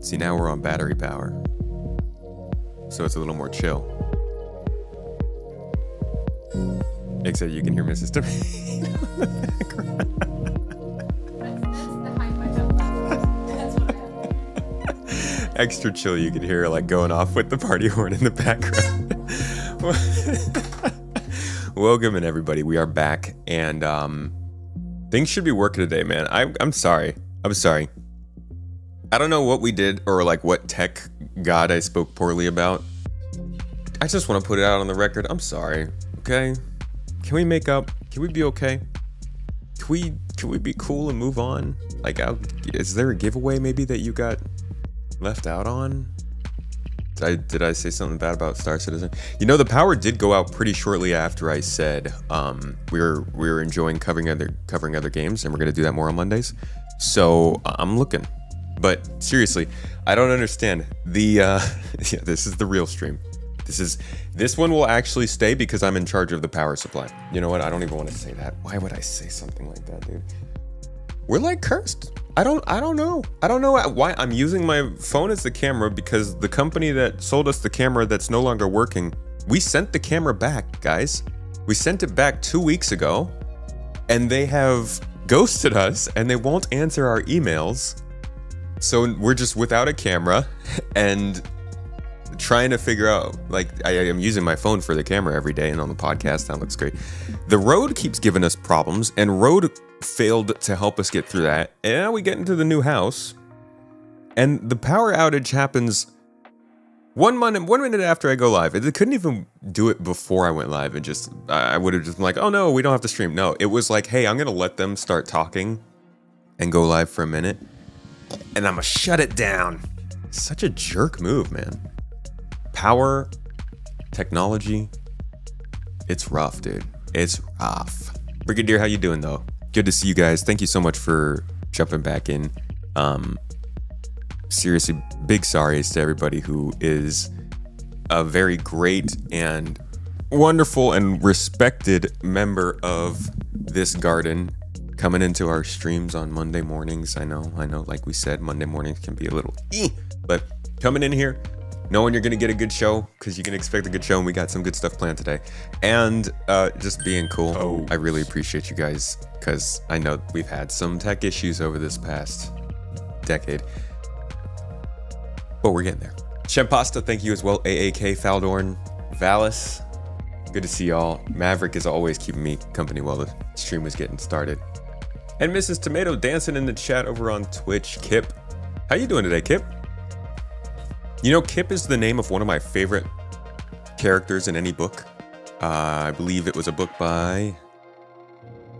See, now we're on battery power, so it's a little more chill. Except you can hear Mrs. Tomato in the background. Extra chill, you can hear her like going off with the party horn in the background. Welcome in, everybody. We are back, and things should be working today, man. I'm sorry. I don't know what we did or like what tech god I spoke poorly about. I just want to put it out on the record. I'm sorry. Okay? Can we make up? Can we be okay? Can we be cool and move on? Like, is there a giveaway maybe that you got left out on? Did I say something bad about Star Citizen? You know, the power did go out pretty shortly after I said we were enjoying covering other games, and we're gonna do that more on Mondays. So I'm looking. But seriously, I don't understand the yeah, this is the real stream. This one will actually stay because I'm in charge of the power supply. You know what? I don't even want to say that. Why would I say something like that, dude? We're like cursed. I don't know. I don't know why I'm using my phone as the camera, because the company that sold us the camera that's no longer working, we sent the camera back, guys. We sent it back 2 weeks ago, and they have ghosted us and they won't answer our emails. So we're just without a camera and trying to figure out, like, I am using my phone for the camera every day, and on the podcast, that looks great. The Rode keeps giving us problems, and Rode failed to help us get through that. And now we get into the new house, and the power outage happens 1 minute after I go live. It couldn't even do it before I went live, and just I would have just been like, oh no, we don't have to stream. No, it was like, hey, I'm gonna let them start talking and go live for a minute, and I'm gonna shut it down. Such a jerk move, man. Power, technology, it's rough, dude. It's rough. Brigadier, how you doing, though? Good to see you guys. Thank you so much for jumping back in. Seriously, big sorries to everybody who is a very great and wonderful and respected member of this garden, coming into our streams on Monday mornings. I know, like we said, Monday mornings can be a little but coming in here, knowing you're gonna get a good show, because you can expect a good show, and we got some good stuff planned today, and just being cool. Oh, I really appreciate you guys, because I know we've had some tech issues over this past decade, but we're getting there. Shempasta, thank you as well. AAK, Faldorn, Valis, good to see y'all. Maverick is always keeping me company while the stream was getting started. And Mrs. Tomato dancing in the chat over on Twitch. Kip, how you doing today, Kip? You know, Kip is the name of one of my favorite characters in any book. I believe it was a book by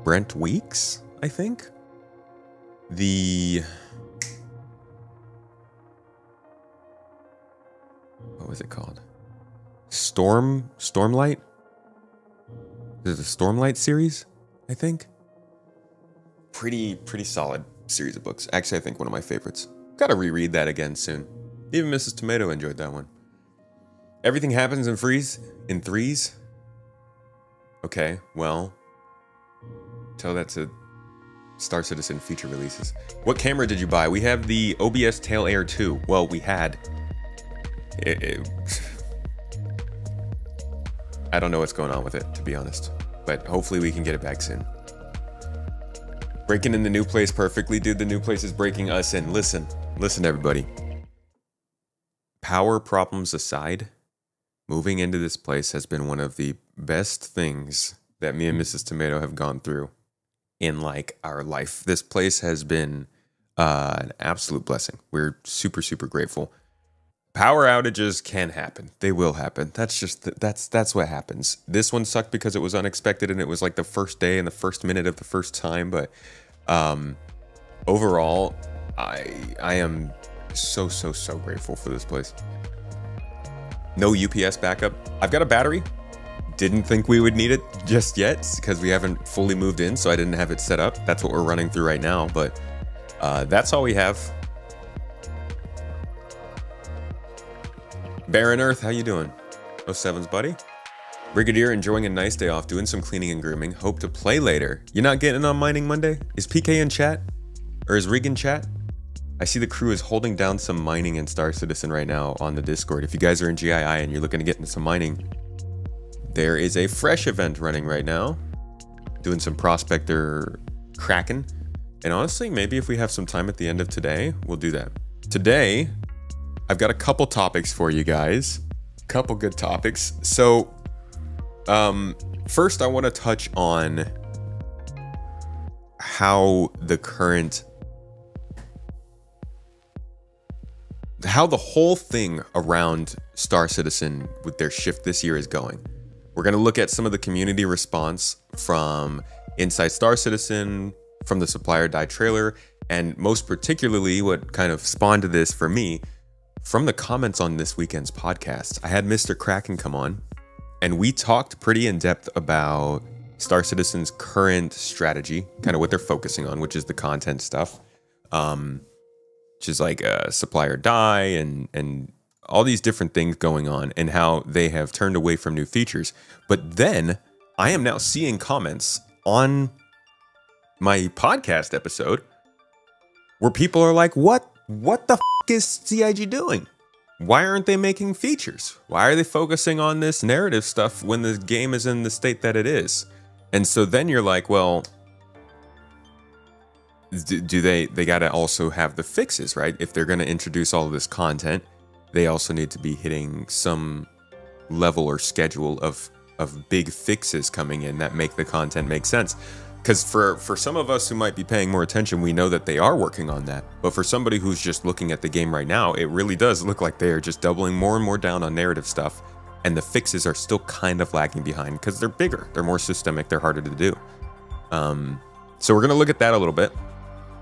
Brent Weeks, I think. What was it called? Stormlight? There's a Stormlight series, I think. Pretty solid series of books. Actually, I think one of my favorites. Gotta reread that again soon. Even Mrs. Tomato enjoyed that one. Everything happens in threes. Okay, well, tell that to Star Citizen feature releases. What camera did you buy? We have the OBS Tail Air 2. Well, we had. I don't know what's going on with it, to be honest. But hopefully we can get it back soon. Breaking in the new place perfectly, dude. The new place is breaking us in. Listen, everybody. Power problems aside, moving into this place has been one of the best things that me and Mrs. Tomato have gone through in like our life. This place has been an absolute blessing. We're super grateful. Power outages can happen. They will happen. That's what happens. This one sucked because it was unexpected, and it was like the first day and the first minute of the first time. But overall, I am so grateful for this place. No UPS backup. I've got a battery. Didn't think we would need it just yet because we haven't fully moved in, so I didn't have it set up. That's what we're running through right now, but that's all we have. Baron Earth, how you doing? 07's buddy. Brigadier, enjoying a nice day off, doing some cleaning and grooming. Hope to play later. You're not getting on Mining Monday? Is PK in chat? Or is Rig in chat? I see the crew is holding down some mining in Star Citizen right now on the Discord. If you guys are in GII and you're looking to get into some mining, there is a fresh event running right now, doing some prospector cracking. And honestly, maybe if we have some time at the end of today, we'll do that. Today, I've got a couple topics for you guys, couple good topics. So, first I want to touch on how the whole thing around Star Citizen with their shift this year is going. We're going to look at some of the community response from Inside Star Citizen, from the Supplier Die trailer, and most particularly what kind of spawned this for me from the comments on this weekend's podcast. I had Mr. Kraken come on, and we talked pretty in depth about Star Citizen's current strategy, kind of what they're focusing on, which is the content stuff. Which is like Supplier Die and all these different things going on, and how they have turned away from new features. But then I am now seeing comments on my podcast episode where people are like, what the f is CIG doing? Why aren't they making features? Why are they focusing on this narrative stuff when the game is in the state that it is? And so then you're like, well, do they gotta also have the fixes, right? If they're gonna introduce all of this content, they also need to be hitting some level or schedule of big fixes coming in that make the content make sense. Because for some of us who might be paying more attention, we know that they are working on that. But for somebody who's just looking at the game right now, it really does look like they are just doubling more and more down on narrative stuff, and the fixes are still kind of lagging behind because they're bigger, they're more systemic, they're harder to do. So we're gonna look at that a little bit.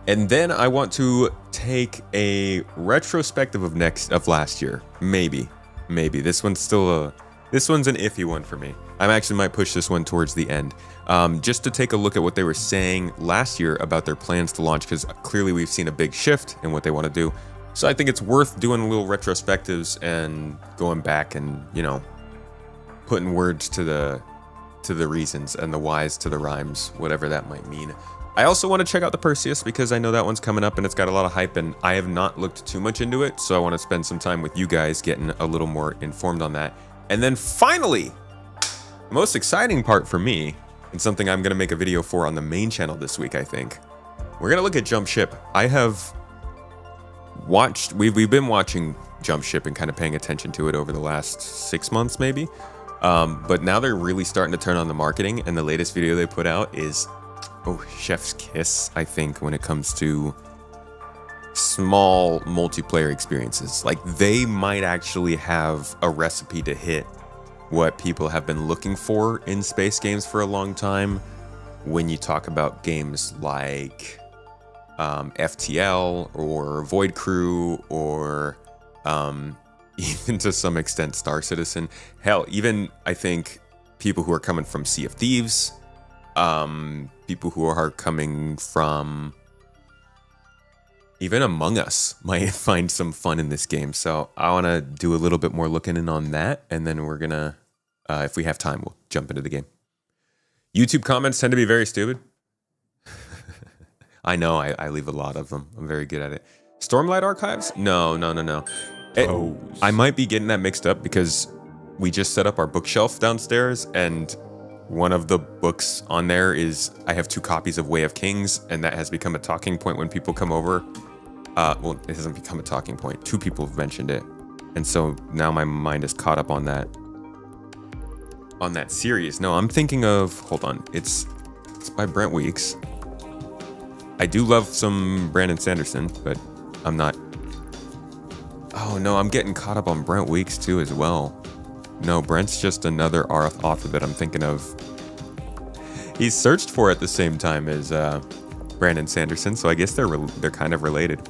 And then I want to take a retrospective of last year. Maybe this one's still this one's an iffy one for me. I actually might push this one towards the end, just to take a look at what they were saying last year about their plans to launch, because clearly we've seen a big shift in what they want to do. So I think it's worth doing a little retrospectives and going back and, you know, putting words to the reasons and the whys to the rhymes, whatever that might mean. I also want to check out the Perseus because I know that one's coming up and it's got a lot of hype, and I have not looked too much into it, so I want to spend some time with you guys getting a little more informed on that. And then finally, the most exciting part for me, and something I'm going to make a video for on the main channel this week, I think, we're going to look at Jump Ship. I have watched, we've been watching Jump Ship and kind of paying attention to it over the last 6 months maybe, but now they're really starting to turn on the marketing, and the latest video they put out is, oh, chef's kiss, I think, when it comes to small multiplayer experiences. Like, they might actually have a recipe to hit what people have been looking for in space games for a long time when you talk about games like FTL or Void Crew or even to some extent Star Citizen. Hell, even I think people who are coming from Sea of Thieves, people who are coming from even Among Us might find some fun in this game. So I want to do a little bit more looking in on that, and then we're gonna, if we have time, we'll jump into the game. YouTube comments tend to be very stupid. I know, I leave a lot of them. I'm very good at it. Stormlight Archives? No. I might be getting that mixed up because we just set up our bookshelf downstairs, and one of the books on there is, I have 2 copies of Way of Kings, and that has become a talking point when people come over. Well, it hasn't become a talking point. 2 people have mentioned it. And so now my mind is caught up on that series. No, I'm thinking of, hold on, it's by Brent Weeks. I do love some Brandon Sanderson, but I'm not, oh no, I'm getting caught up on Brent Weeks too as well. No, Brent's just another author that I'm thinking of. He's searched for at the same time as Brandon Sanderson, so I guess they're kind of related.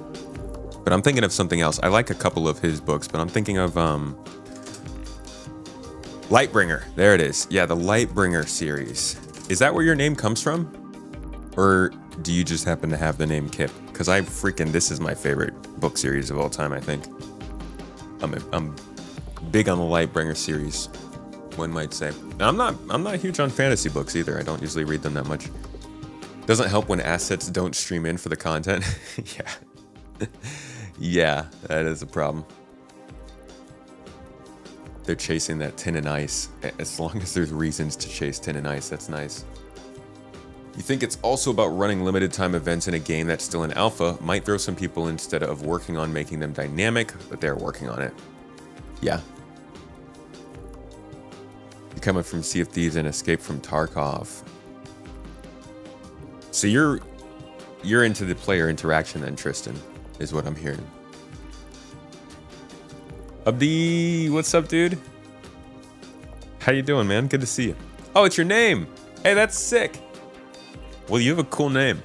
But I'm thinking of something else. I like a couple of his books, but I'm thinking of Lightbringer. There it is. Yeah, the Lightbringer series. Is that where your name comes from? Or do you just happen to have the name Kip? Because this is my favorite book series of all time, I think. I'm big on the Lightbringer series, one might say. I'm not huge on fantasy books either. I don't usually read them that much. Doesn't help when assets don't stream in for the content. Yeah. Yeah, that is a problem. They're chasing that tin and ice. As long as there's reasons to chase tin and ice, that's nice. You think it's also about running limited time events in a game that's still in alpha, might throw some people instead of working on making them dynamic, but they're working on it. Yeah. You're coming from Sea of Thieves and Escape from Tarkov. So you're into the player interaction then, Tristan, is what I'm hearing. Abdi, what's up, dude? How you doing, man? Good to see you. Oh, it's your name. Hey, that's sick. Well, you have a cool name.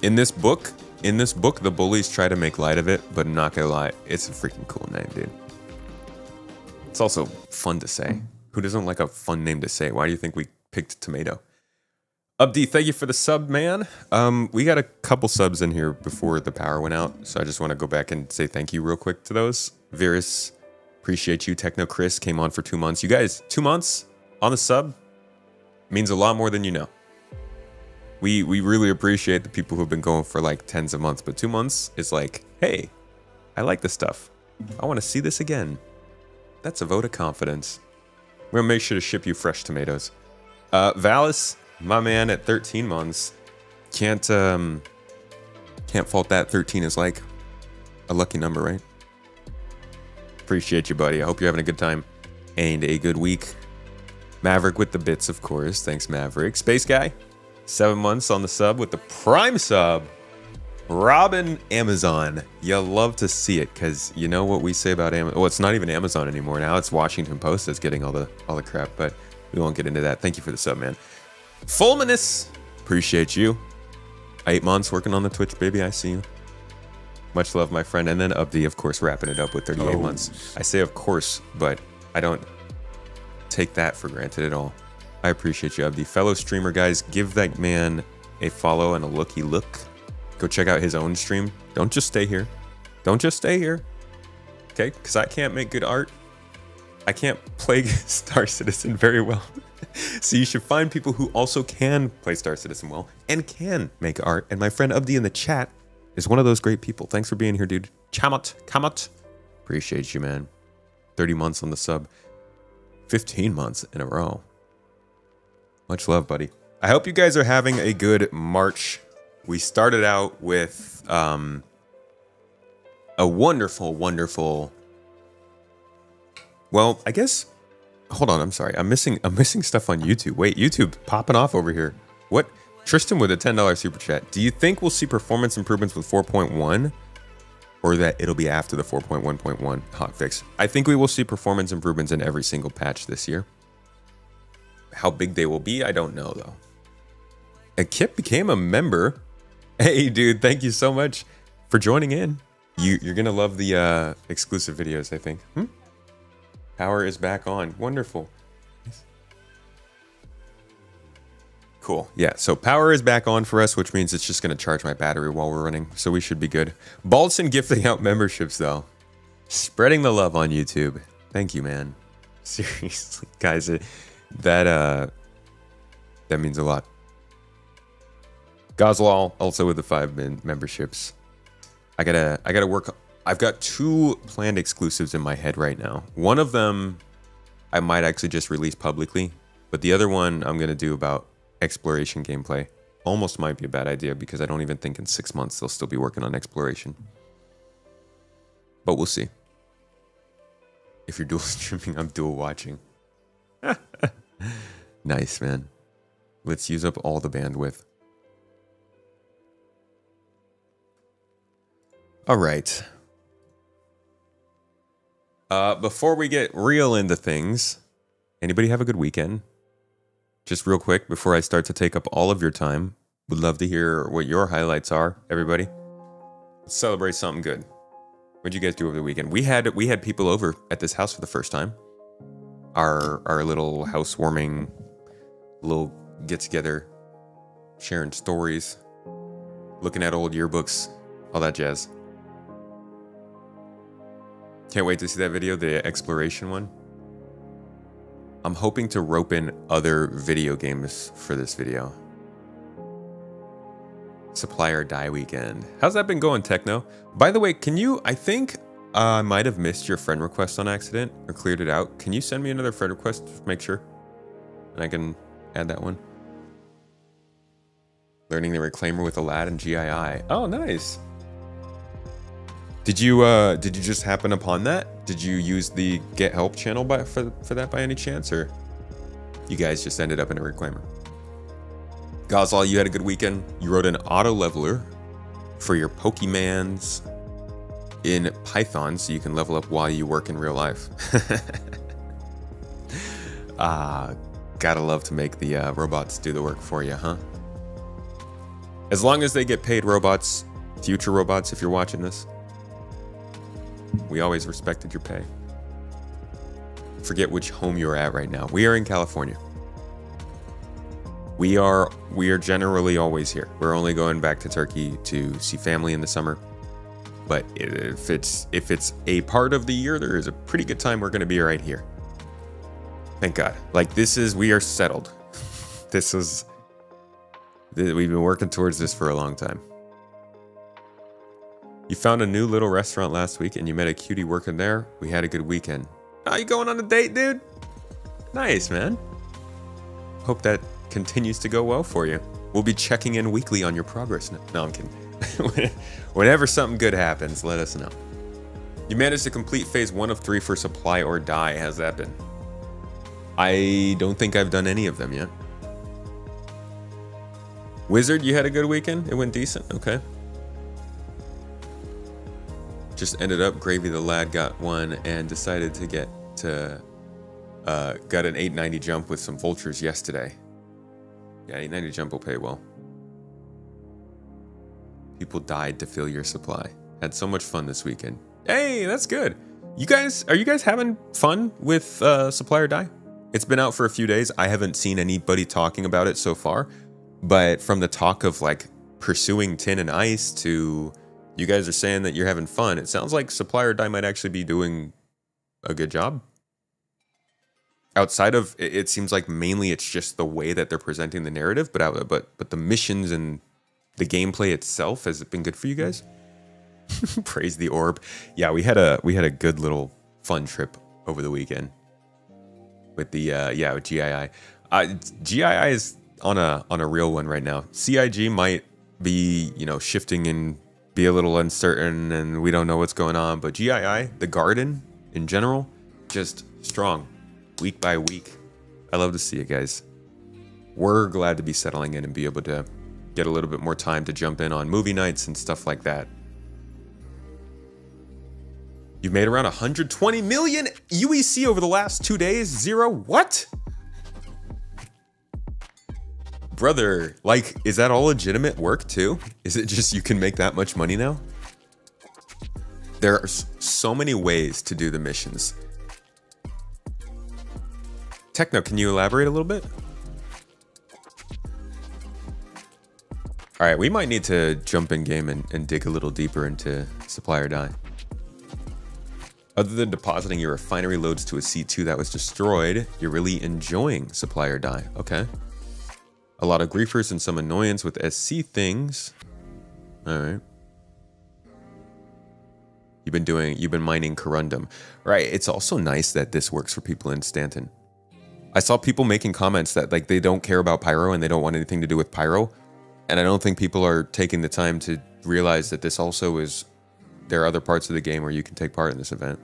In this book, the bullies try to make light of it, but I'm not gonna lie, it's a freaking cool name, dude. It's also fun to say. Who doesn't like a fun name to say? Why do you think we picked Tomato? Abdi, thank you for the sub, man. We got a couple subs in here before the power went out, so I just want to go back and say thank you real quick to those. Virus, appreciate you. Techno Chris came on for 2 months. You guys, 2 months on the sub means a lot more than you know. We really appreciate the people who've been going for like tens of months, but 2 months is like, hey, I like this stuff. I want to see this again. That's a vote of confidence. We're gonna make sure to ship you fresh tomatoes. Valis, my man, at 13 months, can't fault that. 13 is like a lucky number, right? Appreciate you, buddy. I hope you're having a good time and a good week. Maverick with the bits, of course. Thanks, Maverick. Space Guy, 7 months on the sub with the Prime sub. Robin Amazon, you love to see it because you know what we say about Amazon. Well, it's not even Amazon anymore now. It's Washington Post that's getting all the crap, but we won't get into that. Thank you for the sub, man. Fulminous, appreciate you. 8 months working on the Twitch, baby. I see you. Much love, my friend. And then Abdi, of course, wrapping it up with 38 months. I say of course, but I don't take that for granted at all. I appreciate you, Abdi. Fellow streamer, guys, give that man a follow and a looky look. Go check out his own stream. Don't just stay here. Don't just stay here. Okay? Because I can't make good art. I can't play Star Citizen very well. So you should find people who also can play Star Citizen well and can make art. And my friend Abdi in the chat is one of those great people. Thanks for being here, dude. Kamut. Appreciate you, man. 30 months on the sub. 15 months in a row. Much love, buddy. I hope you guys are having a good March. We started out with a wonderful, wonderful... Well, I guess... Hold on, I'm sorry. I'm missing stuff on YouTube. Wait, YouTube popping off over here. What? Tristan with a $10 super chat. Do you think we'll see performance improvements with 4.1? Or that it'll be after the 4.1.1 hotfix? I think we will see performance improvements in every single patch this year. How big they will be, I don't know, though. And Kip became a member. Hey, dude, thank you so much for joining in. You're going to love the exclusive videos, I think. Power is back on. Wonderful. Cool. Yeah, so power is back on for us, which means it's just going to charge my battery while we're running, so we should be good. Baldson gifting out memberships, though. Spreading the love on YouTube. Thank you, man. Seriously, guys, that means a lot. Gozlal also with the 5 memberships. I gotta work. I've got 2 planned exclusives in my head right now. One of them I might actually just release publicly, but the other one I'm gonna do about exploration gameplay. Almost might be a bad idea because I don't even think in 6 months they'll still be working on exploration. But we'll see. If you're dual streaming, I'm dual watching. Nice, man. Let's use up all the bandwidth. All right. Before we get real into things, anybody have a good weekend? Just real quick, before I start to take up all of your time, would love to hear what your highlights are, everybody. Let's celebrate something good. What'd you guys do over the weekend? We had people over at this house for the first time. Our little housewarming, little get-together, sharing stories, looking at old yearbooks, all that jazz. Can't wait to see that video, the exploration one. I'm hoping to rope in other video games for this video. Supply or Die weekend. How's that been going, Techno? By the way, can you, I think I might have missed your friend request on accident or cleared it out. Can you send me another friend request to make sure? And I can add that one. Learning the Reclaimer with Aladdin GII. Oh, nice. Did you just happen upon that? Did you use the Get Help channel for that by any chance, or you guys just ended up in a Reclaimer? Gazal, you had a good weekend. You wrote an auto leveler for your Pokemans in Python so you can level up while you work in real life. Gotta love to make the robots do the work for you, huh? As long as they get paid, robots, future robots, if you're watching this, we always respected your pay. Forget which home you're at right now. We are in California. We are generally always here. We're only going back to Turkey to see family in the summer. But if it's a part of the year, there is a pretty good time we're going to be right here. Thank God. Like we are settled. We've been working towards this for a long time. You found a new little restaurant last week and you met a cutie working there. We had a good weekend. Oh, you going on a date, dude? Nice, man. Hope that continues to go well for you. We'll be checking in weekly on your progress. No, I'm kidding. Whenever something good happens, let us know. You managed to complete phase 1 of 3 for Supply or Die. How's that been? I don't think I've done any of them yet. Wizard, you had a good weekend? It went decent? Okay. Just ended up, Gravy the Lad got one and decided to got an 890 jump with some vultures yesterday. Yeah, 890 jump will pay well. People died to fill your supply. Had so much fun this weekend. Hey, that's good. Are you guys having fun with Supply or Die? It's been out for a few days. I haven't seen anybody talking about it so far, but from the talk of like pursuing Tin and Ice to you guys are saying that you're having fun, it sounds like Supply or Die might actually be doing a good job. Outside of it seems like mainly it's just the way that they're presenting the narrative, but the missions and the gameplay itself, has it been good for you guys? Praise the orb. Yeah, we had a good little fun trip over the weekend with the with GII. GII is on a real one right now. CIG might be, shifting and be a little uncertain and we don't know what's going on, but GII, the garden in general, just strong week by week. I love to see it, guys. We're glad to be settling in and be able to get a little bit more time to jump in on movie nights and stuff like that. You've made around 120 million UEC over the last 2 days. Zero what? Brother, like, is that all legitimate work too? Is it just you can make that much money now? There are so many ways to do the missions. Techno, can you elaborate a little bit? All right, we might need to jump in game and dig a little deeper into Supply or Die. Other than depositing your refinery loads to a C2 that was destroyed, you're really enjoying Supply or Die. Okay. A lot of griefers and some annoyance with SC things. All right. You've been mining Corundum. Right. It's also nice that this works for people in Stanton. I saw people making comments that like they don't care about Pyro and they don't want anything to do with Pyro. And I don't think people are taking the time to realize that this also is, there are other parts of the game where you can take part in this event.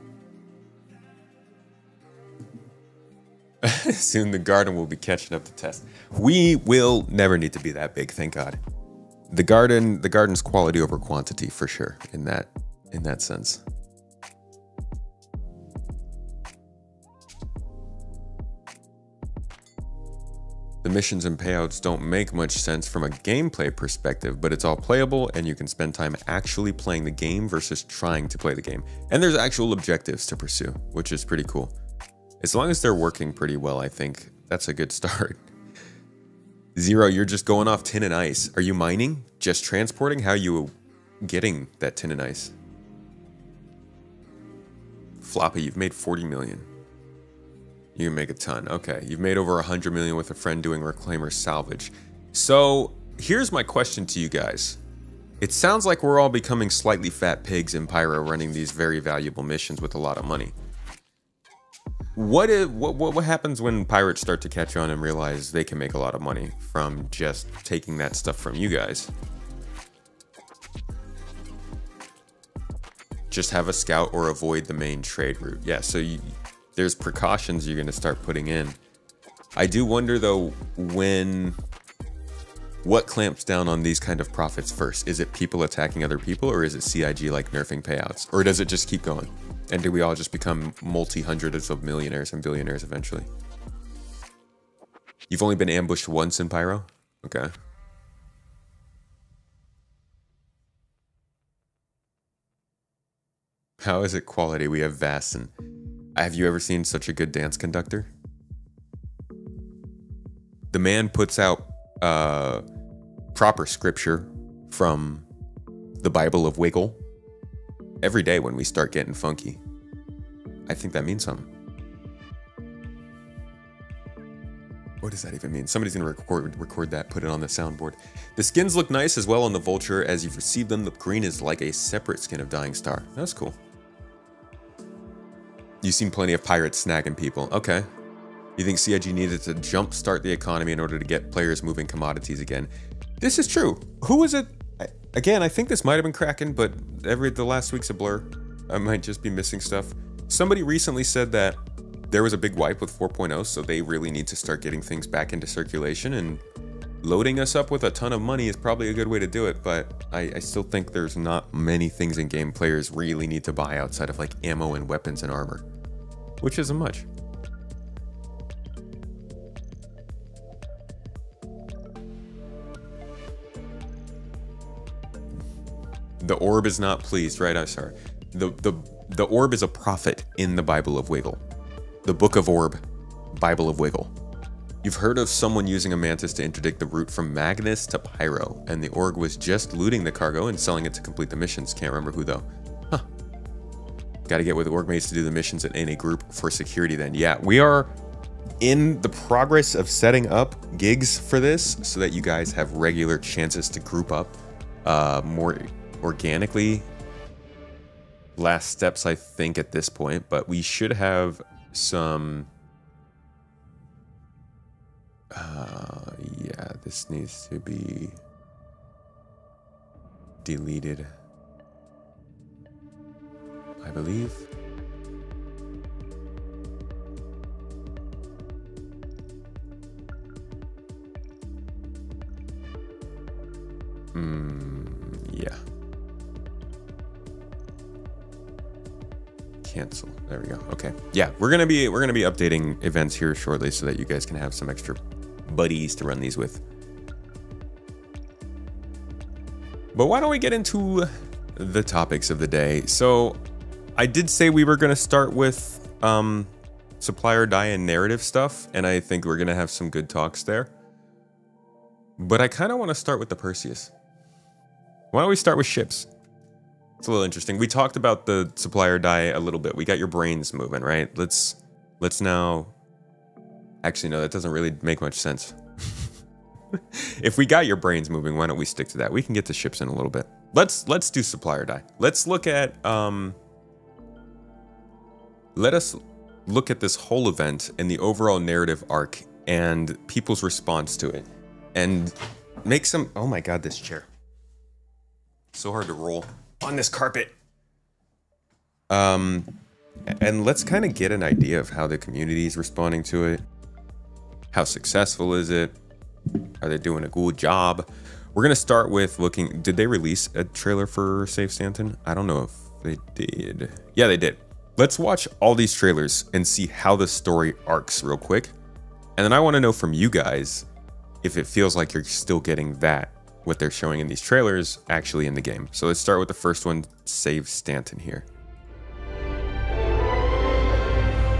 Soon the garden will be catching up to test. We will never need to be that big, thank God. The garden's quality over quantity for sure in that sense. The missions and payouts don't make much sense from a gameplay perspective, but it's all playable and you can spend time actually playing the game versus trying to play the game. And there's actual objectives to pursue, which is pretty cool. As long as they're working pretty well, I think that's a good start. Zero, you're just going off Tin and Ice. Are you mining? Just transporting? How are you getting that Tin and Ice? Floppy, you've made 40 million. You can make a ton. Okay, you've made over 100 million with a friend doing Reclaimer salvage. So here's my question to you guys. It sounds like we're all becoming slightly fat pigs in Pyro running these very valuable missions with a lot of money. What happens when pirates start to catch on and realize they can make a lot of money from just taking that stuff from you guys? Just have a scout or avoid the main trade route. Yeah, so there's precautions you're going to start putting in. I do wonder though, what clamps down on these kind of profits first? Is it people attacking other people, or is it CIG like nerfing payouts? Or does it just keep going? And do we all just become multi-hundreds of millionaires and billionaires eventually? You've only been ambushed once in Pyro? Okay. How is it quality? We have Vaesen. Have you ever seen such a good dance conductor? The man puts out proper scripture from the Bible of Wiggle every day when we start getting funky. I think that means something. What does that even mean? Somebody's gonna record that, put it on the soundboard. The skins look nice as well on the Vulture. As you've received them, the green is like a separate skin of Dying Star. That's cool. You've seen plenty of pirates snagging people. Okay. You think CIG needed to jumpstart the economy in order to get players moving commodities again? This is true. Who was it? Again, I think this might have been Kraken, but the last week's a blur. I might just be missing stuff. Somebody recently said that there was a big wipe with 4.0, so they really need to start getting things back into circulation, and loading us up with a ton of money is probably a good way to do it, but I still think there's not many things in game players really need to buy outside of like ammo and weapons and armor, which isn't much. The orb is not pleased, right? I'm sorry. The orb is a prophet in the Bible of Wiggle. The Book of Orb, Bible of Wiggle. You've heard of someone using a mantis to interdict the route from Magnus to Pyro, and the org was just looting the cargo and selling it to complete the missions. Can't remember who though. Huh. Gotta get with org mates to do the missions in a group for security then. Yeah, we are in the progress of setting up gigs for this so that you guys have regular chances to group up more organically. Last steps, I think, at this point, but we should have some... yeah, this needs to be deleted, I believe. Yeah. Cancel. There we go. Okay. Yeah, we're gonna be updating events here shortly so that you guys can have some extra buddies to run these with. But why don't we get into the topics of the day? So I did say we were gonna start with supply or die and narrative stuff, and I think we're gonna have some good talks there. But I kind of want to start with the Perseus. Why don't we start with ships? It's a little interesting. We talked about the supply or die a little bit. We got your brains moving, right? Let's now... Actually, no, that doesn't really make much sense. If we got your brains moving, why don't we stick to that? We can get to ships in a little bit. Let's do supply or die. Let's look at... let us look at this whole event and the overall narrative arc and people's response to it. And make some... Oh my god, this chair. So hard to roll on this carpet. And let's kind of get an idea of how the community is responding to it. How successful is it? Are they doing a good job? We're gonna start with looking... Did they release a trailer for Save Stanton? I don't know if they did. Yeah, they did. Let's watch all these trailers and see how the story arcs real quick. And then I want to know from you guys if it feels like you're still getting that, what they're showing in these trailers, actually in the game. So let's start with the first one, Save Stanton here.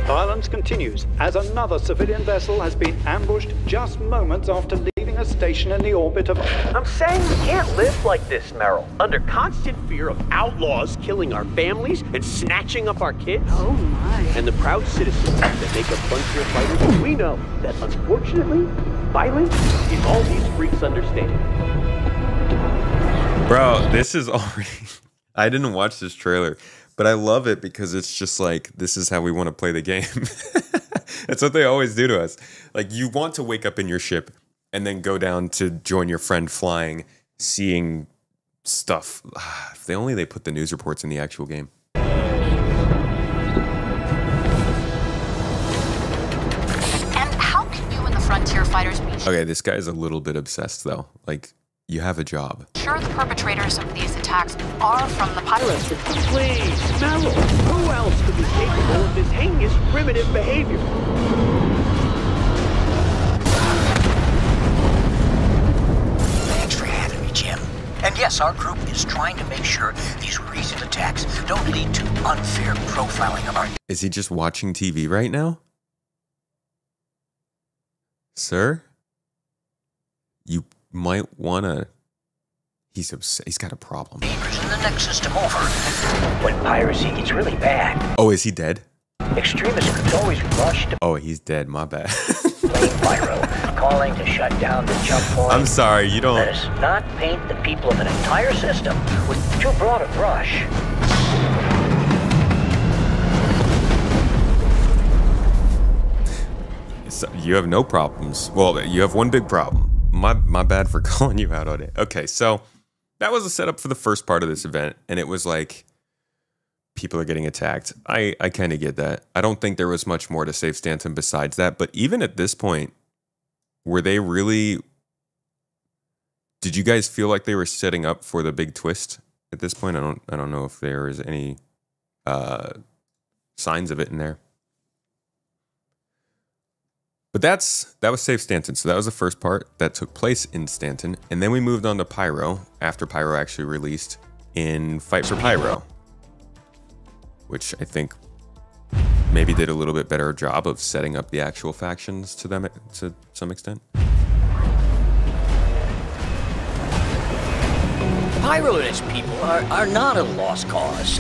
Violence continues as another civilian vessel has been ambushed just moments after leaving a station in the orbit of... I'm saying we can't live like this, Meryl, under constant fear of outlaws killing our families and snatching up our kids. Oh my. And the proud citizens that make up frontier fighters, we know that unfortunately, violence is all these freaks understand. Bro, this is already... I didn't watch this trailer, but I love it because it's just like, this is how we want to play the game. That's what they always do to us. Like, you want to wake up in your ship and then go down to join your friend flying, seeing stuff. If they put the news reports in the actual game. And how can you and the Frontier fighters be Okay, this guy's a little bit obsessed, though. Like, you have a job. sure the perpetrators of these attacks are from the pirates? Please, Merrill, who else could be capable of this heinous, primitive behavior? Thanks for having me, Jim. And yes, our group is trying to make sure these recent attacks don't lead to unfair profiling of our... Is he just watching TV right now? Sir? You might wanna... He's got a problem. neighbors in the next system over. When piracy gets really bad, Oh, is he dead? extremist groups always rush to Oh, he's dead. My bad. blame Pyro, calling to shut down the jump point. I'm sorry, you Let don't... us not paint the people of an entire system with too broad a brush. You have no problems. Well, you have one big problem. My bad for calling you out on it. Okay, so that was a setup for the first part of this event, and it was like people are getting attacked. I kind of get that. I don't think there was much more to save Stanton besides that, but even at this point, were they really... Did you guys feel like they were setting up for the big twist at this point? I don't know if there is any signs of it in there. But that was Save Stanton. So that was the first part that took place in Stanton. And then we moved on to Pyro, after Pyro actually released in Fight for Pyro, which I think maybe did a little bit better job of setting up the actual factions to them to some extent. Pyro and his people are not a lost cause.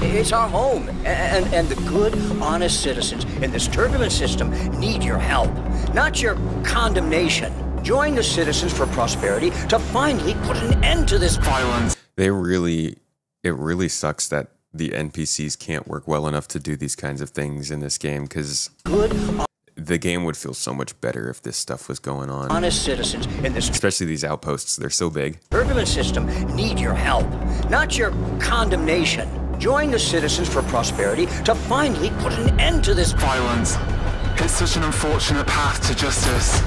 It's our home, and the good, honest citizens in this turbulent system need your help, not your condemnation. Join the Citizens for Prosperity to finally put an end to this violence. It really sucks that the NPCs can't work well enough to do these kinds of things in this game, because the game would feel so much better if this stuff was going on. Honest citizens in this Especially these outposts, they're so big. turbulent system need your help, not your condemnation. Join the Citizens for Prosperity to finally put an end to this violence. It's such an unfortunate path to justice,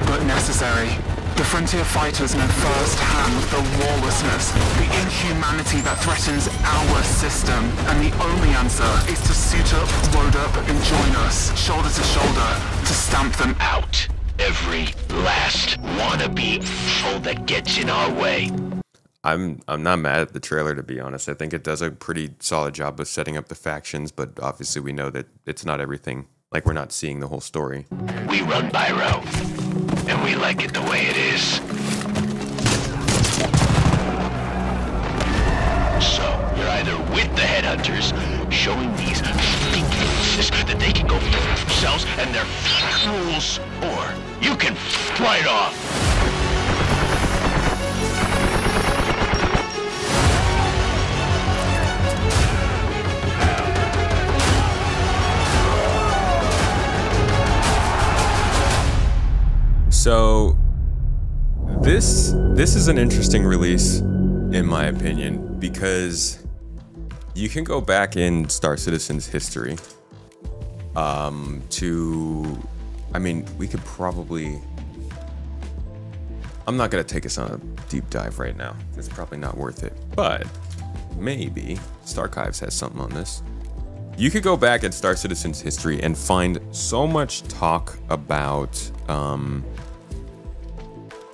but necessary. The Frontier fighters know firsthand the lawlessness, the inhumanity that threatens our system, and the only answer is to suit up, load up, and join us, shoulder to shoulder, to stamp them out. Every last wannabe fool that gets in our way. I'm not mad at the trailer, to be honest. I think it does a pretty solid job of setting up the factions, but obviously we know that it's not everything. Like, we're not seeing the whole story. We run Pyro, and we like it the way it is. So, you're either with the headhunters, showing these faceless that they can go f themselves and they're fools, or you can f right off. So this is an interesting release, in my opinion, because you can go back in Star Citizen's history I mean, we could probably... I'm not going to take us on a deep dive right now. It's probably not worth it. But maybe Starchives has something on this. You could go back at Star Citizen's history and find so much talk about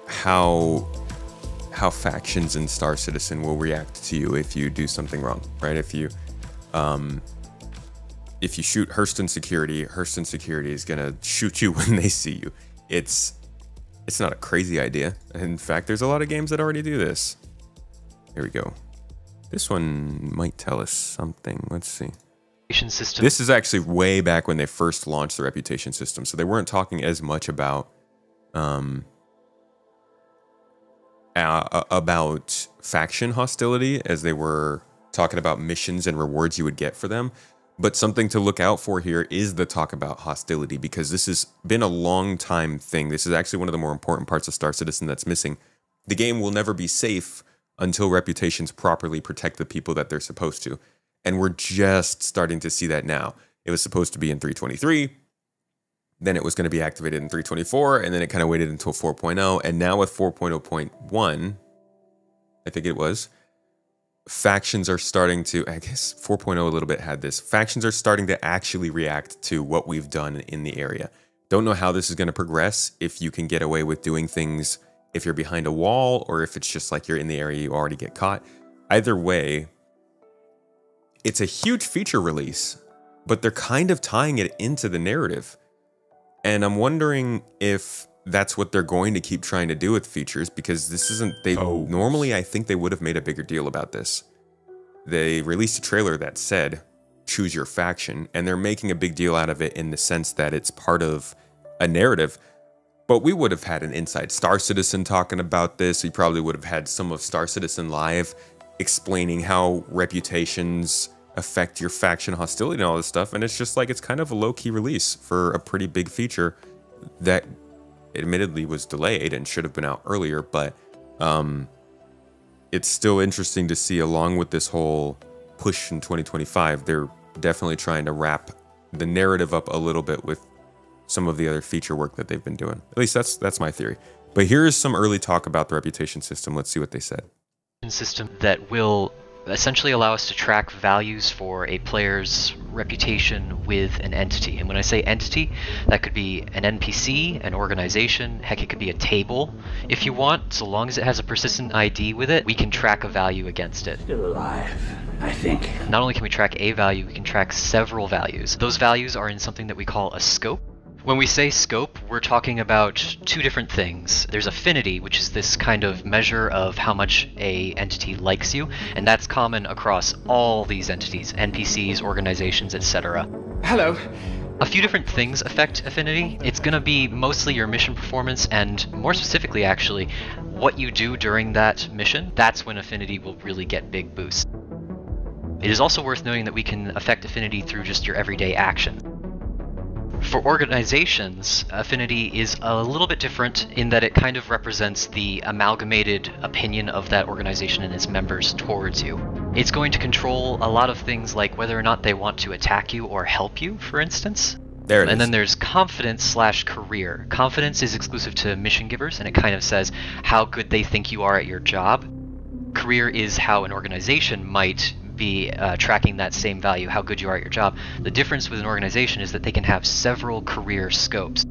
how factions in Star Citizen will react to you if you do something wrong, right? If you shoot Hurston Security is gonna shoot you when they see you. It's not a crazy idea. In fact, there's a lot of games that already do this. Here we go. This one might tell us something. Let's see. System. This is actually way back when they first launched the reputation system, so they weren't talking as much about about faction hostility as they were talking about missions and rewards you would get for them. But something to look out for here is the talk about hostility, because this has been a long time thing. This is actually one of the more important parts of Star Citizen that's missing. The game will never be safe until reputations properly protect the people that they're supposed to. And we're just starting to see that now. It was supposed to be in 3.23, then it was going to be activated in 3.24, and then it kind of waited until 4.0. And now with 4.0.1, I think it was, factions are starting to, I guess 4.0 a little bit had this, factions are starting to actually react to what we've done in the area. Don't know how this is going to progress, if you can get away with doing things if you're behind a wall, or if it's just like you're in the area, you already get caught. Either way, it's a huge feature release, but they're kind of tying it into the narrative. And I'm wondering if that's what they're going to keep trying to do with features, because this isn't, normally I think they would have made a bigger deal about this. They released a trailer that said, choose your faction, and they're making a big deal out of it in the sense that it's part of a narrative. But we would have had an Inside Star Citizen talking about this. We probably would have had some of Star Citizen Live explaining how reputations affect your faction hostility and all this stuff. And it's just like, it's kind of a low-key release for a pretty big feature that admittedly was delayed and should have been out earlier, but it's still interesting to see, along with this whole push in 2025, they're definitely trying to wrap the narrative up a little bit with some of the other feature work that they've been doing. At least that's my theory. But here's some early talk about the reputation system. Let's see what they said. System that will essentially allow us to track values for a player's reputation with an entity. And when I say entity, that could be an NPC, an organization, heck, it could be a table. If you want, so long as it has a persistent ID with it, we can track a value against it. Still alive, I think. Not only can we track a value, we can track several values. Those values are in something that we call a scope. When we say scope, we're talking about two different things. There's affinity, which is this kind of measure of how much a entity likes you, and that's common across all these entities, NPCs, organizations, etc. Hello. A few different things affect affinity. It's going to be mostly your mission performance, and more specifically actually, what you do during that mission. That's when affinity will really get big boosts. It is also worth noting that we can affect affinity through just your everyday action. For organizations, affinity is a little bit different in that it kind of represents the amalgamated opinion of that organization and its members towards you. It's going to control a lot of things like whether or not they want to attack you or help you, for instance. There it is. And then there's confidence/career. Confidence is exclusive to mission givers, and it kind of says how good they think you are at your job. Career is how an organization might be tracking that same value, how good you are at your job. The difference with an organization is that they can have several career scopes.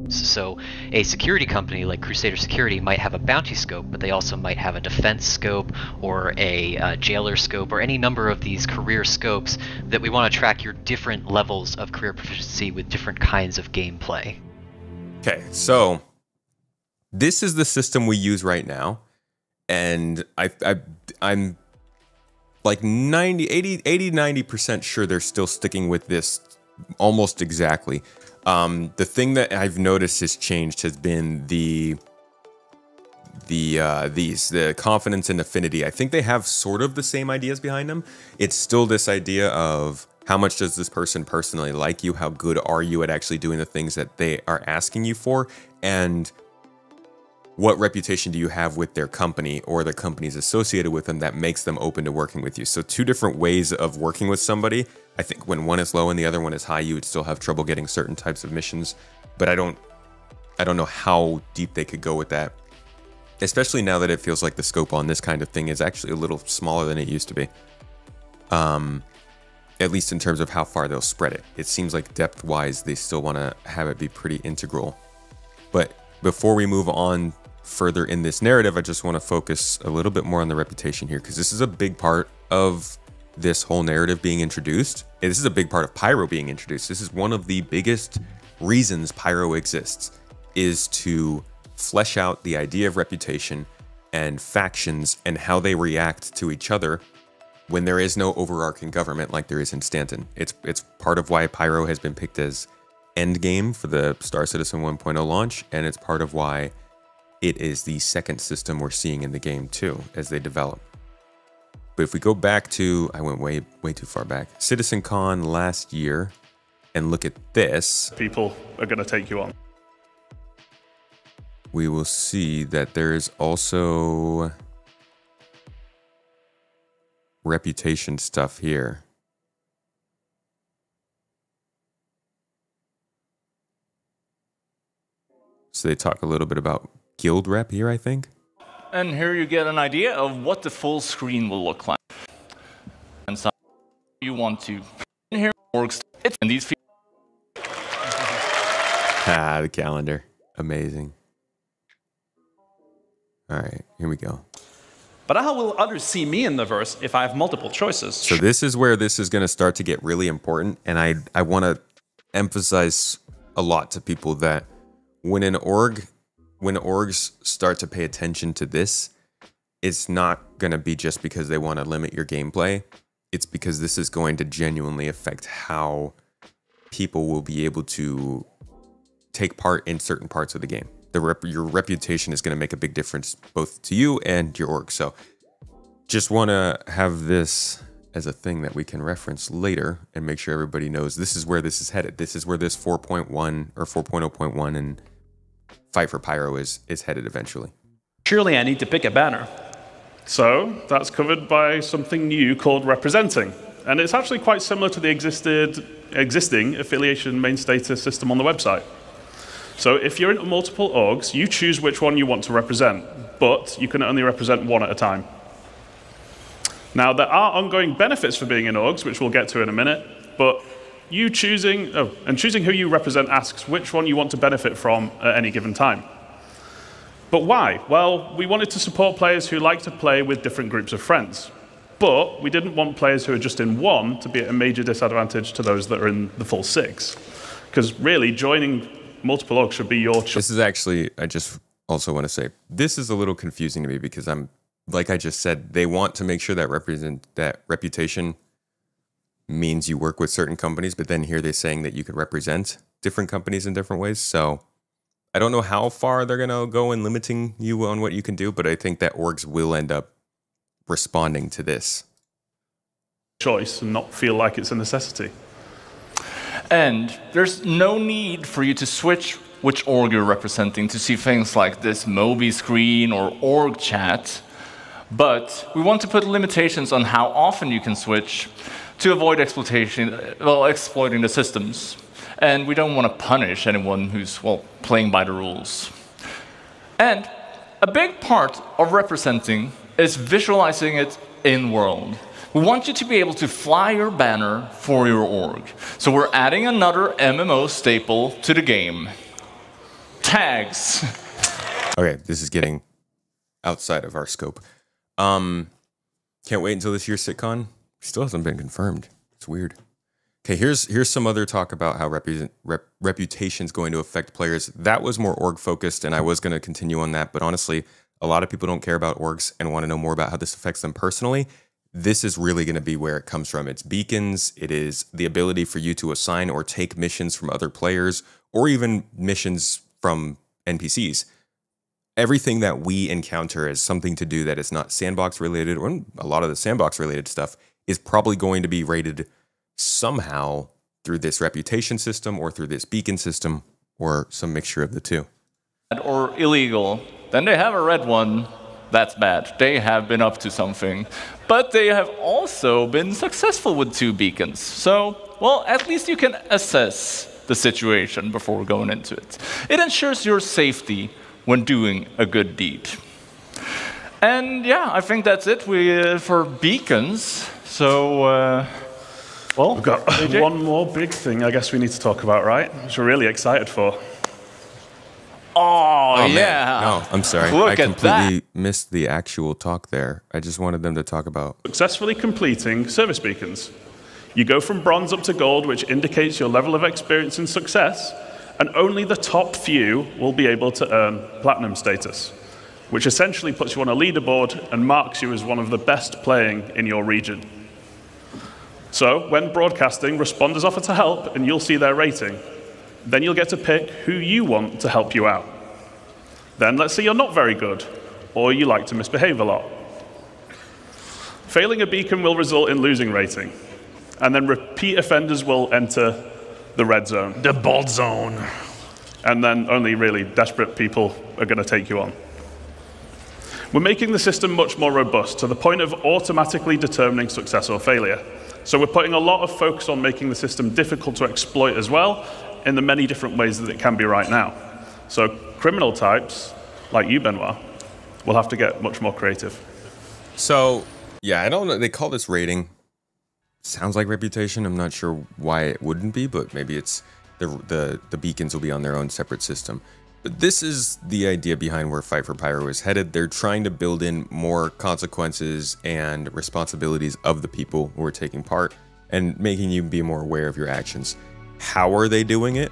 So a security company like Crusader Security might have a bounty scope, but they also might have a defense scope or a jailer scope or any number of these career scopes that we want to track your different levels of career proficiency with different kinds of gameplay. Okay, so this is the system we use right now, and I'm like 90% sure they're still sticking with this almost exactly. The thing that I've noticed has changed has been the confidence and affinity. I think they have sort of the same ideas behind them. It's still this idea of how much does this person personally like you? How good are you at actually doing the things that they are asking you for? And what reputation do you have with their company or the companies associated with them that makes them open to working with you? So two different ways of working with somebody. I think when one is low and the other one is high, you would still have trouble getting certain types of missions, but I don't know how deep they could go with that. Especially now that it feels like the scope on this kind of thing is actually a little smaller than it used to be. At least in terms of how far they'll spread it. It seems like depth-wise, they still want to have it be pretty integral. But before we move on further in this narrative, I just want to focus a little bit more on the reputation here, because this is a big part of this whole narrative being introduced. This is a big part of Pyro being introduced. This is one of the biggest reasons Pyro exists, is to flesh out the idea of reputation and factions and how they react to each other when there is no overarching government like there is in Stanton. It's part of why Pyro has been picked as endgame for the Star Citizen 1.0 launch, and it's part of why it is the second system we're seeing in the game too, as they develop. But if we go back to, I went way too far back, CitizenCon last year, and look at this, people are going to take you on. We will see that there is also reputation stuff here. So they talk a little bit about guild rep here, I think. And here you get an idea of what the full screen will look like. And so you want to. And here works. It's in these. The calendar. Amazing. All right, here we go. But how will others see me in the verse if I have multiple choices? So this is where this is going to start to get really important. And I want to emphasize a lot to people that when orgs start to pay attention to this, it's not going to be just because they want to limit your gameplay. It's because this is going to genuinely affect how people will be able to take part in certain parts of the game. Your reputation is going to make a big difference both to you and your org. So just want to have this as a thing that we can reference later and make sure everybody knows this is where this is headed. This is where this 4.1 or 4.0.1 and Fight for Pyro is headed eventually. Surely I need to pick a banner. So that's covered by something new called representing. And it's actually quite similar to the existing affiliation main status system on the website. So if you're in multiple orgs, you choose which one you want to represent, but you can only represent one at a time. Now, there are ongoing benefits for being in orgs, which we'll get to in a minute, but choosing who you represent asks which one you want to benefit from at any given time. But why? Well, we wanted to support players who like to play with different groups of friends, but we didn't want players who are just in one to be at a major disadvantage to those that are in the full 6. Because really, joining multiple orgs should be your choice. This is actually, I just also want to say, this is a little confusing to me because like I just said, they want to make sure that reputation means you work with certain companies, but then here they're saying that you could represent different companies in different ways. So I don't know how far they're going to go in limiting you on what you can do, but I think that orgs will end up responding to this choice and not feel like it's a necessity. And there's no need for you to switch which org you're representing to see things like this Moby screen or org chat. But we want to put limitations on how often you can switch to avoid exploiting the systems. And we don't want to punish anyone who's, playing by the rules. And a big part of representing is visualizing it in-world. We want you to be able to fly your banner for your org. So we're adding another MMO staple to the game. Tags. Okay, this is getting outside of our scope. Can't wait until this year's CitCon. Still hasn't been confirmed. It's weird. Okay, here's some other talk about how reputation's going to affect players. That was more org focused, and I was going to continue on that. But honestly, a lot of people don't care about orgs and want to know more about how this affects them personally. This is really going to be where it comes from. It's beacons. It is the ability for you to assign or take missions from other players, or even missions from NPCs. Everything that we encounter as something to do that is not sandbox related, or a lot of the sandbox related stuff is probably going to be rated somehow through this reputation system or through this beacon system or some mixture of the two. Or illegal. Then they have a red one. That's bad. They have been up to something. But they have also been successful with 2 beacons. So, at least you can assess the situation before going into it. It ensures your safety when doing a good deed. And yeah, I think that's it for beacons. So, we've got AJ? One more big thing I guess we need to talk about, right? Which we're really excited for. Oh yeah. Man. No, I'm sorry. Look I completely at that. missed the actual talk there. I just wanted them to talk about successfully completing service beacons. You go from bronze up to gold, which indicates your level of experience and success, and only the top few will be able to earn platinum status, which essentially puts you on a leaderboard and marks you as one of the best playing in your region. So when broadcasting, responders offer to help, and you'll see their rating. Then you'll get to pick who you want to help you out. Then let's say you're not very good, or you like to misbehave a lot. Failing a beacon will result in losing rating, and then repeat offenders will enter the red zone. The bald zone. And then only really desperate people are going to take you on. We're making the system much more robust to the point of automatically determining success or failure. So we're putting a lot of focus on making the system difficult to exploit as well, in the many different ways that it can be right now. So criminal types, like you, Benoit, will have to get much more creative. So, yeah, I don't know. They call this rating. Sounds like reputation. I'm not sure why it wouldn't be, but maybe it's the beacons will be on their own separate system. But this is the idea behind where Fight for Pyro is headed. They're trying to build in more consequences and responsibilities of the people who are taking part and making you be more aware of your actions. How are they doing it?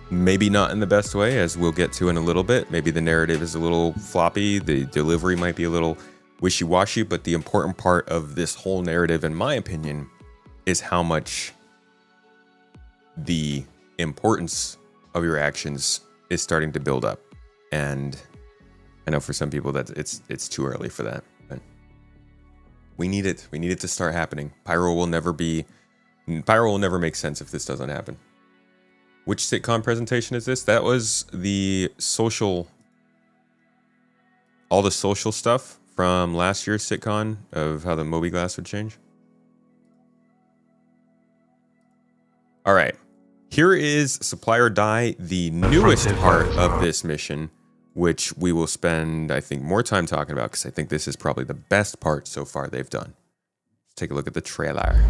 Maybe not in the best way, as we'll get to in a little bit. Maybe the narrative is a little floppy. The delivery might be a little wishy-washy, but the important part of this whole narrative, in my opinion, is how much the importance of your actions is starting to build up. And I know for some people that it's too early for that, but we need it. We need it to start happening. Pyro will never make sense if this doesn't happen. Which sitcom presentation is this? That was the social, all the social stuff from last year's sitcom of how the Moby-Glass would change. All right. Here is Supply or Die, the newest part of this mission, which we will spend, I think, more time talking about, because I think this is probably the best part so far they've done. Let's take a look at the trailer.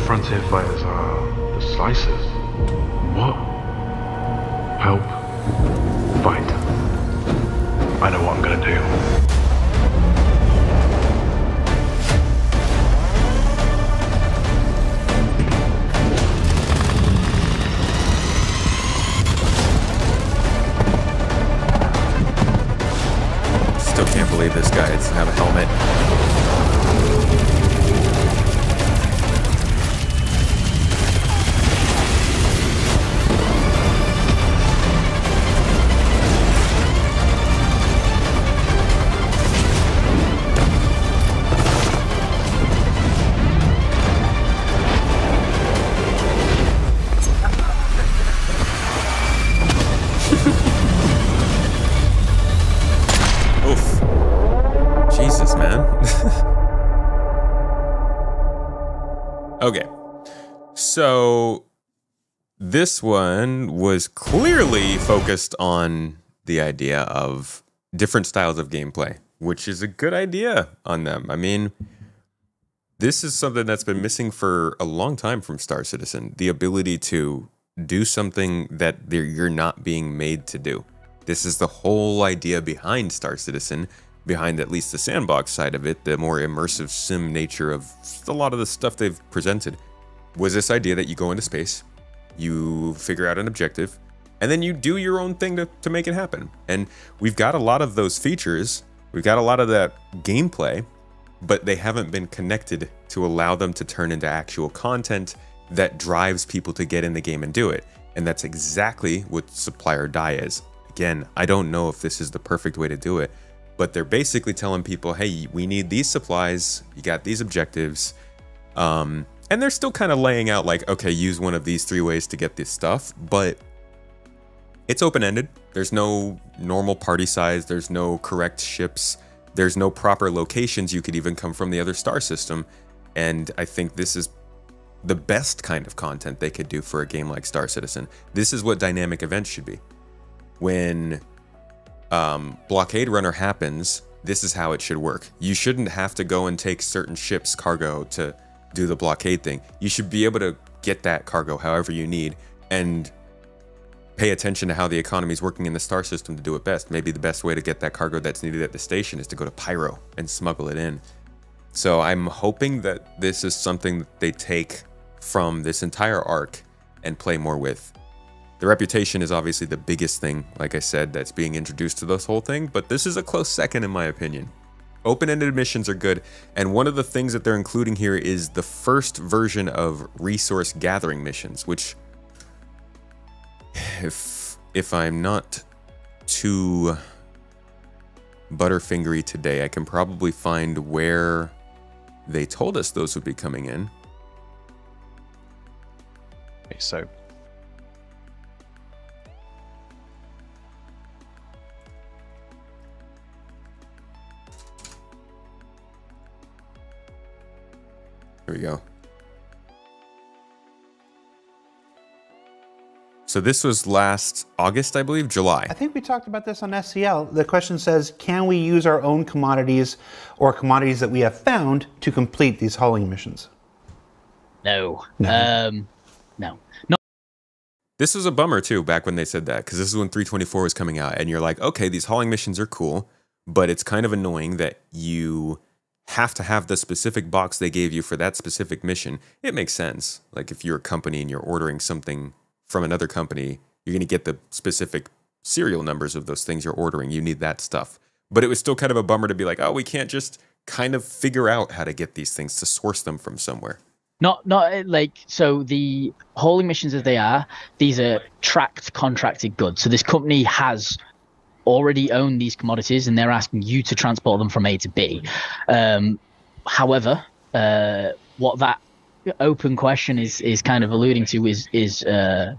Frontier fighters are the slicers. What? Help. Fight. I know what I'm gonna do. Still can't believe this guy doesn't have a helmet. Jesus, man. Okay. So this one was clearly focused on the idea of different styles of gameplay, which is a good idea on them. I mean, this is something that's been missing for a long time from Star Citizen. The ability to do something that you're not being made to do. This is the whole idea behind Star Citizen, behind at least the sandbox side of it, the more immersive sim nature of a lot of the stuff they've presented, was this idea that you go into space, you figure out an objective, and then you do your own thing to make it happen. And we've got a lot of those features, we've got a lot of that gameplay, but they haven't been connected to allow them to turn into actual content that drives people to get in the game and do it. And that's exactly what Supply or Die is. Again, I don't know if this is the perfect way to do it, but they're basically telling people, hey, we need these supplies, you got these objectives, and they're still kind of laying out like, okay, use one of these 3 ways to get this stuff, but it's open-ended. There's no normal party size, there's no correct ships, there's no proper locations you could even come from the other star system, and I think this is the best kind of content they could do for a game like Star Citizen. This is what dynamic events should be. When Blockade Runner happens, this is how it should work. You shouldn't have to go and take certain ships' cargo to do the blockade thing. You should be able to get that cargo however you need and pay attention to how the economy is working in the star system to do it best. Maybe the best way to get that cargo that's needed at the station is to go to Pyro and smuggle it in. So I'm hoping that this is something that they take from this entire arc and play more with. The reputation is obviously the biggest thing, like I said, that's being introduced to this whole thing, but this is a close second in my opinion. Open-ended missions are good, and one of the things that they're including here is the first version of resource gathering missions, which, if I'm not too Butterfingery today. I can probably find where they told us those would be coming in. Okay, so here we go. So this was last August, I believe, July. I think we talked about this on SCL. The question says, can we use our own commodities or commodities that we have found to complete these hauling missions? No. No. No. This was a bummer too, back when they said that, because this is when 324 was coming out, and you're like, okay, these hauling missions are cool, but it's kind of annoying that you have to have the specific box they gave you for that specific mission. It makes sense. Like if you're a company and you're ordering something from another company, you're going to get the specific serial numbers of those things you're ordering. You need that stuff. But it was still kind of a bummer to be like, oh, we can't just kind of figure out how to get these things, to source them from somewhere. Not like, so the hauling missions as they are, these are tracked, contracted goods. So this company has already owned these commodities and they're asking you to transport them from A to B. However, what that open question is kind of alluding to is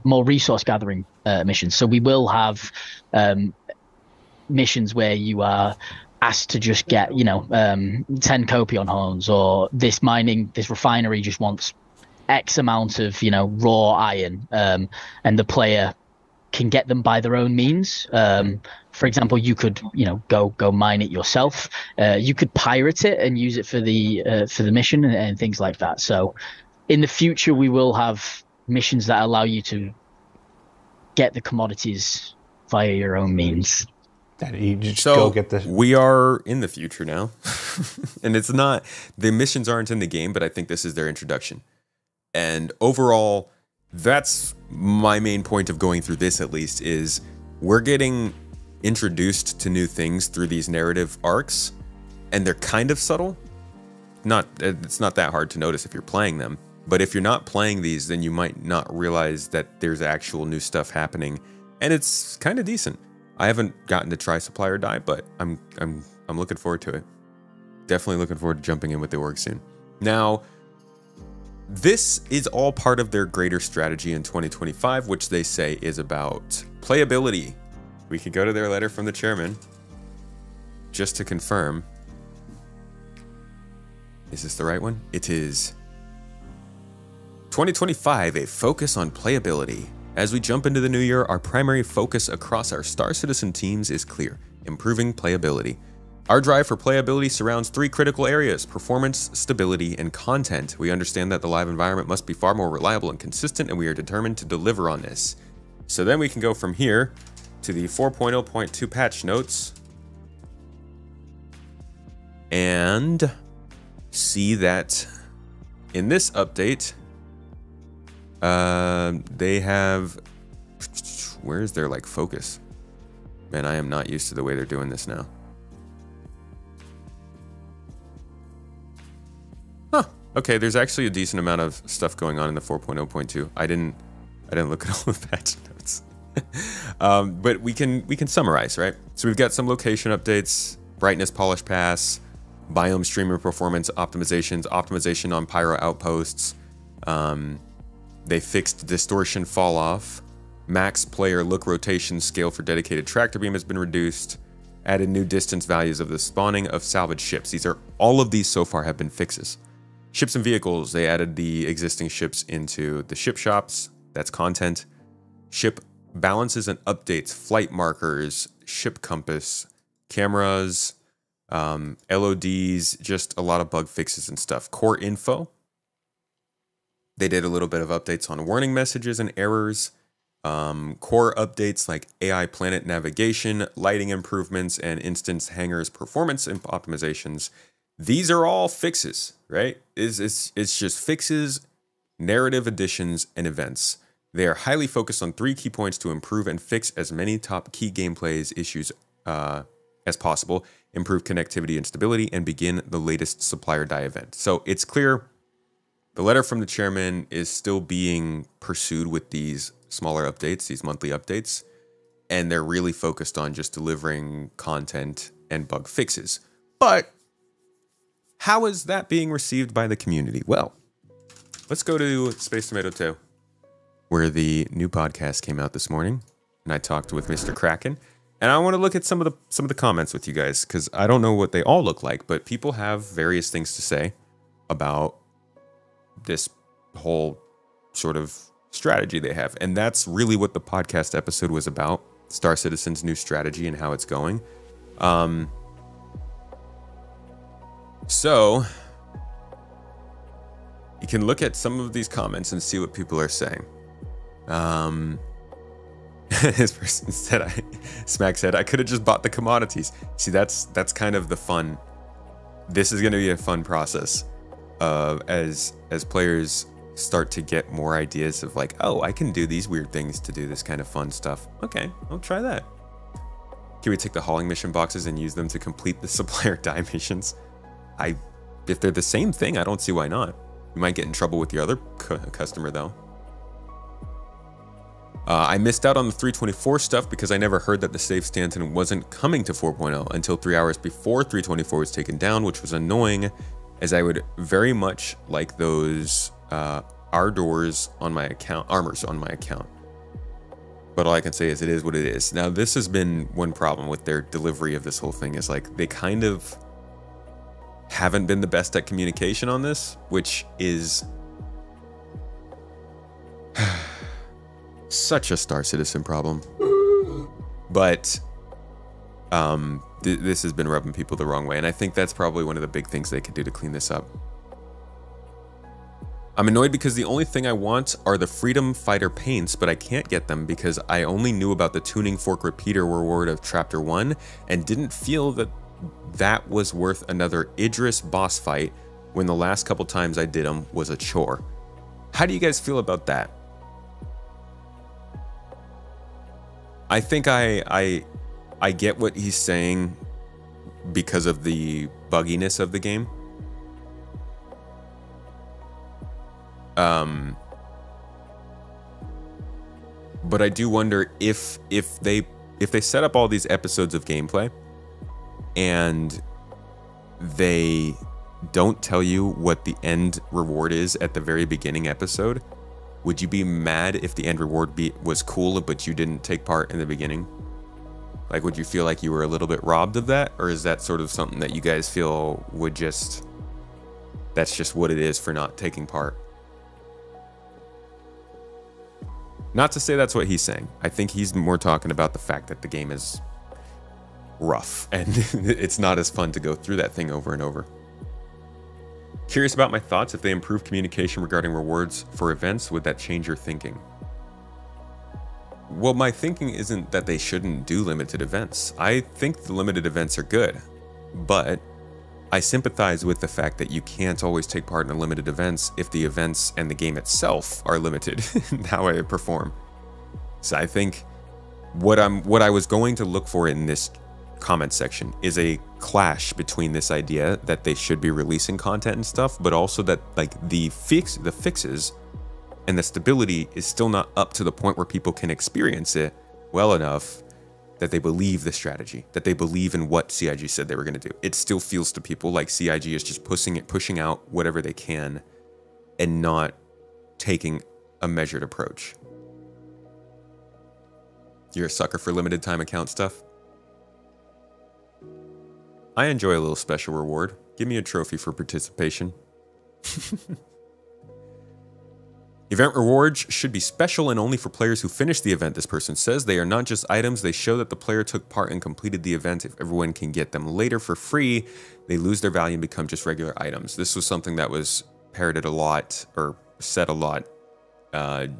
more resource gathering missions. So we will have missions where you are asked to just get 10 copion horns, or this refinery just wants X amount of raw iron, and the player can get them by their own means. For example, you could go mine it yourself. You could pirate it and use it for the mission and things like that. So in the future, we will have missions that allow you to get the commodities via your own means. That you just go get the. We are in the future now, and it's not, the missions aren't in the game, but I think this is their introduction. And overall, that's my main point of going through this, at least, is we're getting introduced to new things through these narrative arcs, and they're kind of subtle. It's not that hard to notice if you're playing them, but if you're not playing these, then you might not realize that there's actual new stuff happening, and it's kind of decent. I haven't gotten to try Supply or Die, but I'm looking forward to it. Definitely looking forward to jumping in with the org soon. Now, this is all part of their greater strategy in 2025, which they say is about playability. We could go to their letter from the chairman just to confirm. Is this the right one? It is. 2025, a focus on playability. As we jump into the new year, our primary focus across our Star Citizen teams is clear: improving playability. Our drive for playability surrounds three critical areas: performance, stability, and content. We understand that the live environment must be far more reliable and consistent, and we are determined to deliver on this. So then we can go from here to the 4.0.2 patch notes and see that in this update, they have, where's their like focus? Man, I am not used to the way they're doing this now. Huh. Okay, there's actually a decent amount of stuff going on in the 4.0.2. I didn't look at all the patch notes. But we can summarize, right? So we've got some location updates, brightness polish pass, biome streamer performance optimizations, optimization on pyro outposts. They fixed distortion fall off. Max player look rotation scale for dedicated tractor beam has been reduced. Added new distance values of the spawning of salvage ships. All of these so far have been fixes. Ships and vehicles, they added the existing ships into the ship shops. That's content. Ship balances and updates, flight markers, ship compass, cameras, LODs, just a lot of bug fixes and stuff. Core info. They did a little bit of updates on warning messages and errors. Core updates like AI planet navigation, lighting improvements, and instance hangars performance optimizations. These are all fixes, right? It's just fixes, narrative additions, and events. They are highly focused on three key points to improve and fix as many top key gameplays issues as possible, improve connectivity and stability, and begin the latest Supply or Die event. So it's clear the letter from the chairman is still being pursued with these smaller updates, these monthly updates. and they're really focused on just delivering content and bug fixes. But how is that being received by the community? Well, let's go to Space Tomato 2, where the new podcast came out this morning, and I talked with Mr. Kraken. And I want to look at some of the comments with you guys, because I don't know what they all look like, but people have various things to say about this whole sort of strategy they have. And that's really what the podcast episode was about, Star Citizen's new strategy and how it's going. So you can look at some of these comments and see what people are saying. This person said, Smack said, I could have just bought the commodities. See, that's kind of the fun. This is going to be a fun process as players start to get more ideas of like, oh, I can do these weird things to do this kind of fun stuff. Okay, I'll try that. Can we take the hauling mission boxes and use them to complete the supplier die missions? If they're the same thing, I don't see why not. You might get in trouble with your other customer though. I missed out on the 324 stuff because I never heard that the save Stanton wasn't coming to 4.0 until 3 hours before 324 was taken down, which was annoying, as I would very much like those armors on my account. But all I can say is it is what it is. Now, this has been one problem with their delivery of this whole thing, is like they kind of haven't been the best at communication on this, which is such a Star Citizen problem. But this has been rubbing people the wrong way, and I think that's probably one of the big things they could do to clean this up. I'm annoyed because the only thing I want are the Freedom Fighter paints, but I can't get them because I only knew about the tuning fork repeater reward of Chapter 1 and didn't feel that that was worth another Idris boss fight when the last couple times I did them was a chore. How do you guys feel about that? I think I get what he's saying because of the bugginess of the game. But I do wonder if they set up all these episodes of gameplay and they don't tell you what the end reward is at the very beginning episode, would you be mad if the end reward was cool but you didn't take part in the beginning? Like, would you feel like you were a little bit robbed of that? Or is that sort of something that you guys feel would just, that's just what it is for not taking part? Not to say that's what he's saying. I think he's more talking about the fact that the game is rough and it's not as fun to go through that thing over and over. Curious about my thoughts. If they improve communication regarding rewards for events, would that change your thinking? Well, my thinking isn't that they shouldn't do limited events. I think the limited events are good, but I sympathize with the fact that you can't always take part in limited events if the events and the game itself are limited in how I perform. So I think what I was going to look for in this comment section is a clash between this idea that they should be releasing content and stuff, but also that like the fixes and the stability is still not up to the point where people can experience it well enough that they believe the strategy, that they believe in what CIG said they were going to do. It still feels to people like CIG is just pushing out whatever they can and not taking a measured approach. You're a sucker for limited time account stuff? I enjoy a little special reward. Give me a trophy for participation. Event rewards should be special and only for players who finish the event, this person says. They are not just items, they show that the player took part and completed the event. If everyone can get them later for free, they lose their value and become just regular items. This was something that was parroted a lot, or said a lot,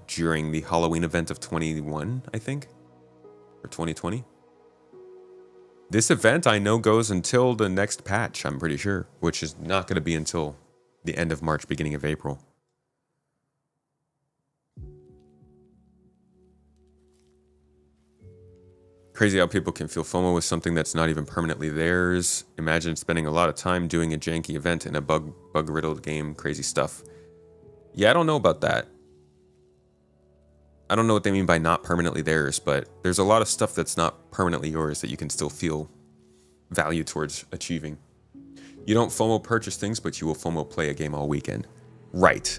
during the Halloween event of 21, I think, or 2020. This event I know goes until the next patch, I'm pretty sure, which is not going to be until the end of March, beginning of April. Crazy how people can feel FOMO with something that's not even permanently theirs. Imagine spending a lot of time doing a janky event in a bug-riddled game. Crazy stuff. Yeah, I don't know about that. know what they mean by not permanently theirs, but there's a lot of stuff that's not permanently yours that you can still feel value towards achieving. You don't FOMO purchase things, but you will FOMO play a game all weekend. Right.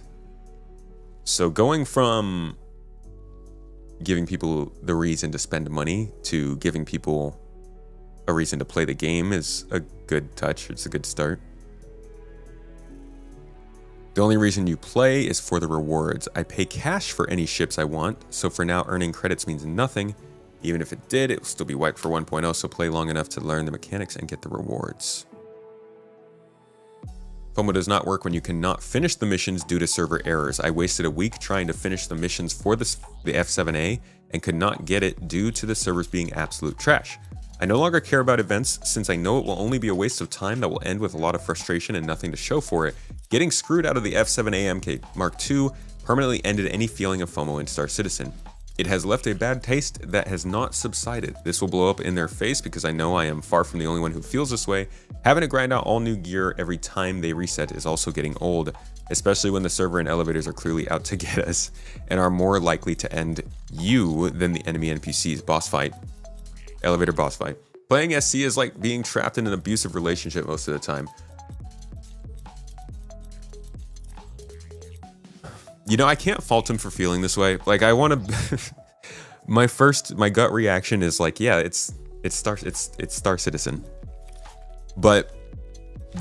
So going from giving people the reason to spend money to giving people a reason to play the game is a good touch. It's a good start. The only reason you play is for the rewards. I pay cash for any ships I want, so for now earning credits means nothing. Even if it did, it will still be wiped for 1.0, so play long enough to learn the mechanics and get the rewards. FOMO does not work when you cannot finish the missions due to server errors. I wasted a week trying to finish the missions for the F7A and could not get it due to the servers being absolute trash. I no longer care about events since I know it will only be a waste of time that will end with a lot of frustration and nothing to show for it. Getting screwed out of the F7A MK Mark II permanently ended any feeling of FOMO in Star Citizen. It has left a bad taste that has not subsided. This will blow up in their face because I know I am far from the only one who feels this way. Having to grind out all new gear every time they reset is also getting old, especially when the server and elevators are clearly out to get us and are more likely to end you than the enemy NPCs. Boss fight. Elevator boss fight. Playing SC is like being trapped in an abusive relationship most of the time. You know, I can't fault him for feeling this way. Like, I want to... my gut reaction is like, yeah, it's Star Citizen. But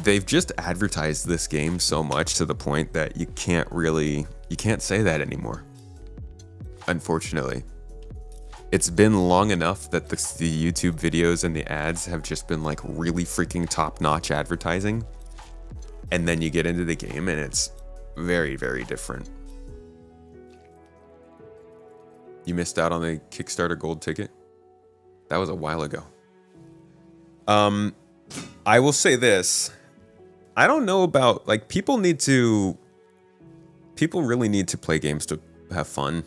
they've just advertised this game so much to the point that you can't say that anymore. Unfortunately. It's been long enough that the YouTube videos and the ads have just been like really freaking top-notch advertising. And then you get into the game and it's very, very different. You missed out on the Kickstarter gold ticket? That was a while ago. I will say this. I don't know about, like, people really need to play games to have fun.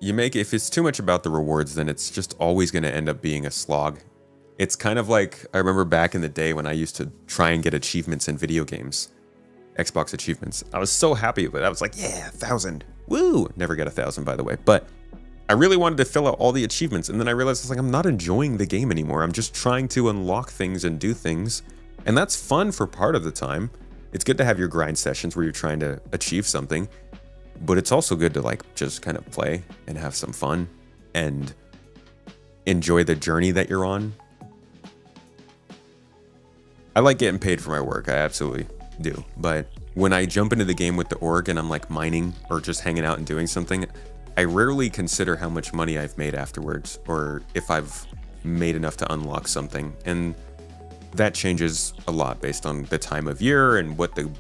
If it's too much about the rewards, then it's just always going to end up being a slog. It's kind of like, I remember back in the day when I used to try and get achievements in video games. Xbox achievements. I was so happy with it. I was like, yeah, 1,000. Woo! Never get 1,000, by the way. But I really wanted to fill out all the achievements, and then I realized it's like, I'm not enjoying the game anymore. I'm just trying to unlock things and do things. And that's fun for part of the time. It's good to have your grind sessions where you're trying to achieve something. But it's also good to like just kind of play and have some fun and enjoy the journey that you're on. I like getting paid for my work. I absolutely do. But when I jump into the game with the org and I'm like mining or just hanging out and doing something, I rarely consider how much money I've made afterwards or if I've made enough to unlock something. And that changes a lot based on the time of year and what the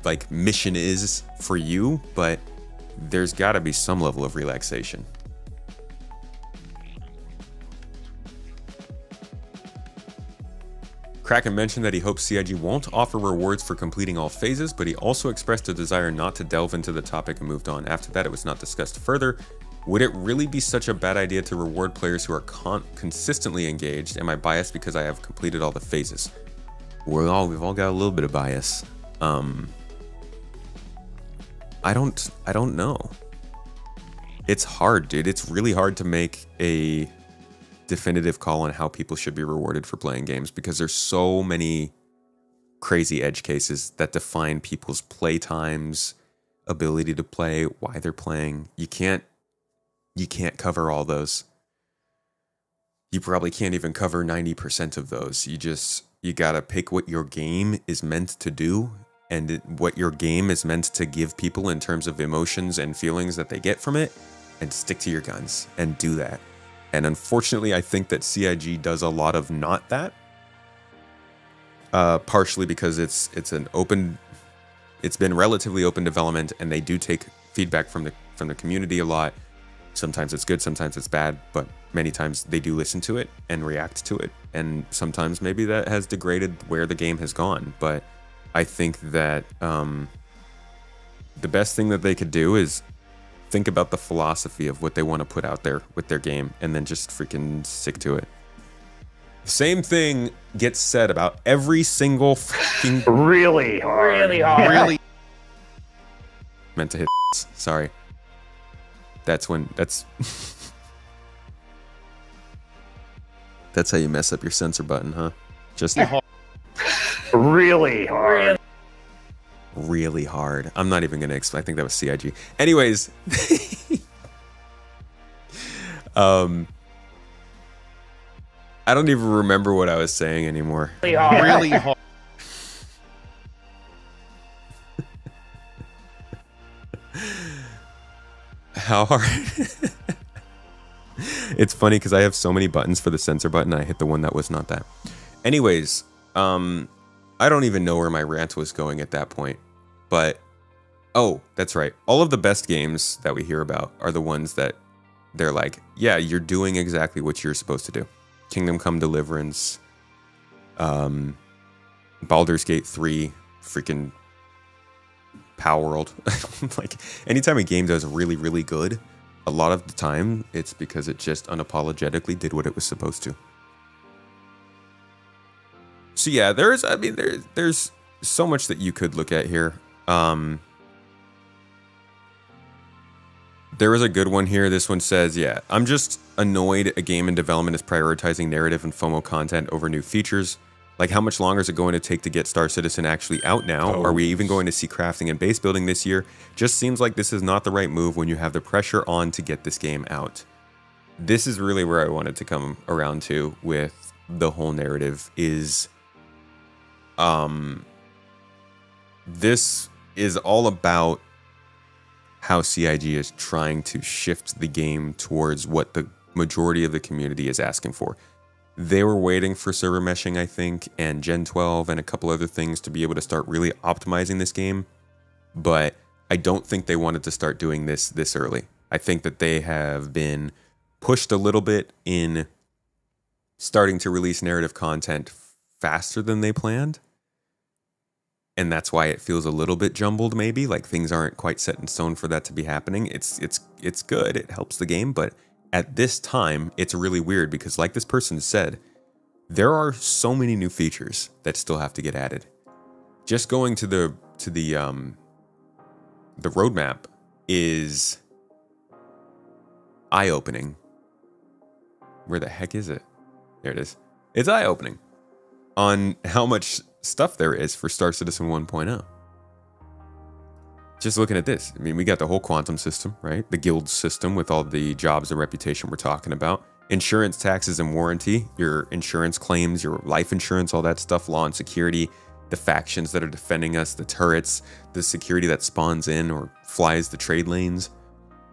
like mission is for you, but there's got to be some level of relaxation. Kraken mentioned that he hopes CIG won't offer rewards for completing all phases, but he also expressed a desire not to delve into the topic and moved on. After that, it was not discussed further. Would it really be such a bad idea to reward players who are consistently engaged? Am I biased because I have completed all the phases? We've all got a little bit of bias. I don't know. It's hard, dude. It's really hard to make a definitive call on how people should be rewarded for playing games because there's so many crazy edge cases that define people's play times, ability to play, why they're playing. You can't cover all those. You probably can't even cover 90% of those. You gotta pick what your game is meant to do and what your game is meant to give people in terms of emotions and feelings that they get from it, and stick to your guns and do that. And unfortunately, I think that CIG does a lot of not that. Partially because it's been relatively open development, and they do take feedback from the community a lot. Sometimes it's good, sometimes it's bad, but many times they do listen to it and react to it. And sometimes maybe that has degraded where the game has gone. But I think that the best thing that they could do is think about the philosophy of what they want to put out there with their game and then just freaking stick to it. Same thing gets said about every single freaking... Really hard. Really. meant to hit. Sorry. That's when. That's. That's how you mess up your censor button, huh? Just really hard. Really hard. I'm not even gonna explain. I think that was CIG. Anyways, I don't even remember what I was saying anymore. Really hard. Really hard. How hard? It's funny because I have so many buttons for the censor button. I hit the one that was not that. Anyways, I don't even know where my rant was going at that point. But, oh, that's right. All of the best games that we hear about are the ones that they're like, yeah, you're doing exactly what you're supposed to do. Kingdom Come Deliverance, Baldur's Gate 3, freaking Power World. Like, anytime a game does really, really good, a lot of the time, it's because it just unapologetically did what it was supposed to. So yeah, there's so much that you could look at here. There was a good one here. This one says, yeah, I'm just annoyed a game in development is prioritizing narrative and FOMO content over new features. Like, how much longer is it going to take to get Star Citizen actually out now? Are we even going to see crafting and base building this year? Just seems like this is not the right move when you have the pressure on to get this game out. This is really where I wanted to come around to with the whole narrative is, this is all about how CIG is trying to shift the game towards what the majority of the community is asking for. They were waiting for server meshing, I think, and Gen 12 and a couple other things to be able to start really optimizing this game. But I don't think they wanted to start doing this early. I think that they have been pushed a little bit in starting to release narrative content faster than they planned. And that's why it feels a little bit jumbled, maybe. Like, things aren't quite set in stone for that to be happening. It's good. It helps the game, but at this time, it's really weird because, like this person said, there are so many new features that still have to get added. Just going to the roadmap is eye-opening. Where the heck is it? There it is. It's eye-opening on how much stuff there is for Star Citizen 1.0. Just looking at this, I mean, we got the whole quantum system, right? The guild system with all the jobs and reputation we're talking about. Insurance, taxes, and warranty. Your insurance claims, your life insurance, all that stuff. Law and security. The factions that are defending us. The turrets. The security that spawns in or flies the trade lanes.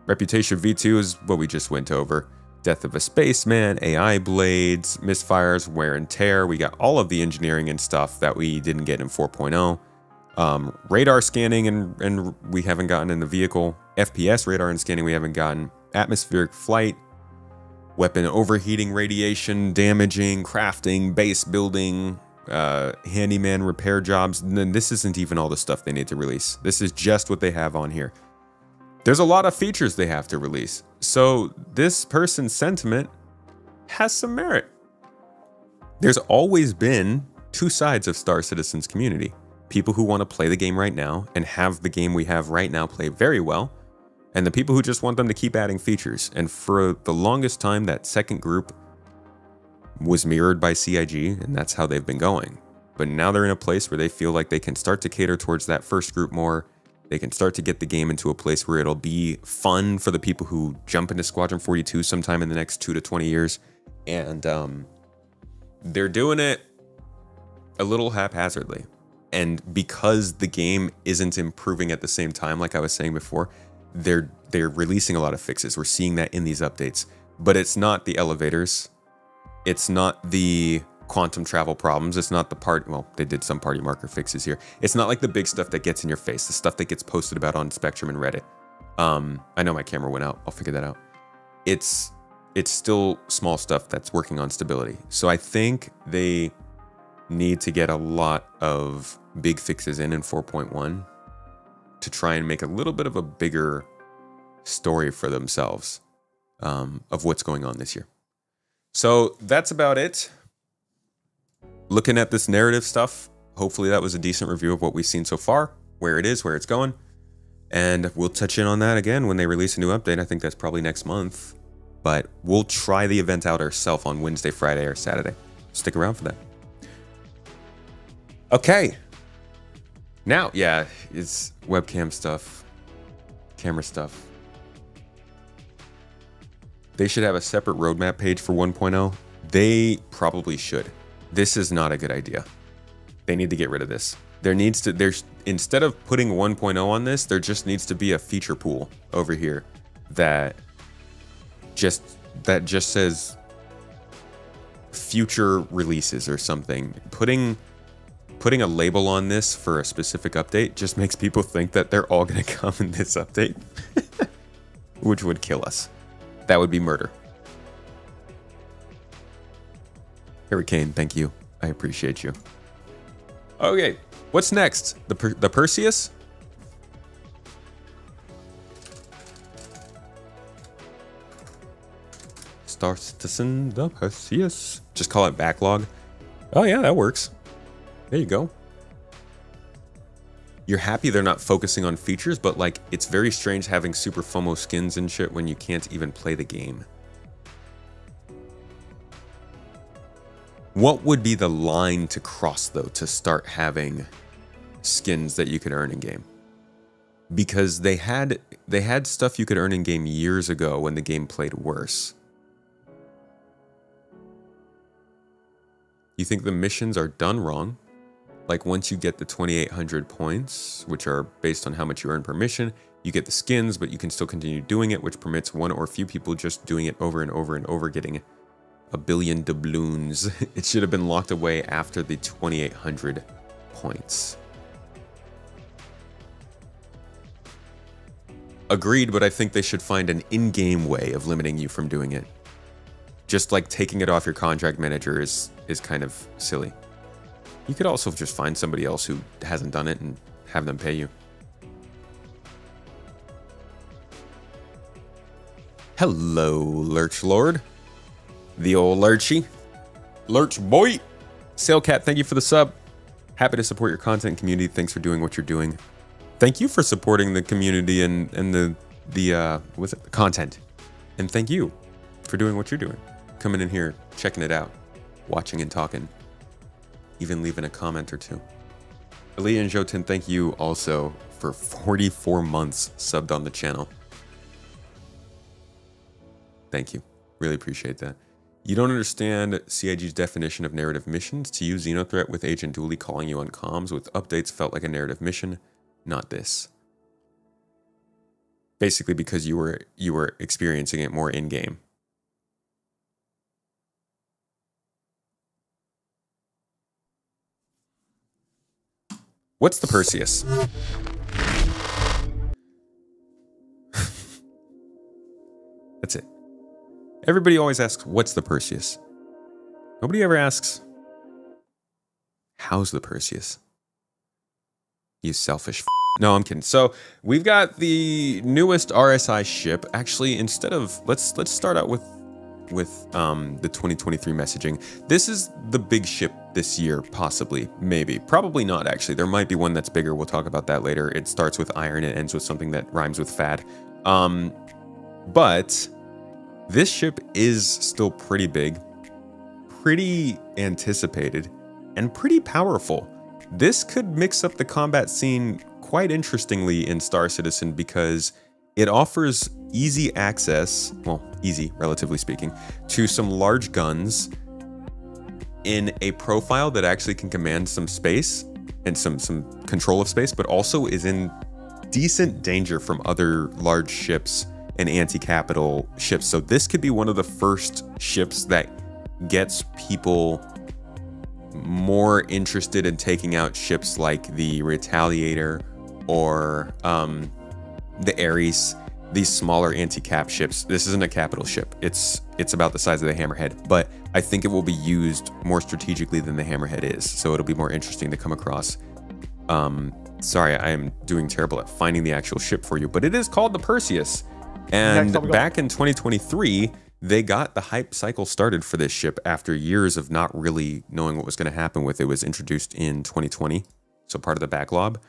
Reputation V2 is what we just went over. Death of a Spaceman. AI blades. Misfires. Wear and tear. We got all of the engineering and stuff that we didn't get in 4.0. Radar scanning and we haven't gotten in the vehicle. FPS radar and scanning we haven't gotten. Atmospheric flight. Weapon overheating, radiation, damaging, crafting, base building, handyman repair jobs. And then this isn't even all the stuff they need to release. This is just what they have on here. There's a lot of features they have to release. So this person's sentiment has some merit. There's always been two sides of Star Citizen's community. People who want to play the game right now and have the game we have right now play very well, and the people who just want them to keep adding features. And for the longest time, that second group was mirrored by CIG, and that's how they've been going. But now they're in a place where they feel like they can start to cater towards that first group more. They can start to get the game into a place where it'll be fun for the people who jump into Squadron 42 sometime in the next 2 to 20 years. And they're doing it a little haphazardly. And because the game isn't improving at the same time, like I was saying before, they're releasing a lot of fixes. We're seeing that in these updates. But it's not the elevators. It's not the quantum travel problems. It's not the part, well, they did some party marker fixes here. It's not like the big stuff that gets in your face, the stuff that gets posted about on Spectrum and Reddit. I know my camera went out. I'll figure that out. It's still small stuff that's working on stability. So I think they need to get a lot of big fixes in 4.1 to try and make a little bit of a bigger story for themselves of what's going on this year. So that's about it. Looking at this narrative stuff, hopefully that was a decent review of what we've seen so far, where it is, where it's going. And we'll touch in on that again when they release a new update. I think that's probably next month. But we'll try the event out ourselves on Wednesday, Friday, or Saturday. Stick around for that. Okay. Now, yeah, it's webcam stuff, camera stuff. They should have a separate roadmap page for 1.0. They probably should. This is not a good idea. They need to get rid of this. Instead of putting 1.0 on this, there just needs to be a feature pool over here that just says future releases or something. Putting a label on this for a specific update just makes people think that they're all going to come in this update, which would kill us. That would be murder. Hurricane, thank you. I appreciate you. Okay, what's next? The Perseus? Star Citizen, the Perseus. Just call it backlog. Oh yeah, that works. There you go. You're happy they're not focusing on features, but like, it's very strange having super FOMO skins and shit when you can't even play the game. What would be the line to cross, though, to start having skins that you could earn in game? Because they had stuff you could earn in game years ago when the game played worse. You think the missions are done wrong? Like, once you get the 2,800 points, which are based on how much you earn per mission, you get the skins, but you can still continue doing it, which permits one or few people just doing it over and over and over, getting a billion doubloons. It should have been locked away after the 2,800 points. Agreed, but I think they should find an in-game way of limiting you from doing it. Just like taking it off your contract manager is kind of silly. You could also just find somebody else who hasn't done it and have them pay you. Hello, Lurch Lord. The old Lurchy. Lurch boy. Sailcat, thank you for the sub. Happy to support your content community. Thanks for doing what you're doing. Thank you for supporting the community and the content. And thank you for doing what you're doing. Coming in here, checking it out, watching and talking. Even leaving a comment or two. Aaliyah and Jotun, thank you also for 44 months subbed on the channel. Thank you. Really appreciate that. You don't understand CIG's definition of narrative missions. To you, Xenothreat with Agent Dooley calling you on comms with updates felt like a narrative mission. Not this. Basically because you were experiencing it more in-game. What's the Perseus? That's it. Everybody always asks, what's the Perseus? Nobody ever asks, how's the Perseus? You selfish f. No, I'm kidding. So we've got the newest RSI ship. Actually, instead of, let's start out with the 2023 messaging. This is the big ship this year, possibly, maybe, probably not. Actually, there might be one that's bigger. We'll talk about that later. It starts with iron. It ends with something that rhymes with fad. But this ship is still pretty big, pretty anticipated, and pretty powerful. This could mix up the combat scene quite interestingly in Star Citizen because it offers easy access, well, easy, relatively speaking, to some large guns in a profile that actually can command some space and some control of space, but also is in decent danger from other large ships and anti-capital ships. So this could be one of the first ships that gets people more interested in taking out ships like the Retaliator or the Ares, these smaller anti-cap ships. This isn't a capital ship. It's about the size of the Hammerhead, but I think it will be used more strategically than the Hammerhead is. So it'll be more interesting to come across. Sorry, I am doing terrible at finding the actual ship for you, but it is called the Perseus. And back in 2023, they got the hype cycle started for this ship after years of not really knowing what was going to happen with it. It was introduced in 2020, so part of the backlog.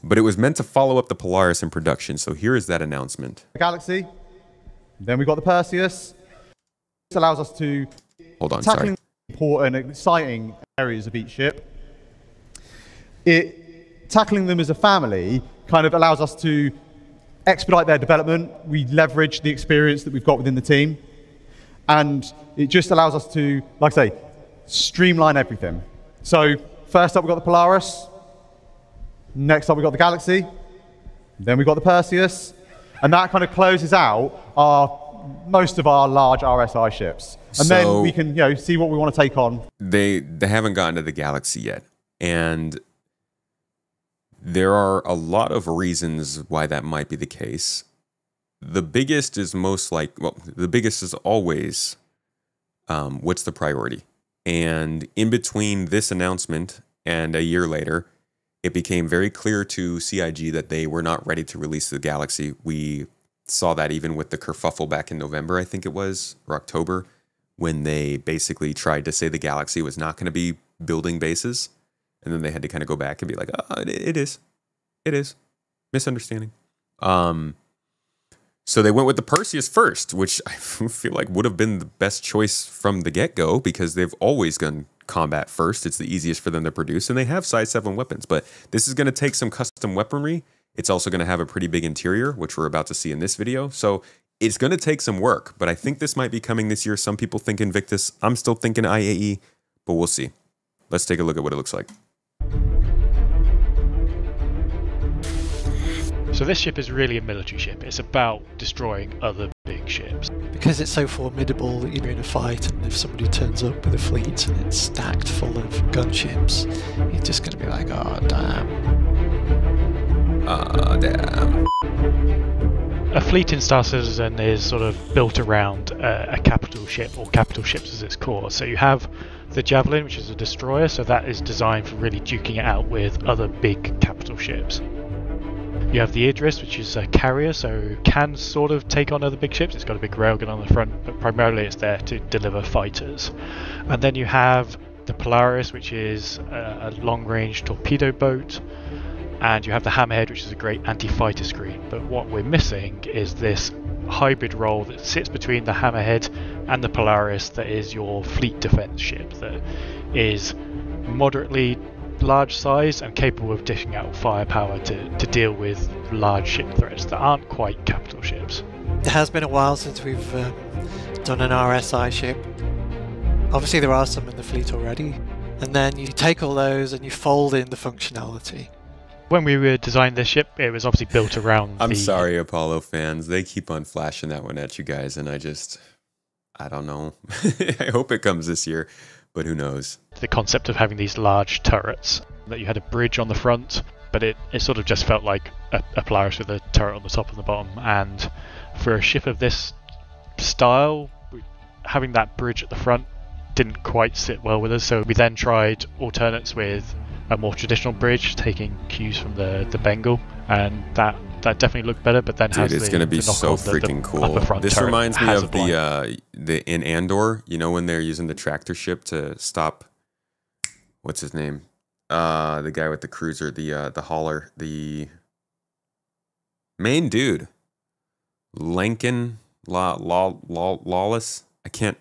But it was meant to follow up the Polaris in production, so here is that announcement. The Galaxy. Then we've got the Perseus. This allows us to tackling important, exciting areas of each ship. Tackling them as a family kind of allows us to expedite their development. We leverage the experience that we've got within the team. And it just allows us to, like I say, streamline everything. So first up, we've got the Polaris. Next up, we've got the Galaxy. Then we've got the Perseus. And that kind of closes out most of our large RSI ships. And then we can see what we want to take on. They haven't gotten to the Galaxy yet. And there are a lot of reasons why that might be the case. The biggest is the biggest is always what's the priority? And in between this announcement and a year later, it became very clear to CIG that they were not ready to release the Galaxy. We saw that even with the kerfuffle back in November, I think it was, or October, when they basically tried to say the Galaxy was not going to be building bases. And then they had to kind of go back and be like, oh, it is. It is. Misunderstanding. So they went with the Perseus first, which I feel like would have been the best choice from the get-go because they've always gone combat first. It's the easiest for them to produce, and they have size 7 weapons. But this is going to take some custom weaponry. It's also going to have a pretty big interior, which we're about to see in this video. So it's going to take some work, but I think this might be coming this year. Some people think Invictus. I'm still thinking IAE, but we'll see. Let's take a look at what it looks like. So this ship is really a military ship. It's about destroying other big ships. Because it's so formidable that you're in a fight, and if somebody turns up with a fleet and it's stacked full of gunships, you're just going to be like, oh, damn. Damn. A fleet in Star Citizen is sort of built around a capital ship, or capital ships as its core. So you have the Javelin, which is a destroyer, so that is designed for really duking it out with other big capital ships. You have the Idris, which is a carrier, so can sort of take on other big ships. It's got a big railgun on the front, but primarily it's there to deliver fighters. And then you have the Polaris, which is a long-range torpedo boat. And you have the Hammerhead, which is a great anti-fighter screen. But what we're missing is this hybrid role that sits between the Hammerhead and the Polaris that is your fleet defense ship, that is moderately large size and capable of dishing out firepower to deal with large ship threats that aren't quite capital ships. It has been a while since we've done an RSI ship. Obviously there are some in the fleet already, and then you take all those and you fold in the functionality. When we were designing this ship, it was obviously built around I'm sorry, Apollo fans. They keep on flashing that one at you guys, and I don't know. I hope it comes this year, but who knows? The concept of having these large turrets, that you had a bridge on the front, but it sort of just felt like a Polaris with a turret on the top and the bottom. And for a ship of this style, having that bridge at the front didn't quite sit well with us, so we then tried alternates with a more traditional bridge, taking cues from the Bengal, and that definitely looked better. But then it's going to be so freaking cool. This reminds me of the in Andor, you know, when they're using the tractor ship to stop, what's his name, the guy with the cruiser, the hauler, the main dude, Lincoln Lawless. I can't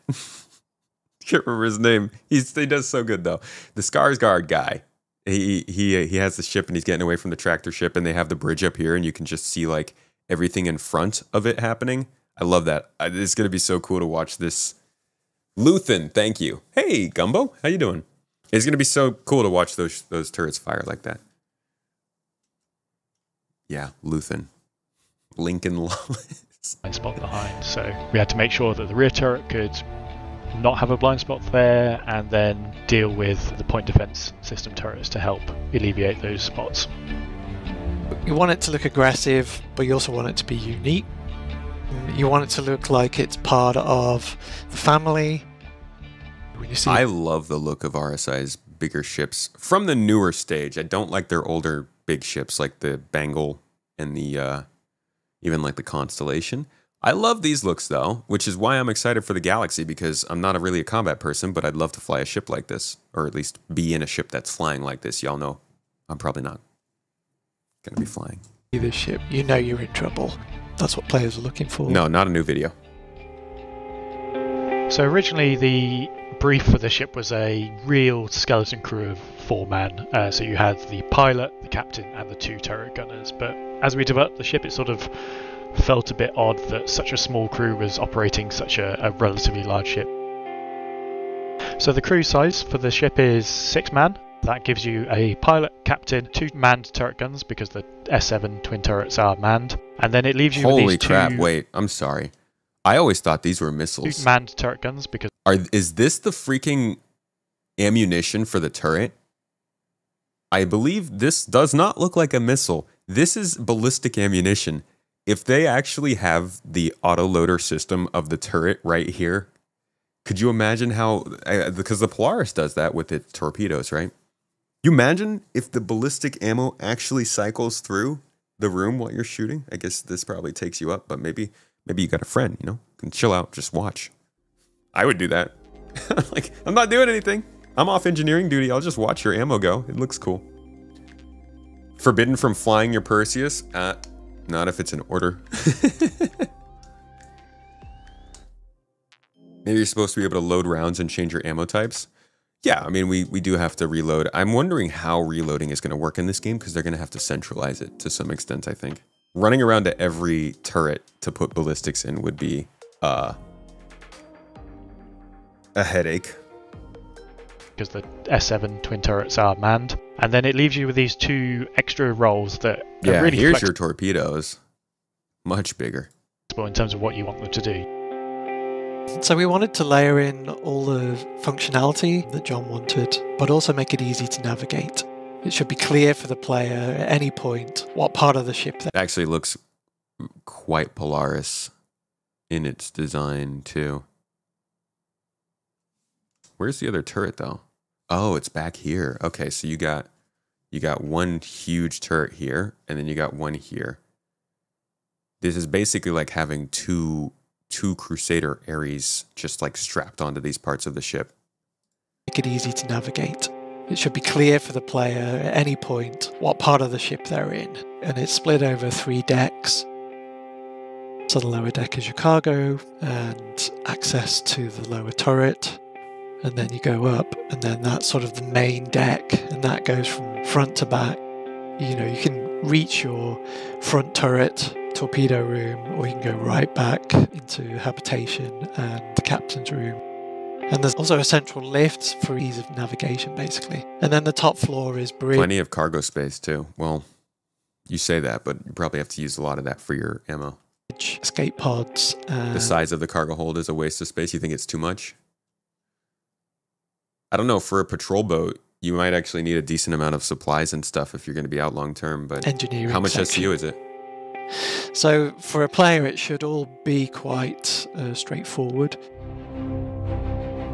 remember his name. He does so good though. The Skarsgård guy. He has the ship and he's getting away from the tractor ship, and they have the bridge up here and you can just see like everything in front of it happening. I love that. It's going to be so cool to watch this. Luthen, thank you. Hey, Gumbo, how you doing? It's going to be so cool to watch those turrets fire like that. Yeah, Luthen. Lincoln Lawless. Blind spot behind, so we had to make sure that the rear turret could not have a blind spot there, and then deal with the point defense system turrets to help alleviate those spots. You want it to look aggressive, but you also want it to be unique. You want it to look like it's part of the family. When you see I love the look of RSI's bigger ships from the newer stage. I don't like their older big ships like the Bengal and the even like the Constellation. I love these looks though, which is why I'm excited for the Galaxy, because I'm not really a combat person, but I'd love to fly a ship like this, or at least be in a ship that's flying like this. Y'all know I'm probably not going to be flying. This ship, you know you're in trouble. That's what players are looking for. No, not a new video. So originally the brief for the ship was a real skeleton crew of 4-man. So you had the pilot, the captain, and the 2 turret gunners. But as we developed the ship, it sort of felt a bit odd that such a small crew was operating such a relatively large ship. So the crew size for the ship is 6-man. That gives you a pilot, captain, 2 manned turret guns because the S7 twin turrets are manned, and then it leaves you with these Holy crap, wait, I'm sorry. I always thought these were missiles. 2 manned turret guns because... Is this the freaking ammunition for the turret? I believe this does not look like a missile. This is ballistic ammunition. If they actually have the autoloader system of the turret right here, could you imagine how... because the Polaris does that with its torpedoes, right? You imagine if the ballistic ammo actually cycles through the room while you're shooting? I guess this probably takes you up, but maybe you got a friend, you know? You can chill out, just watch. I would do that. Like, I'm not doing anything. I'm off engineering duty. I'll just watch your ammo go. It looks cool. Forbidden from flying your Perseus? Not if it's an order. Maybe you're supposed to be able to load rounds and change your ammo types. Yeah, I mean, we do have to reload. I'm wondering how reloading is going to work in this game because they're going to have to centralize it to some extent, I think. Running around to every turret to put ballistics in would be a headache. Because the S7 twin turrets are manned. And then it leaves you with these 2 extra rolls that are really here's your torpedoes. Much bigger. In terms of what you want them to do. So we wanted to layer in all the functionality that John wanted, but also make it easy to navigate. It should be clear for the player at any point what part of the ship It actually looks quite Polaris in its design, too. Where's the other turret, though? Oh, it's back here. Okay, so you got one huge turret here, and then you got one here. This is basically like having two Crusader Ares just like strapped onto these parts of the ship. Make it easy to navigate. It should be clear for the player at any point what part of the ship they're in. And it's split over 3 decks. So the lower deck is your cargo and access to the lower turret. And then you go up, and then that's sort of the main deck, and that goes from front to back. You know, you can reach your front turret torpedo room, or you can go right back into habitation and the captain's room. And there's also a central lift for ease of navigation, basically. And then the top floor is bridge. Plenty of cargo space, too. Well, you say that, but you probably have to use a lot of that for your ammo. Escape pods. The size of the cargo hold is a waste of space. You think it's too much? I don't know. For a patrol boat, you might actually need a decent amount of supplies and stuff if you're going to be out long term. But engineering how much section. SCU is it? So for a player, it should all be quite straightforward.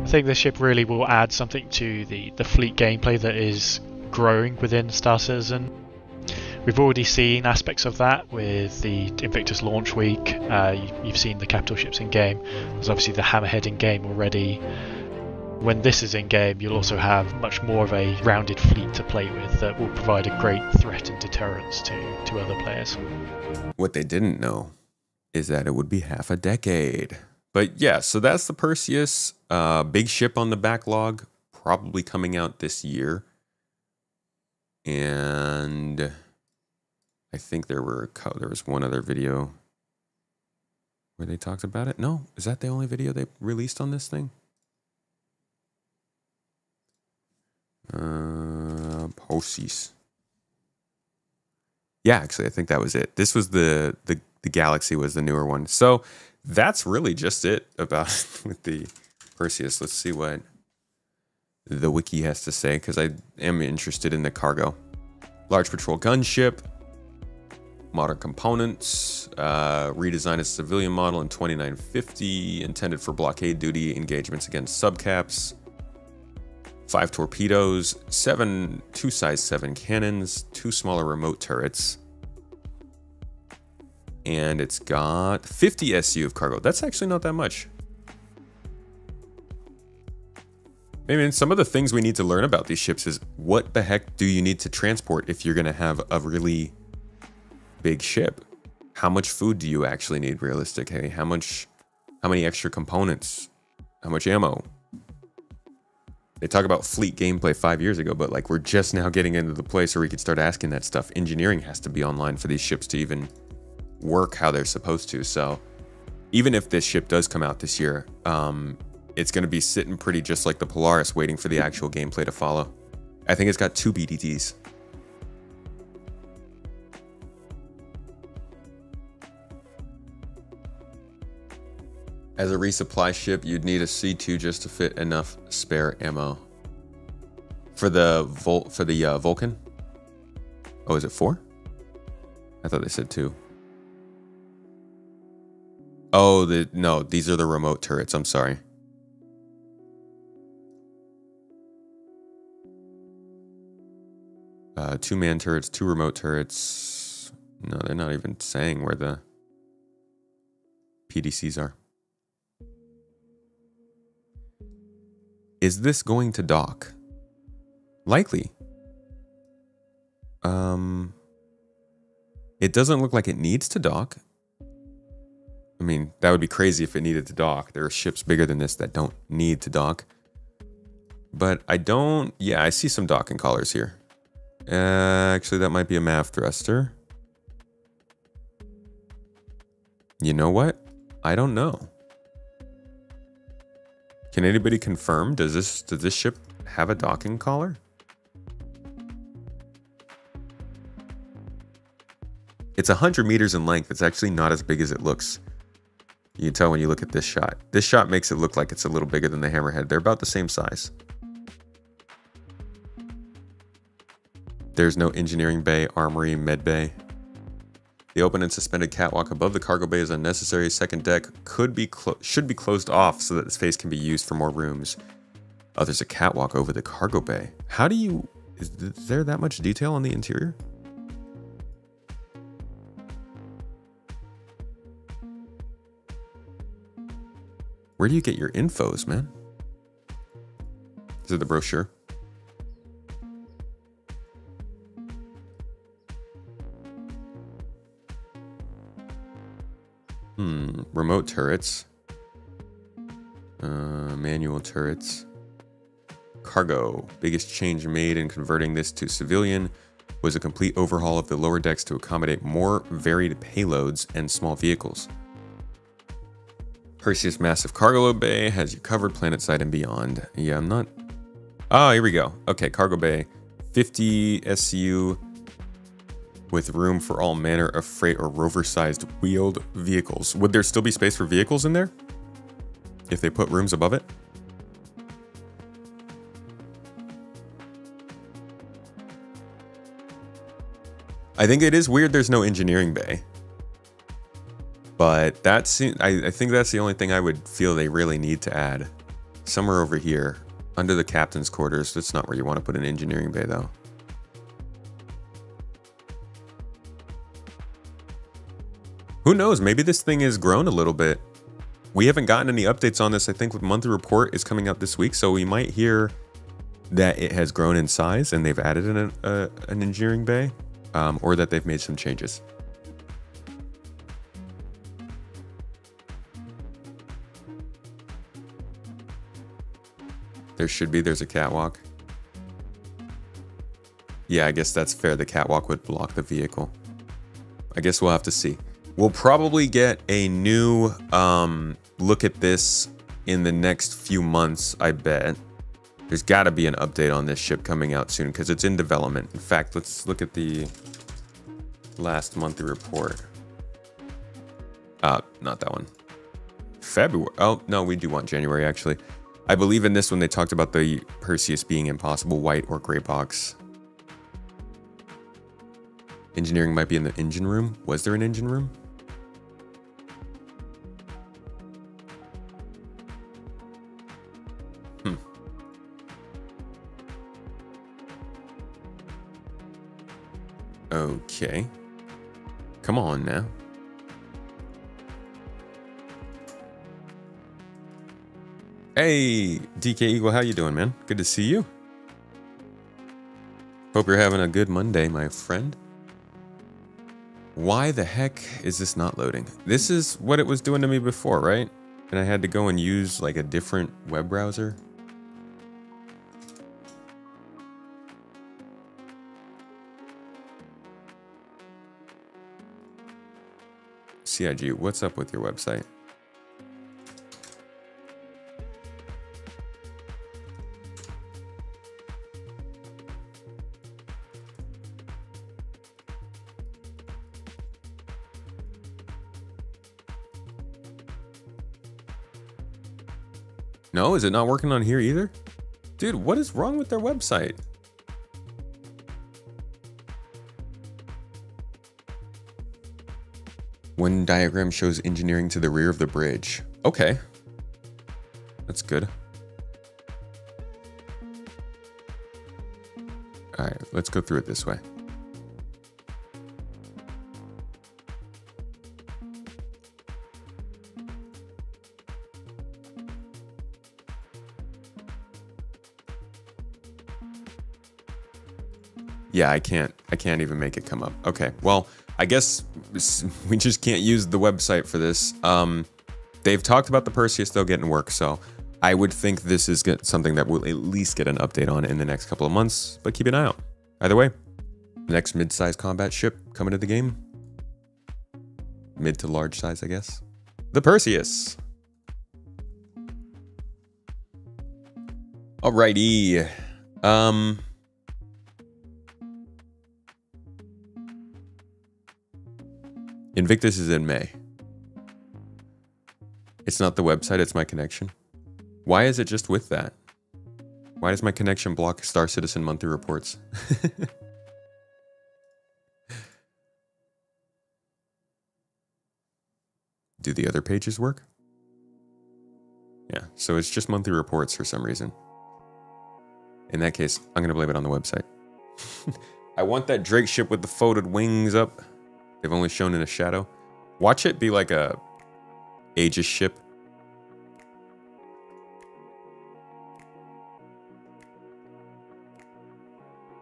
I think this ship really will add something to the fleet gameplay that is growing within Star Citizen. We've already seen aspects of that with the Invictus launch week. You've seen the capital ships in game. There's obviously the Hammerhead in game already. When this is in game, you'll also have much more of a rounded fleet to play with that will provide a great threat and deterrence to other players. What they didn't know is that it would be half a decade. But yeah, so that's the Perseus. Big ship on the backlog, probably coming out this year. And I think there was one other video where they talked about it. No, is that the only video they released on this thing? Perseus. Yeah, actually, I think that was it. This was the Galaxy was the newer one. So that's really just it about with the Perseus. Let's see what the wiki has to say, because I am interested in the cargo. Large patrol gunship, modern components, redesigned as civilian model in 2950, intended for blockade duty engagements against subcaps. 5 torpedoes, 2 size 7 cannons, 2 smaller remote turrets. And it's got 50 SU of cargo. That's actually not that much. I mean, some of the things we need to learn about these ships is what the heck do you need to transport if you're going to have a really big ship. How much food do you actually need realistically? How many extra components? How much ammo? They talk about fleet gameplay 5 years ago, but like we're just now getting into the place where we could start asking that stuff. Engineering has to be online for these ships to even work how they're supposed to. So even if this ship does come out this year, it's going to be sitting pretty just like the Polaris, waiting for the actual gameplay to follow. I think it's got 2 BDTs. As a resupply ship, you'd need a C2 just to fit enough spare ammo. For the Vulcan? Oh, is it 4? I thought they said 2. Oh, no, these are the remote turrets. I'm sorry. Two-man turrets, 2 remote turrets. No, they're not even saying where the PDCs are. Is this going to dock? Likely. It doesn't look like it needs to dock. I mean, that would be crazy if it needed to dock. There are ships bigger than this that don't need to dock. But I don't... Yeah, I see some docking collars here. Actually, that might be a MAV thruster. You know what? I don't know. Can anybody confirm? Does this ship have a docking collar? It's 100 meters in length. It's actually not as big as it looks. You can tell when you look at this shot. This shot makes it look like it's a little bigger than the Hammerhead. They're about the same size. There's no engineering bay, armory, med bay. The open and suspended catwalk above the cargo bay is unnecessary. Second deck should be closed off so that the space can be used for more rooms. Oh, there's a catwalk over the cargo bay. How do you... Is there that much detail on the interior? Where do you get your infos, man? Is it the brochure? Remote turrets. Manual turrets. Cargo. Biggest change made in converting this to civilian was a complete overhaul of the lower decks to accommodate more varied payloads and small vehicles. Perseus Massive Cargo Bay has you covered planetside and beyond. Yeah, I'm not... Oh, here we go. Okay, Cargo Bay. 50 SCU with room for all manner of freight or rover-sized wheeled vehicles. Would there still be space for vehicles in there if they put rooms above it? I think it is weird there's no engineering bay. But that's, I think that's the only thing I would feel they really need to add. Somewhere over here, under the captain's quarters. That's not where you want to put an engineering bay, though. Who knows? Maybe this thing has grown a little bit. We haven't gotten any updates on this. I think the monthly report is coming out this week, so we might hear that it has grown in size and they've added an engineering bay, or that they've made some changes. There should be. There's a catwalk. Yeah, I guess that's fair. The catwalk would block the vehicle. I guess we'll have to see. We'll probably get a new look at this in the next few months, I bet. There's got to be an update on this ship coming out soon because it's in development. In fact, let's look at the last monthly report. Not that one. February. Oh, no, we do want January, actually. I believe in this one they talked about the Perseus being impossible white or gray box. Engineering might be in the engine room. Was there an engine room? Okay. Come on now. Hey, DK Eagle, how you doing, man? Good to see you. Hope you're having a good Monday, my friend. Why the heck is this not loading? This is what it was doing to me before, right? And I had to go and use like a different web browser. CIG, what's up with your website? No, is it not working on here either? Dude, what is wrong with their website? One diagram shows engineering to the rear of the bridge. Okay. That's good. All right, let's go through it this way. Yeah, I can't even make it come up. Okay, well, I guess we just can't use the website for this. They've talked about the Perseus though getting work, so I would think this is something that we'll at least get an update on in the next couple of months, but keep an eye out. Either way, next mid-sized combat ship coming to the game. Mid to large size, I guess. The Perseus. Alrighty. Invictus is in May. It's not the website, it's my connection. Why is it just with that? Why does my connection block Star Citizen monthly reports? Do the other pages work? Yeah, so it's just monthly reports for some reason. In that case, I'm gonna blame it on the website. I want that Drake ship with the folded wings up. They've only shown in a shadow. Watch it be like a Aegis ship.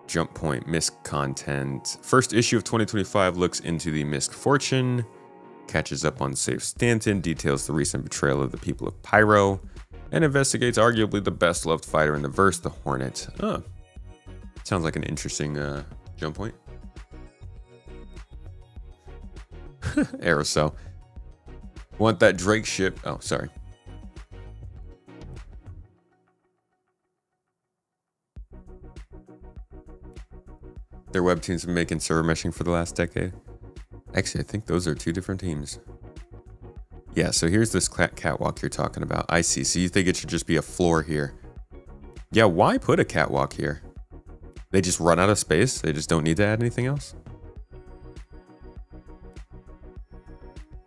Jump Point, Misk content. First issue of 2025 looks into the Misk fortune, catches up on Safe Stanton, details the recent betrayal of the people of Pyro, and investigates arguably the best loved fighter in the verse, the Hornet. Oh, sounds like an interesting Jump Point. Aerosol. Want that Drake ship. Oh, sorry. Their web teams have been making server meshing for the last decade. Actually, I think those are two different teams. Yeah, so here's this catwalk you're talking about. I see. So you think it should just be a floor here. Yeah, why put a catwalk here? They just run out of space? They just don't need to add anything else?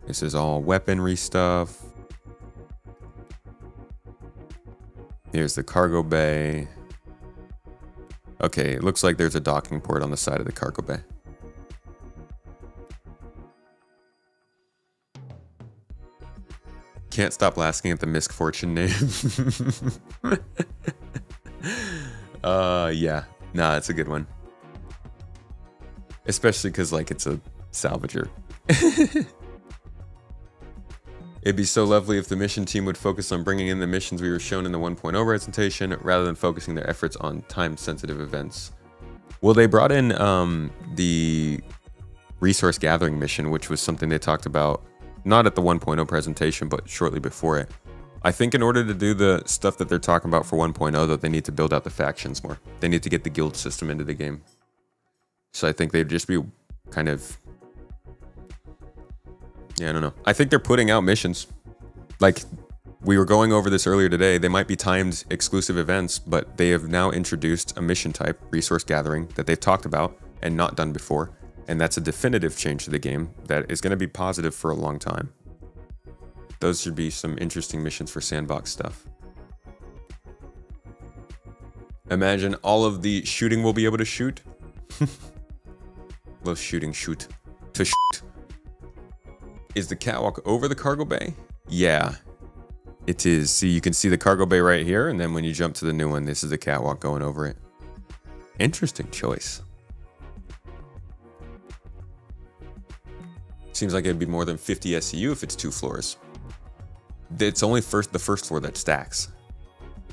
This is all weaponry stuff. Here's the cargo bay. Okay, it looks like there's a docking port on the side of the cargo bay. Can't stop laughing at the Misk fortune name. Yeah. Nah, it's a good one. Especially because, like, it's a salvager. It'd be so lovely if the mission team would focus on bringing in the missions we were shown in the 1.0 presentation rather than focusing their efforts on time-sensitive events. Well, they brought in the resource gathering mission, which was something they talked about, not at the 1.0 presentation, but shortly before it. I think in order to do the stuff that they're talking about for 1.0, that they need to build out the factions more. They need to get the guild system into the game. So I think they'd just be kind of... Yeah, I don't know. I think they're putting out missions. Like, we were going over this earlier today. They might be timed exclusive events, but they have now introduced a mission type, resource gathering, that they've talked about and not done before. And that's a definitive change to the game that is going to be positive for a long time. Those should be some interesting missions for sandbox stuff. Imagine all of the shooting we'll be able to shoot. Love shooting, shoot. To shoot. Is the catwalk over the cargo bay? Yeah, it is. See, you can see the cargo bay right here, and then when you jump to the new one, this is the catwalk going over it. Interesting choice. Seems like it'd be more than 50 SCU if it's 2 floors. It's only the first floor that stacks.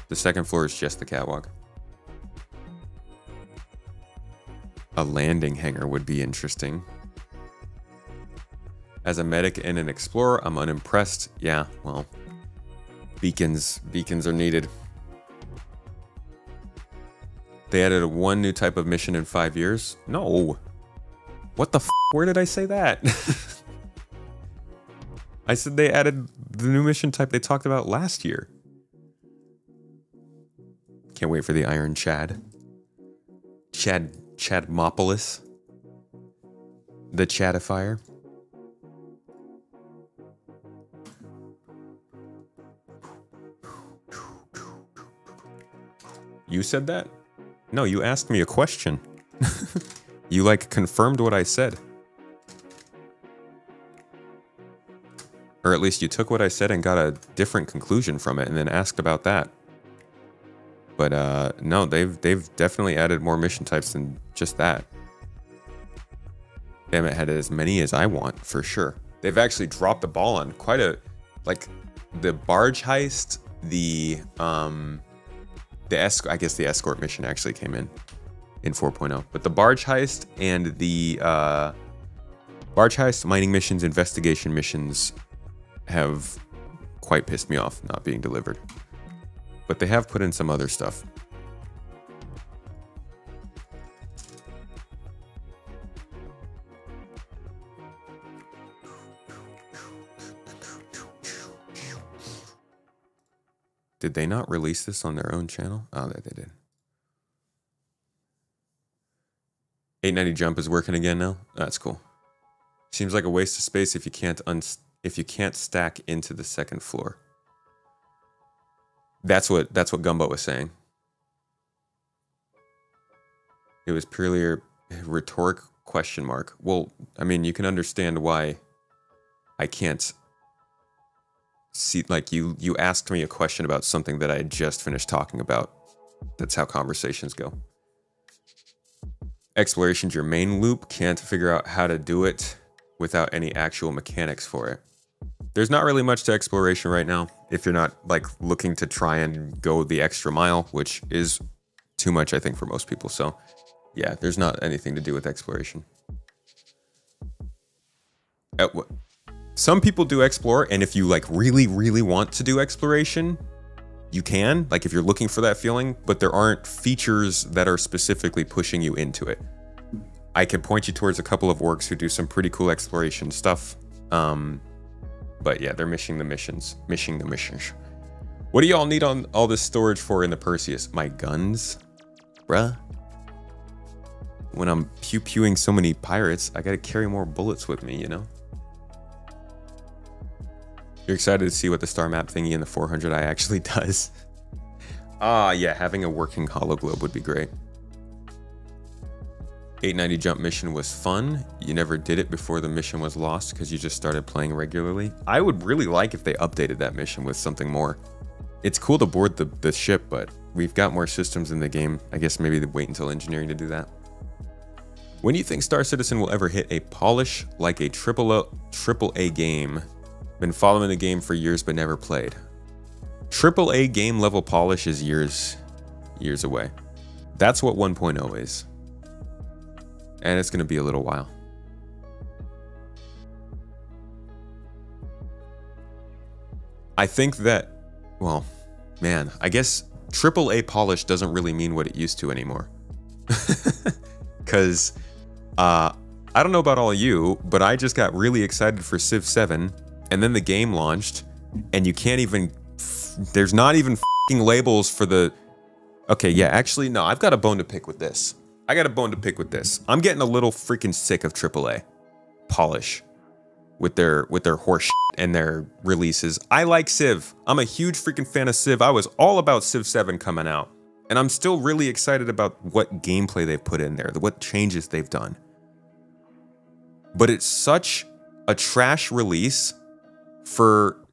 The second floor is just the catwalk. A landing hangar would be interesting. As a medic and an explorer, I'm unimpressed. Yeah, well, beacons are needed. They added one new type of mission in 5 years? No. What the f? Where did I say that? I said they added the new mission type they talked about last year. Can't wait for the Iron Chad. Chadmopolis. The Chadifier. You said that? No, you asked me a question. You like confirmed what I said. Or at least you took what I said and got a different conclusion from it and then asked about that. But no, they've definitely added more mission types than just that. They haven't had as many as I want, for sure. They've actually dropped the ball on quite a, like, the barge heist, I guess the escort mission actually came in 4.0. But the barge heist and the barge heist, mining missions, investigation missions have quite pissed me off not being delivered. But they have put in some other stuff. Did they not release this on their own channel? Oh, they did. 890 jump is working again now. That's cool. Seems like a waste of space if you can't stack into the second floor. That's what Gumbo was saying. It was purely a rhetoric question mark. Well, I mean, you can understand why I can't see, like, you asked me a question about something that I had just finished talking about. That's how conversations go. Exploration's your main loop. Can't figure out how to do it without any actual mechanics for it. There's not really much to exploration right now if you're not, like, looking to try and go the extra mile, which is too much, I think, for most people. So yeah, there's not anything to do with exploration. Some people do explore, and if you, like, really, really want to do exploration, you can, like, if you're looking for that feeling, but there aren't features that are specifically pushing you into it. I can point you towards a couple of orcs who do some pretty cool exploration stuff. But yeah, they're missing the missions. What do y'all need on all this storage for in the Perseus? My guns? Bruh. When I'm pew-pewing so many pirates, I gotta carry more bullets with me, you know? You're excited to see what the star map thingy in the 400i actually does. Yeah, having a working holo globe would be great. 890 jump mission was fun. You never did it before the mission was lost because you just started playing regularly. I would really like if they updated that mission with something more. It's cool to board the ship, but we've got more systems in the game. I guess maybe they wait until engineering to do that. When do you think Star Citizen will ever hit a polish like a AAA game? Been following the game for years but never played. AAA game level polish is years away. That's what 1.0 is. And it's going to be a little while. I think that, well, man, I guess AAA polish doesn't really mean what it used to anymore. Because, I don't know about all of you, but I just got really excited for Civ 7, and then the game launched, and you can't even, there's not even f***ing labels for the, okay, yeah, actually, no, I've got a bone to pick with this. I'm getting a little freaking sick of AAA polish with their horse shit and their releases. I like Civ. I'm a huge freaking fan of Civ. I was all about Civ 7 coming out. And I'm still really excited about what gameplay they've put in there, what changes they've done. But it's such a trash release for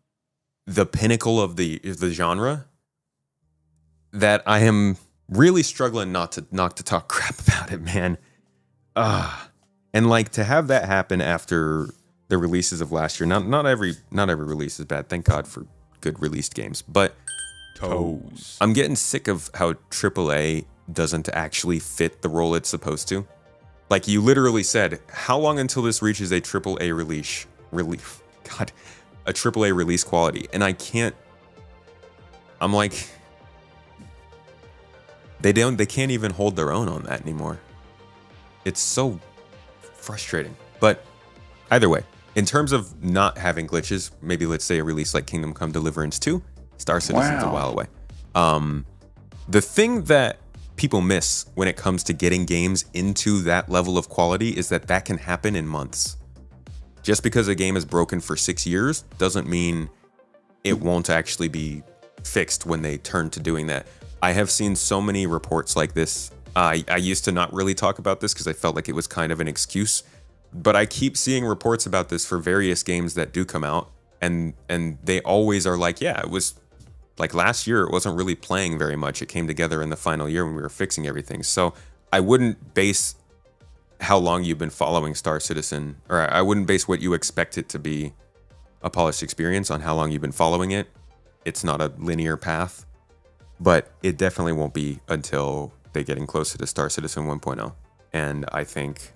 the pinnacle of the genre that I am really struggling not to talk crap about it, man. And like to have that happen after the releases of last year. Not every release is bad. Thank God for good released games. But Toes. I'm getting sick of how AAA doesn't actually fit the role it's supposed to. Like you literally said, how long until this reaches a AAA release? God, a AAA release quality, and I can't. I'm like, they can't even hold their own on that anymore. It's so frustrating. But either way, in terms of not having glitches, maybe let's say a release like Kingdom Come Deliverance 2, Star Citizen's a while away. The thing that people miss when it comes to getting games into that level of quality is that can happen in months. Just because a game is broken for 6 years doesn't mean it won't actually be fixed when they turn to doing that. I have seen so many reports like this. I used to not really talk about this because I felt like it was kind of an excuse, but I keep seeing reports about this for various games that do come out, and they always are like, yeah, it was like last year, it wasn't really playing very much. It came together in the final year when we were fixing everything. So I wouldn't base how long you've been following Star Citizen, or I wouldn't base what you expect it to be a polished experience on how long you've been following it. It's not a linear path, but it definitely won't be until they're getting closer to Star Citizen 1.0. And I think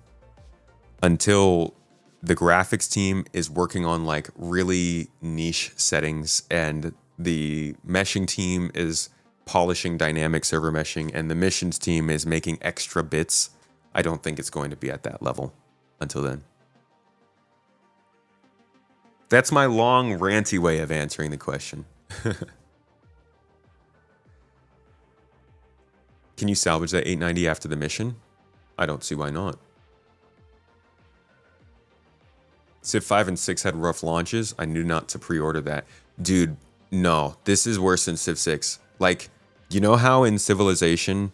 until the graphics team is working on like really niche settings and the meshing team is polishing dynamic server meshing and the missions team is making extra bits, I don't think it's going to be at that level until then. That's my long, ranty way of answering the question. Can you salvage that 890 after the mission? I don't see why not. Civ 5 and 6 had rough launches. I knew not to pre-order that. Dude, no. This is worse than Civ 6. Like, you know how in Civilization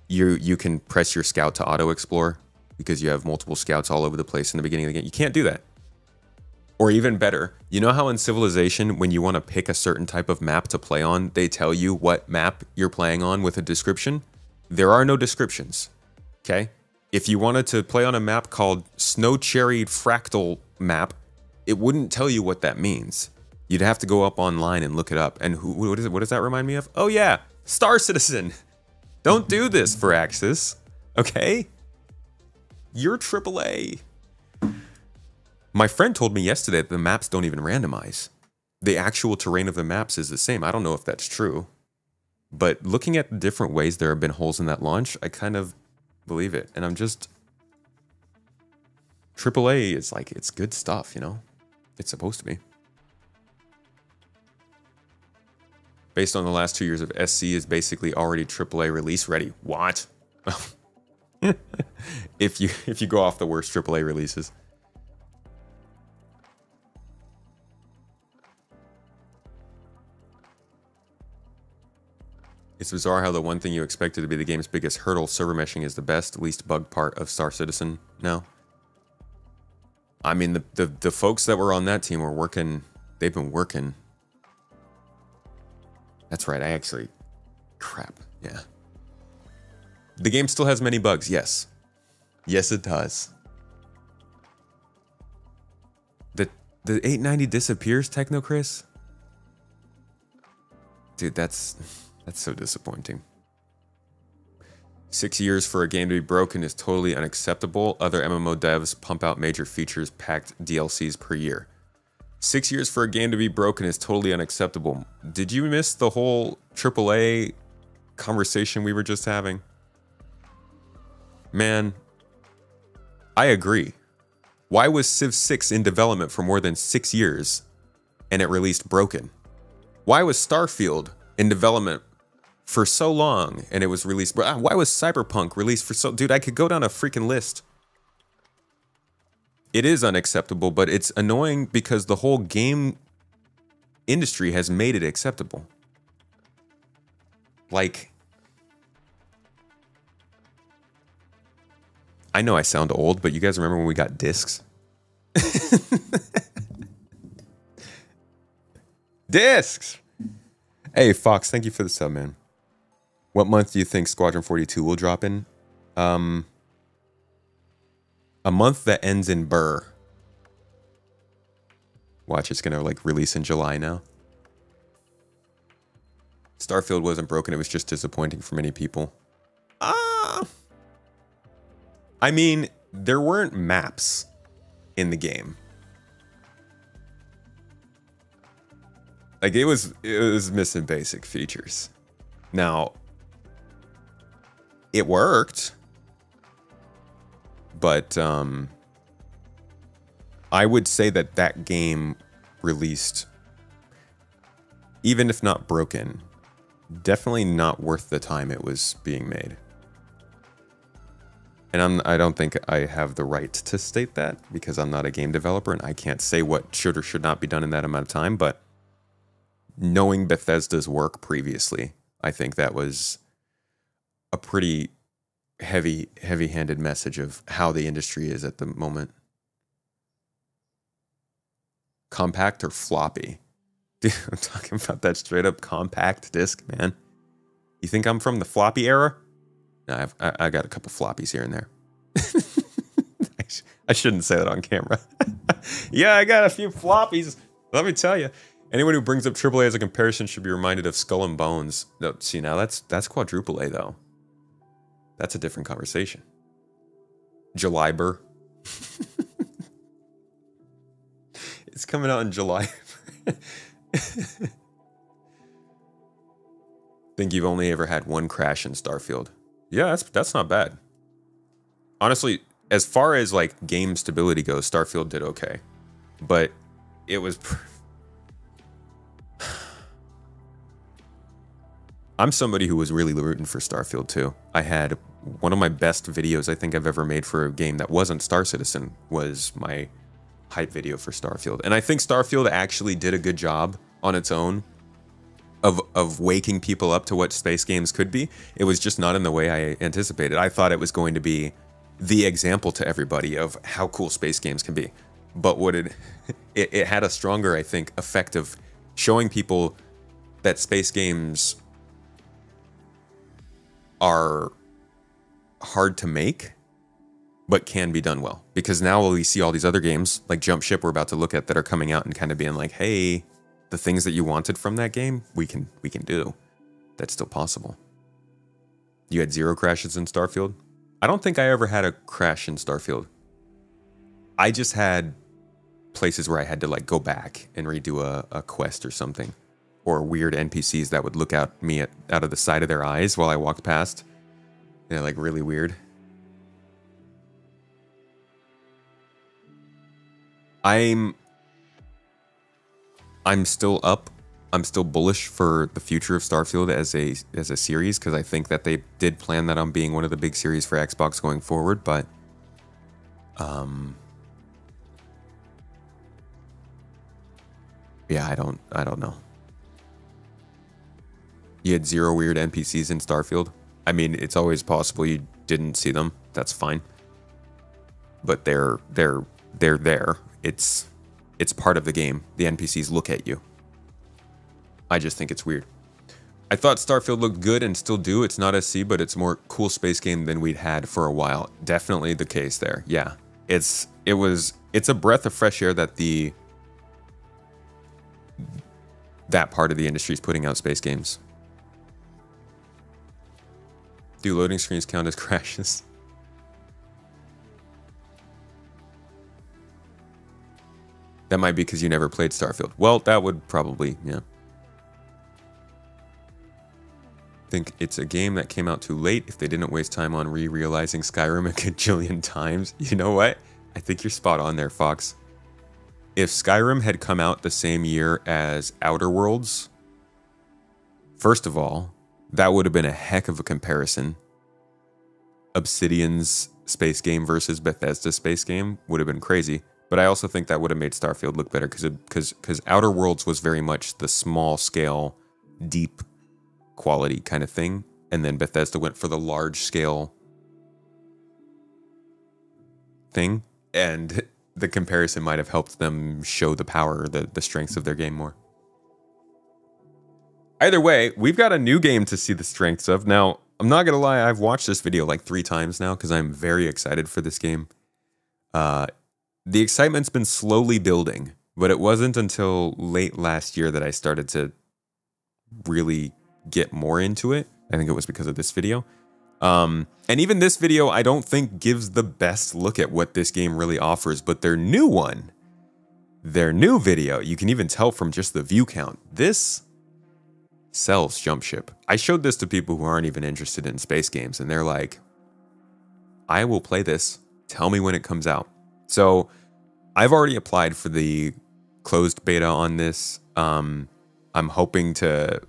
you can press your scout to auto-explore because you have multiple scouts all over the place in the beginning of the game? You can't do that. Or even better, you know how in Civilization, when you want to pick a certain type of map to play on, they tell you what map you're playing on with a description? There are no descriptions, okay? If you wanted to play on a map called Snow Cherry Fractal Map, it wouldn't tell you what that means. You'd have to go up online and look it up. And what does that remind me of? Oh yeah, Star Citizen! Don't do this, Firaxis, okay? You're AAA. My friend told me yesterday that the maps don't even randomize. The actual terrain of the maps is the same. I don't know if that's true. But looking at the different ways there have been holes in that launch, I kind of believe it. And I'm just... AAA is like, it's good stuff, you know? It's supposed to be. Based on the last 2 years of SC is basically already AAA release ready. What? if you go off the worst AAA releases. It's bizarre how the one thing you expected to be the game's biggest hurdle, server meshing, is the best, least bugged part of Star Citizen now. I mean, the folks that were on that team were working, they've been working. That's right, I actually, crap, yeah. The game still has many bugs, yes. Yes, it does. The 890 disappears, Technochris? Dude, that's so disappointing. 6 years for a game to be broken is totally unacceptable. Other MMO devs pump out major features packed DLCs per year. 6 years for a game to be broken is totally unacceptable. Did you miss the whole AAA conversation we were just having? Man, I agree. Why was Civ 6 in development for more than 6 years and it released broken? Why was Starfield in development for so long and it was released? Why was Cyberpunk released for so... Dude, I could go down a freaking list. It is unacceptable, but it's annoying because the whole game industry has made it acceptable. Like... I know I sound old, but you guys remember when we got discs? Discs! Hey, Fox, thank you for the sub, man. What month do you think Squadron 42 will drop in? A month that ends in Burr. Watch, it's gonna like release in July now. Starfield wasn't broken, it was just disappointing for many people. I mean, there weren't maps in the game. Like it was missing basic features. Now, it worked, but I would say that that game released, even if not broken, definitely not worth the time it was being made. And I don't think I have the right to state that because I'm not a game developer and I can't say what should or should not be done in that amount of time, but knowing Bethesda's work previously, I think that was a pretty heavy-handed message of how the industry is at the moment. Compact or floppy? Dude, I'm talking about that straight up compact disc, man. You think I'm from the floppy era? No, I got a couple floppies here and there. I shouldn't say that on camera. Yeah, I got a few floppies. Let me tell you. Anyone who brings up AAA as a comparison should be reminded of Skull and Bones. No, see, now that's quadruple A, though. That's a different conversation. Julyber. It's coming out in July. Think you've only ever had one crash in Starfield. Yeah, that's not bad. Honestly, as far as like game stability goes, Starfield did okay. But it was... I'm somebody who was really rooting for Starfield too. I had one of my best videos I think I've ever made for a game that wasn't Star Citizen was my hype video for Starfield. And I think Starfield actually did a good job on its own of waking people up to what space games could be. It was just not in the way I anticipated. I thought it was going to be the example to everybody of how cool space games can be. But what it had a stronger, I think, effect of showing people that space games are hard to make, but can be done well. Because now we see all these other games, like Jump Ship we're about to look at, that are coming out and kind of being like, hey, the things that you wanted from that game, we can do. That's still possible. You had 0 crashes in Starfield? I don't think I ever had a crash in Starfield. I just had places where I had to like go back and redo a quest or something. Or weird NPCs that would look at me out of the side of their eyes while I walked past. They're like really weird. I'm still up. I'm still bullish for the future of Starfield as a series because I think that they did plan that on being one of the big series for Xbox going forward, but yeah, I don't know. You had 0 weird NPCs in Starfield. I mean, it's always possible you didn't see them. That's fine. But they're there. It's part of the game. The NPCs look at you. I just think it's weird. I thought Starfield looked good and still do. It's not SC, but it's more cool space game than we'd had for a while. Definitely the case there. Yeah. It's a breath of fresh air that that part of the industry is putting out space games. Do loading screens count as crashes? That might be because you never played Starfield. Well, that would probably, yeah. Think it's a game that came out too late if they didn't waste time on re-realizing Skyrim a gajillion times. You know what? I think you're spot on there, Fox. If Skyrim had come out the same year as Outer Worlds, first of all, that would have been a heck of a comparison. Obsidian's space game versus Bethesda's space game would have been crazy. But I also think that would have made Starfield look better because Outer Worlds was very much the small scale, deep quality kind of thing. And then Bethesda went for the large scale thing. And the comparison might have helped them show the power, the strengths of their game more. Either way, we've got a new game to see the strengths of. Now, I'm not going to lie, I've watched this video like 3 times now because I'm very excited for this game. The excitement's been slowly building, but it wasn't until late last year that I started to really get more into it. I think it was because of this video. And even this video, I don't think gives the best look at what this game really offers, but their new video, you can even tell from just the view count. This sells Jump Ship. I showed this to people who aren't even interested in space games, and they're like, I will play this. Tell me when it comes out. So I've already applied for the closed beta on this. I'm hoping to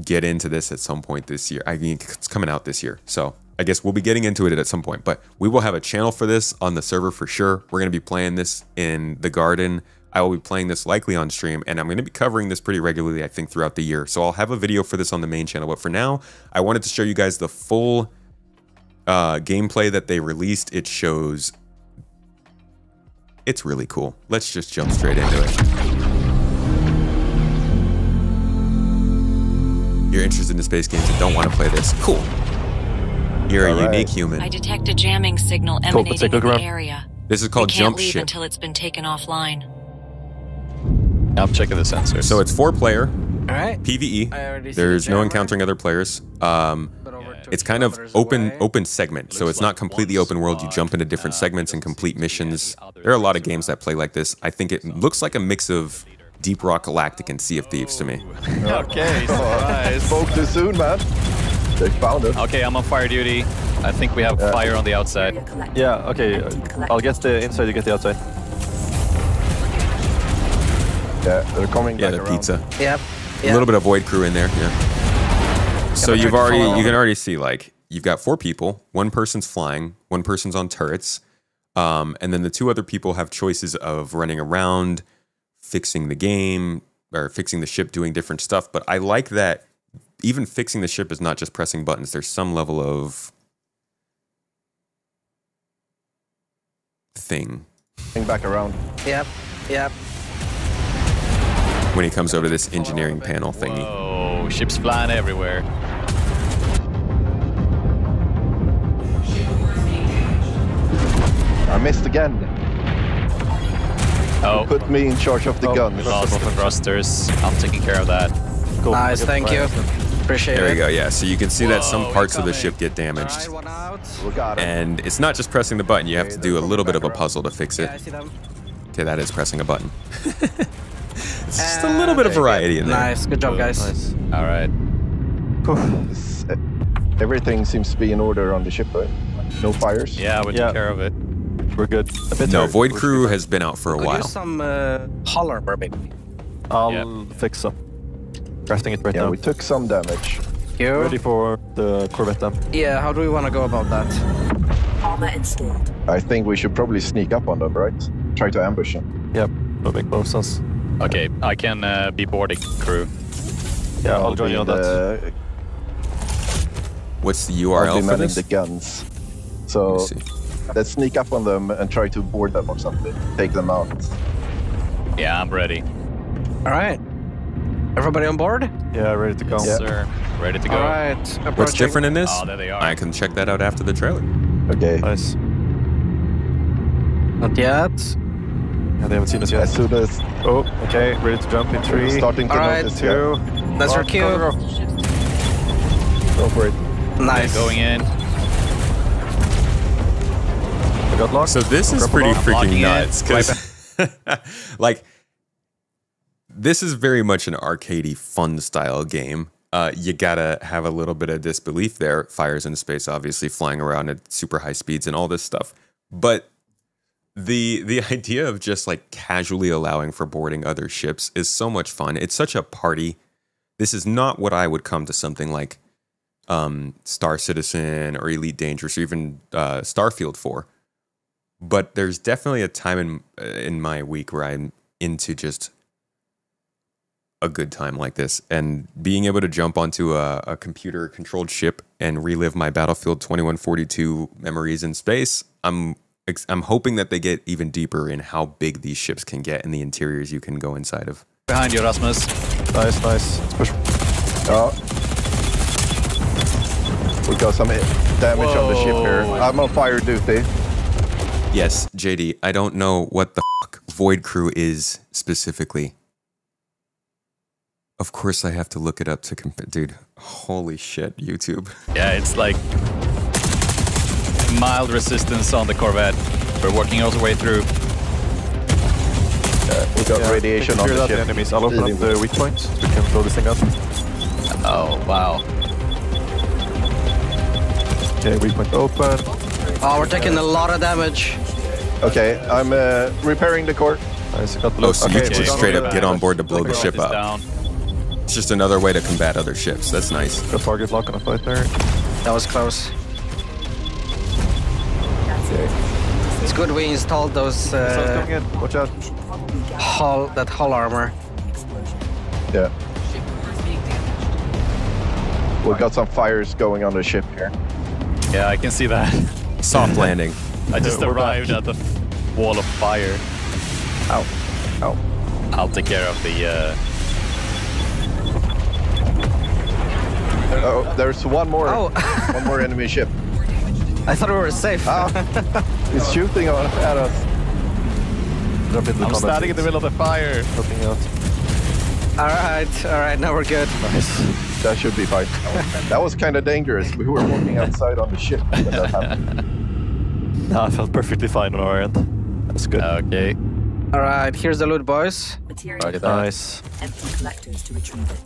get into this at some point this year. I mean, it's coming out this year, so I guess we'll be getting into it at some point, but we will have a channel for this on the server for sure. We're going to be playing this in the garden. I will be playing this likely on stream, and I'm going to be covering this pretty regularly, I think, throughout the year. So I'll have a video for this on the main channel, but for now, I wanted to show you guys the full gameplay that they released. It shows... It's really cool. Let's just jump straight into it. You're interested in space games and don't want to play this. Cool. You're a unique human. I detect a jamming signal emanating in the area. This is called Jump Ship. Ship. Until it's been taken offline. I'm checking the sensors. So it's 4-player. All right. PvE. There's no encountering other players. It's kind of open segment, so it's not completely open world. You jump into different segments and complete missions. There are a lot of games that play like this. I think it looks like a mix of Deep Rock Galactic and Sea of Thieves to me. Okay, surprise. Spoke too soon, man. They found it. Okay, I'm on fire duty. I think we have fire on the outside. Yeah, okay. I'll get the inside, you get the outside. Yeah, they're coming back around. Pizza. Yep. A little bit of Void Crew in there, yeah. So you can already see, like, you've got 4 people. 1 person's flying, 1 person's on turrets. And then the 2 other people have choices of running around, fixing the game, or fixing the ship, doing different stuff. But I like that even fixing the ship is not just pressing buttons. There's some level of thing. Back around. Yep. When he comes over to this engineering panel thingy. Oh, ships flying everywhere. I missed again. Oh. Put me in charge of the gun. Thrusters. I'm taking care of that. Cool. Nice, thank you. Appreciate it. There we go, yeah. So you can see that some parts of the ship get damaged. And it's not just pressing the button. You have to do a little bit of a puzzle to fix it. Okay, that is pressing a button. It's just a little bit of variety in there. Nice, good job, guys. Nice. All right. Everything seems to be in order on the ship, right? No fires? Yeah, we took care of it. We're good. No, Void Crew has been out for a while. Use some holler, maybe. I'll fix some. Crafting it right now. We took some damage. You? Ready for the Corvette then? Yeah, how do we want to go about that? Armor installed. I think we should probably sneak up on them, right? Try to ambush them. Yep, that makes more sense. Okay, I can be boarding crew. Yeah, I'll join you on that. What's the URL for this? The guns. So let's sneak up on them and try to board them or something. Take them out. Yeah, I'm ready. All right. Everybody on board? Yeah, ready to go. Yes, sir. Ready to go. All right. What's different in this? Oh, there they are. I can check that out after the trailer. Okay. Nice. Not yet. Yeah, they haven't seen us yet. As soon as... Oh, okay. Ready to jump in 3. Starting to notice 2. That's your cue. Go for it. Nice. Going in. I got locked. So this is pretty freaking nuts. Because, like, this is very much an arcadey fun style game. You gotta have a little bit of disbelief there. Fires in space, obviously, flying around at super high speeds and all this stuff. But the idea of just like casually allowing for boarding other ships is so much fun. It's such a party. This is not what I would come to something like Star Citizen or Elite Dangerous or even Starfield for. But there's definitely a time in my week where I'm into just a good time like this, and being able to jump onto a computer controlled ship and relive my Battlefield 2142 memories in space. I'm hoping that they get even deeper in how big these ships can get and the interiors you can go inside of. Behind you, Rasmus. Nice. Let's push. We got some damage on the ship here. I'm on fire duty. Yes, JD, I don't know what the fuck Void Crew is specifically. Of course I have to look it up to compare. Dude, holy shit, YouTube. Yeah, it's like mild resistance on the Corvette. We're working all the way through. We got radiation on the ship. Enemies. I'll open up the weak points. We can blow this thing up. Oh, wow. Okay, weak point open. Oh, we're taking a lot of damage. Okay, I'm repairing the core. Nice, got Oh, so you can just straight up get on board to blow the ship up. Down. It's just another way to combat other ships. That's nice. The target lock on a fight there. That was close. Okay. It's good we installed those coming in. Watch out. hull armor. Yeah. We got some fires going on the ship here. Yeah, I can see that. Soft landing. I just arrived at the wall of fire. Ow. Ow. I'll take care of the... Oh, there's one more. Oh. One more enemy ship. I thought we were safe. He's shooting at us. I'm standing in the middle of the fire. Helping out. All right, now we're good. Nice. That should be fine. That was kind of dangerous. We were walking outside on the ship when that happened. No, I felt perfectly fine on our end. That's good. Okay. All right, here's the loot, boys. Nice. Empty collectors to retrieve it.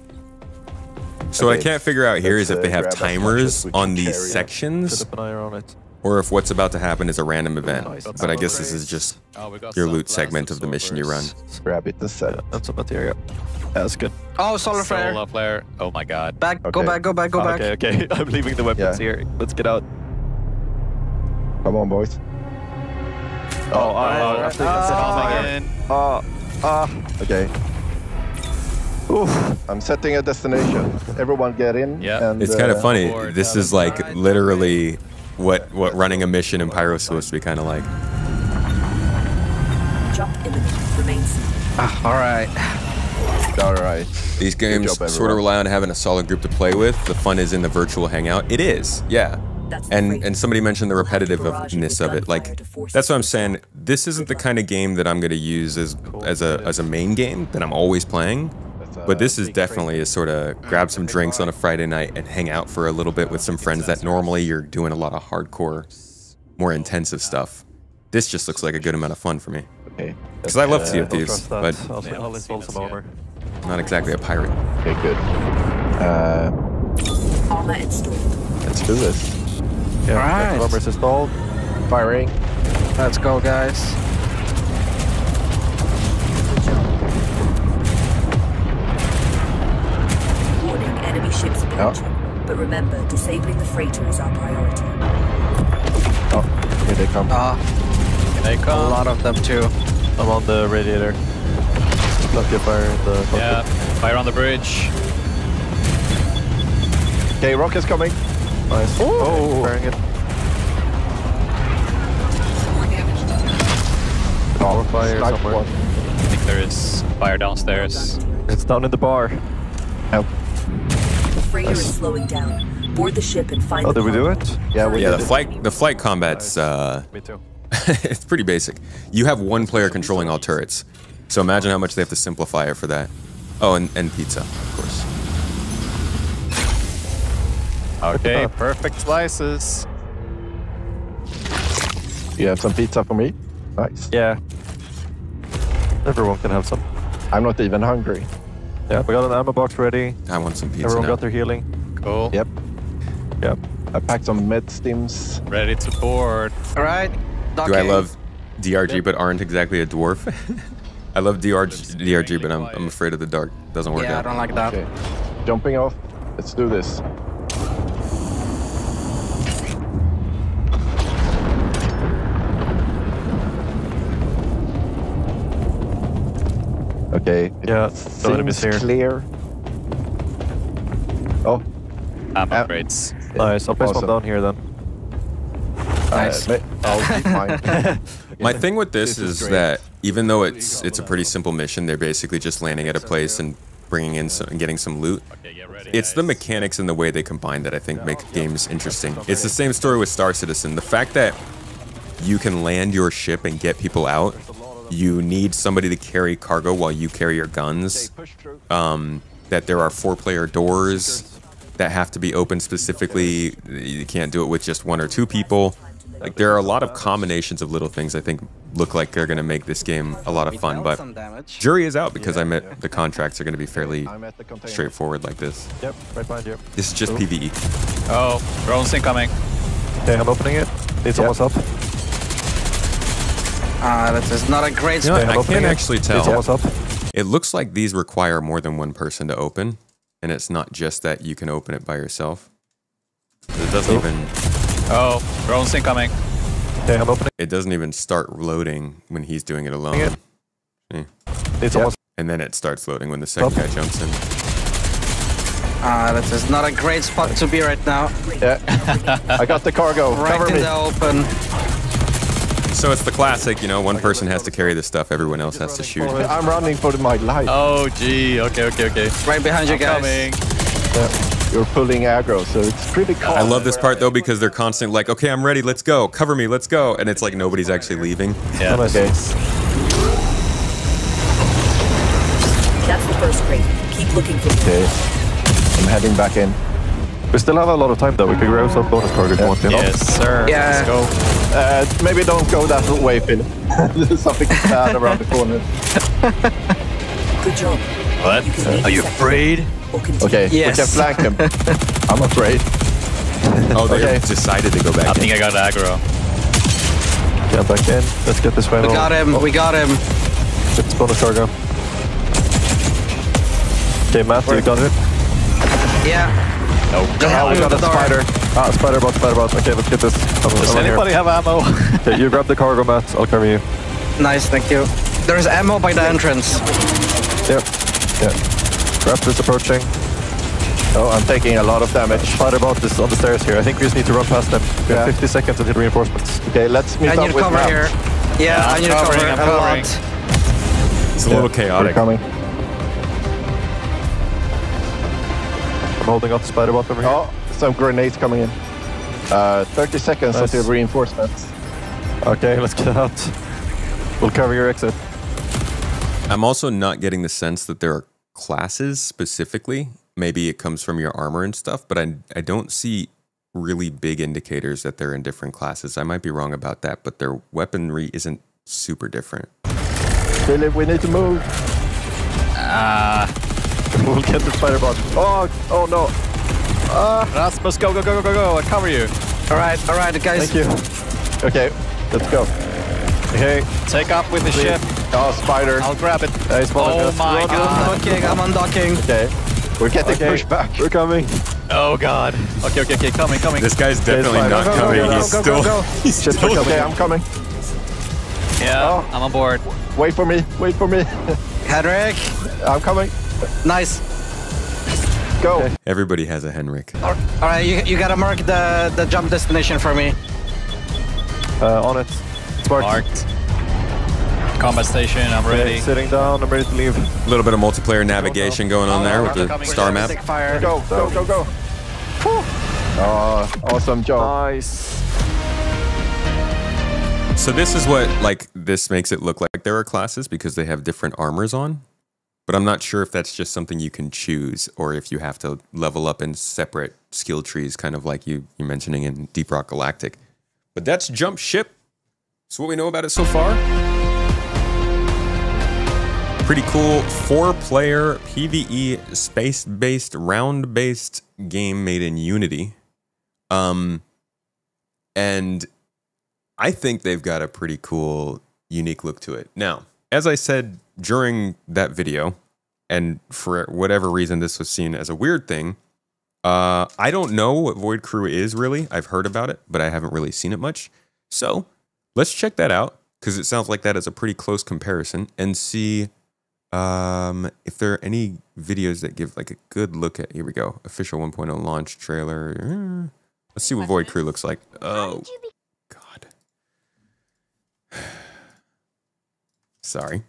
So what I can't figure out here is if they have timers on these sections, Keep an eye on it. or if what's about to happen is a random event. But I guess this is just your loot segment of the mission you run. Grab it and set it. That's a material. That's good. Oh, solar flare. Solar flare. Oh my god. Back. Okay. Go back. Okay. I'm leaving the weapons here. Let's get out. Come on, boys. Okay. Oof. I'm setting a destination. Everyone get in. Yeah. And, It's kind of funny. This is like literally what running a mission in Pyro is supposed to be kind of like. Jump imminent. Remain seated. All right. These games sort of rely on having a solid group to play with. The fun is in the virtual hangout. It is, yeah. And somebody mentioned the repetitiveness of it. Like, that's what I'm saying. This isn't the kind of game that I'm going to use as a main game that I'm always playing. But this is definitely a sort of grab some drinks on a Friday night and hang out for a little bit with some friends that normally you're doing a lot of hardcore, more intensive stuff. This just looks like a good amount of fun for me. Okay. Because I love Sea of Thieves, but I'll install some armor. not exactly a pirate. Okay, good. Armor installed. Let's do this. Yeah, Alright. armor is installed. Firing. Let's go, guys. Warning, enemy ships approaching. But remember, disabling the freighter is our priority. Oh, here they come. Here they come. A lot of them too. I'm on the radiator. Block your fire in the cockpit. Yeah, fire on the bridge. Okay, rocket's coming. Nice. Oh, firing it. Oh, fire somewhere. I think there is fire downstairs. It's down in the bar. Help. The freighter is slowing down. Board the ship and find Oh, the did we do cargo. it? Yeah, we did it. The flight combat's Me too. it's pretty basic. You have one player controlling all turrets. So imagine how much they have to simplify it for that. Oh, and pizza, of course. Okay, perfect slices. You have some pizza for me? Nice. Yeah. Everyone can have some. I'm not even hungry. Yeah, we got an ammo box ready. I want some pizza Everyone now. got their healing. Cool. Yep. Yep. I packed some med stims. Ready to board. All right. Do I love DRG but aren't exactly a dwarf? I love DRG but I'm afraid of the dark. Doesn't work Yeah, out. I don't like that. Okay. Jumping off. Let's do this. Okay. Yeah, the enemy's here. Clear. Oh. Ammo crates. Nice. I'll place one down here then. Nice. I'll be fine. My thing with this is that even though it's a pretty simple mission, they're basically just landing at a place and bringing in some and getting some loot. It's the mechanics and the way they combine that I think make games interesting. It's the same story with Star Citizen. The fact that you can land your ship and get people out you need somebody to carry cargo while you carry your guns. That there are 4-player doors that have to be opened specifically. You can't do it with just 1 or 2 people. Like, there are a lot of combinations of little things I think look like they're going to make this game a lot of fun, but jury is out because the contracts are going to be fairly straightforward like this. Yep, right behind you. This is just PvE. Oh, drones incoming. Okay, I'm opening it. It's almost up. That is not a great You know, spot. I can't actually tell. It's almost up. It looks like these require more than 1 person to open, and it's not just that you can open it by yourself. It doesn't even... Oh, drones incoming. Okay, I'm opening. It doesn't even start loading when he's doing it alone. Yeah. It's almost. And then it starts loading when the second guy jumps in. That is not a great spot to be right now. Yeah. I got the cargo. Right Cover in me. the open. So it's the classic, you know, 1 person has to carry the stuff, everyone else has to shoot. I'm running for my life. Oh, gee. Okay. Right behind you guys. Coming. Yeah. You're pulling aggro, so it's pretty cool. I love this part though because they're constantly like, okay, I'm ready, let's go, cover me, let's go, and it's like nobody's actually leaving. Yeah. Okay. That's the first crate. Keep looking for Okay. I'm heading back in. We still have a lot of time though. We could grab some bonus cargo if you want to. Yes, sir. Yeah. Let's go. Maybe don't go that way, Phil. There's something bad around the corner. Good job. What? Are you afraid? Okay, Yes. we can flank him. I'm afraid. Oh, they decided to go back I in. think I got aggro. Get back in. Let's get this final. We got him. We got him. It's bonus cargo. Okay, Matt, you got it? Yeah. Oh, Just help I me got with a the door. spider. Spider bot. Okay, let's get this. Does anybody have ammo? Okay, you grab the cargo, Matt. I'll cover you. Nice, thank you. There's ammo by the entrance. Yep. Yeah. Raptor is approaching. Oh, I'm taking a lot of damage. Spider bot is on the stairs here. I think we just need to run past them. We have 50 seconds until reinforcements. Okay, let's meet I up need to with cover Matt. here. Yeah, I need to cover I'm a covering. lot. It's a little chaotic. We're coming. I'm holding up the spider bot over here. Oh, some grenades coming in. 30 seconds until reinforcements. Okay, let's get out. We'll cover your exit. I'm also not getting the sense that there are classes specifically. Maybe it comes from your armor and stuff, but I don't see really big indicators that they're in different classes. I might be wrong about that, but their weaponry isn't super different. Philip, we need to move. We'll get the spider bot. Oh no. Rasmus, go. I cover you. All right, guys. Thank you. Okay, let's go. Okay. Take up with the ship. Oh, spider. I'll grab it. Hey, Oh my god. I'm undocking. Okay. We're getting pushed back. We're coming. Oh god. Okay, coming. This guy's definitely not coming. He's still Ships are coming. Okay, I'm coming. Yeah, I'm on board. Wait for me. Henrik. I'm coming. Nice. Go. Okay. Everybody has a Henrik. All right, you gotta mark the jump destination for me. On it. It's Marked. Combat station, I'm ready. Sitting down, I'm ready to leave. A little bit of multiplayer navigation going on there with the star map. Fire. Go. Oh, awesome job. Nice. So this is what, like, this makes it look like there are classes because they have different armors on. But I'm not sure if that's just something you can choose or if you have to level up in separate skill trees, kind of like you're mentioning in Deep Rock Galactic. But that's Jump Ship. That's what we know about it so far. Pretty cool 4-player PvE space-based, round-based game made in Unity. And I think they've got a pretty cool, unique look to it. Now, as I said during that video, and for whatever reason this was seen as a weird thing, I don't know what Void Crew is really. I've heard about it, but I haven't really seen it much. So let's check that out, because it sounds like that is a pretty close comparison, and see if there are any videos that give like a good look at, here we go, official 1.0 launch trailer. Let's see what Void Crew looks like. Oh, God. Sorry.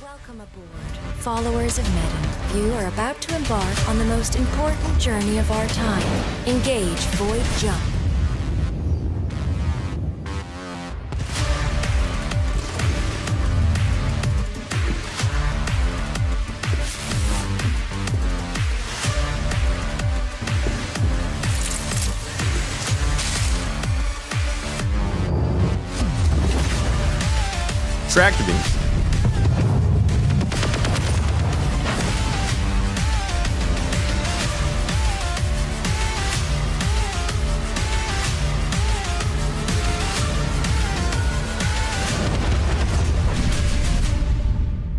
Welcome aboard, followers of Medin. You are about to embark on the most important journey of our time. Engage Void Jump. Tractor beams.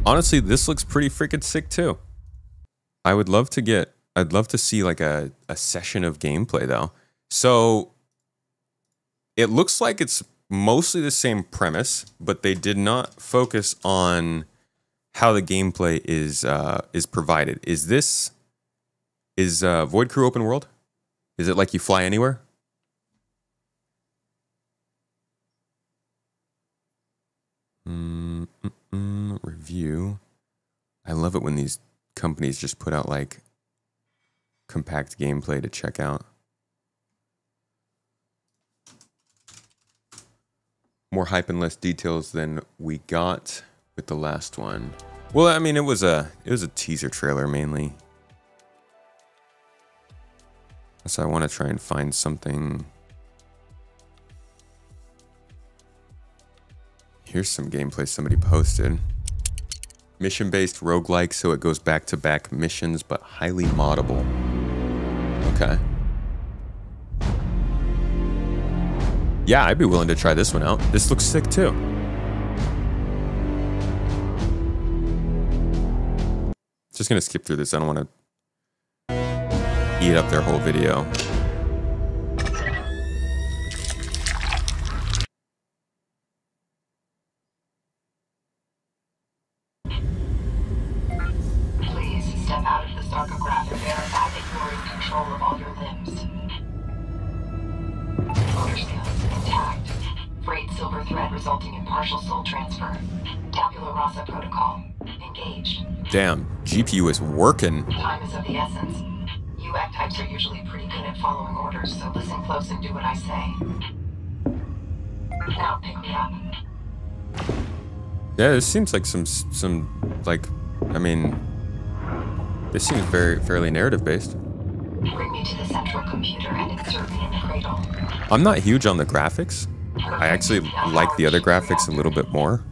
Honestly, this looks pretty freaking sick too. I'd love to see like a session of gameplay though. So it looks like it's mostly the same premise, but they did not focus on how the gameplay is provided. Is Void Crew open world? Is it like you fly anywhere? Review. I love it when these companies just put out like compact gameplay to check out. More hype and less details than we got with the last one. Well, I mean, it was a teaser trailer mainly. So I want to try and find something. Here's some gameplay somebody posted. Mission-based roguelike, so it goes back-to-back missions, but highly moddable. Okay. Yeah, I'd be willing to try this one out. This looks sick, too. Just gonna skip through this. I don't want to eat up their whole video. Out of the sarcograph and verify that you are in control of all your limbs. Motor skills intact. Frayed silver thread resulting in partial soul transfer. Tabula rasa protocol engaged. Damn, GPU is working. Time is of the essence. UAC types are usually pretty good at following orders, so listen close and do what I say. Now pick me up. Yeah, this seems like some like, I mean, this seems fairly narrative based. Bring me to the central computer and insert me in the cradle. I'm not huge on the graphics. I actually like the other graphics a little bit more.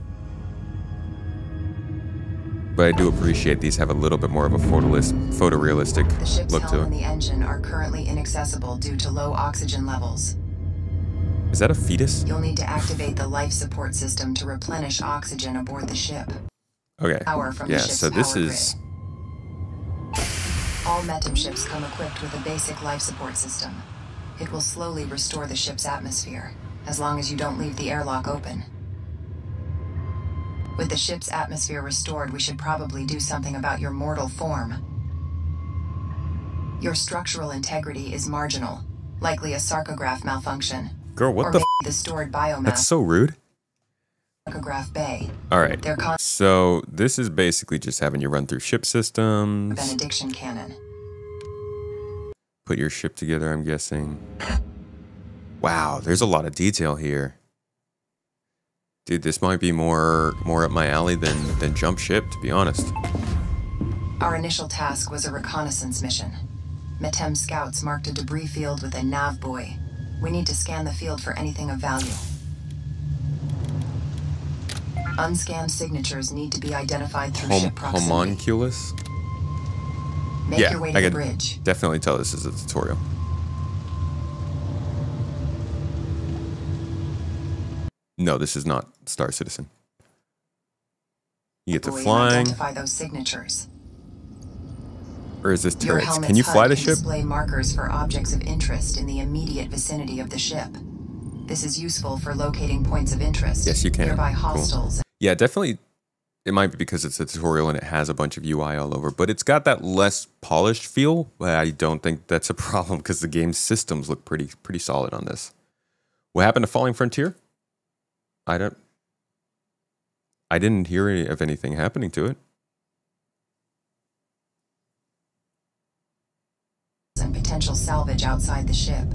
But I do appreciate these have a little bit more of a photorealistic The ship's look to helm and it. the engine are currently inaccessible due to low oxygen levels. Is that a fetus? You'll need to activate the life support system to replenish oxygen aboard the ship. Okay. Power from the Yeah, ship's so this power is... All Metum ships come equipped with a basic life support system. It will slowly restore the ship's atmosphere, as long as you don't leave the airlock open. With the ship's atmosphere restored, we should probably do something about your mortal form. Your structural integrity is marginal, likely a sarcograph malfunction. Girl, what or the maybe the stored biomass. That's so rude. Sarcograph bay. Alright, They're so this is basically just having you run through ship systems. benediction cannon. Put your ship together, I'm guessing. Wow, there's a lot of detail here. Dude, this might be more up my alley than jump ship, to be honest. Our initial task was a reconnaissance mission. Metem scouts marked a debris field with a nav buoy. We need to scan the field for anything of value. Unscanned signatures need to be identified through ship proximity. Homunculus? Make Yeah, your way I to the could bridge. definitely tell this is a tutorial. No, this is not Star Citizen. You get to Buoy and flying. identify those signatures. Or is this Your turrets? helmet's Can you fly HUD the can ship? display markers for objects of interest in the immediate vicinity of the ship. This is useful for locating points of interest. Yes, you can. Nearby Cool. hostiles. Yeah, definitely. It might be because it's a tutorial and it has a bunch of UI all over, but it's got that less polished feel. But I don't think that's a problem because the game's systems look pretty solid on this. What happened to Falling Frontier? I didn't hear any of anything happening to it. And potential salvage outside the ship.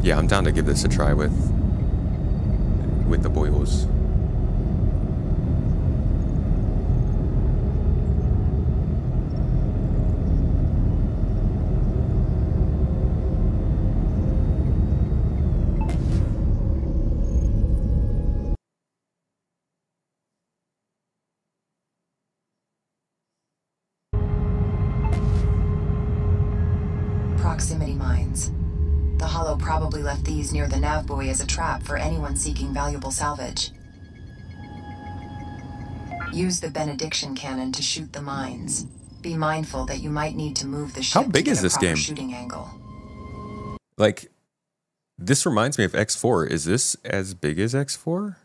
Yeah, I'm down to give this a try with the boys. The Hollow probably left these near the nav buoy as a trap for anyone seeking valuable salvage. Use the benediction cannon to shoot the mines. Be mindful that you might need to move the ship. How big to is get a this proper game? Shooting angle. Like, this reminds me of X4. Is this as big as X4?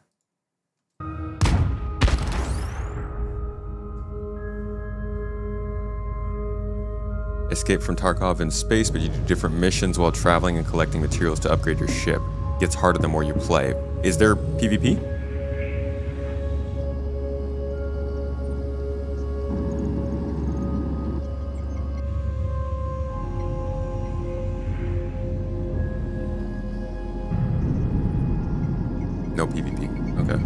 Escape from Tarkov in space, but you do different missions while traveling and collecting materials to upgrade your ship. Gets harder the more you play. Is there PvP? No PvP. Okay.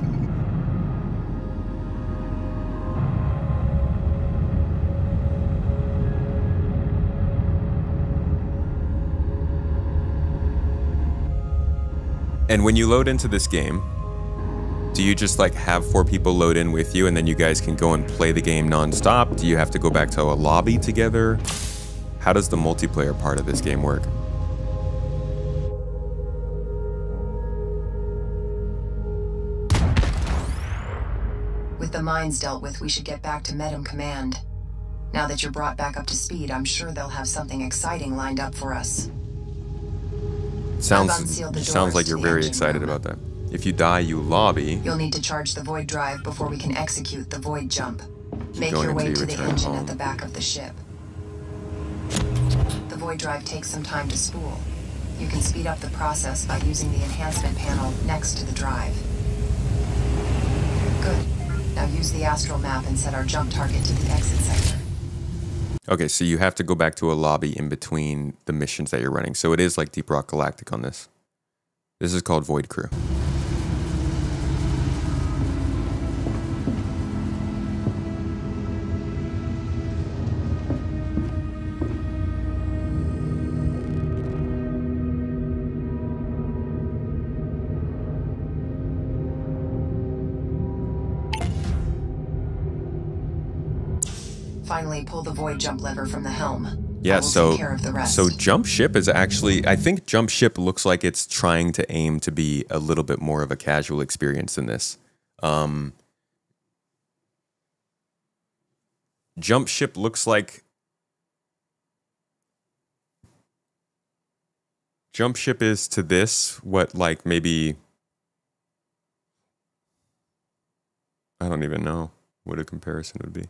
And when you load into this game, do you just like have 4 people load in with you and then you guys can go and play the game non-stop? Do you have to go back to a lobby together? How does the multiplayer part of this game work? With the mines dealt with, we should get back to Medem Command. Now that you're brought back up to speed, I'm sure they'll have something exciting lined up for us. Sounds like you're very excited about that. If you die, you lobby. You'll need to charge the void drive before we can execute the void jump. Make your way to the engine at the back of the ship. The void drive takes some time to spool. You can speed up the process by using the enhancement panel next to the drive. Good. Now use the astral map and set our jump target to the exit sector. Okay, so you have to go back to a lobby in between the missions that you're running. So it is like Deep Rock Galactic on this. This is called Void Crew. Finally, pull the void jump lever from the helm. Yeah, so so Jump Ship is actually, I think Jump Ship looks like it's trying to aim to be a little bit more of a casual experience than this. Jump Ship looks like Jump Ship is to this what like maybe I don't even know what a comparison would be.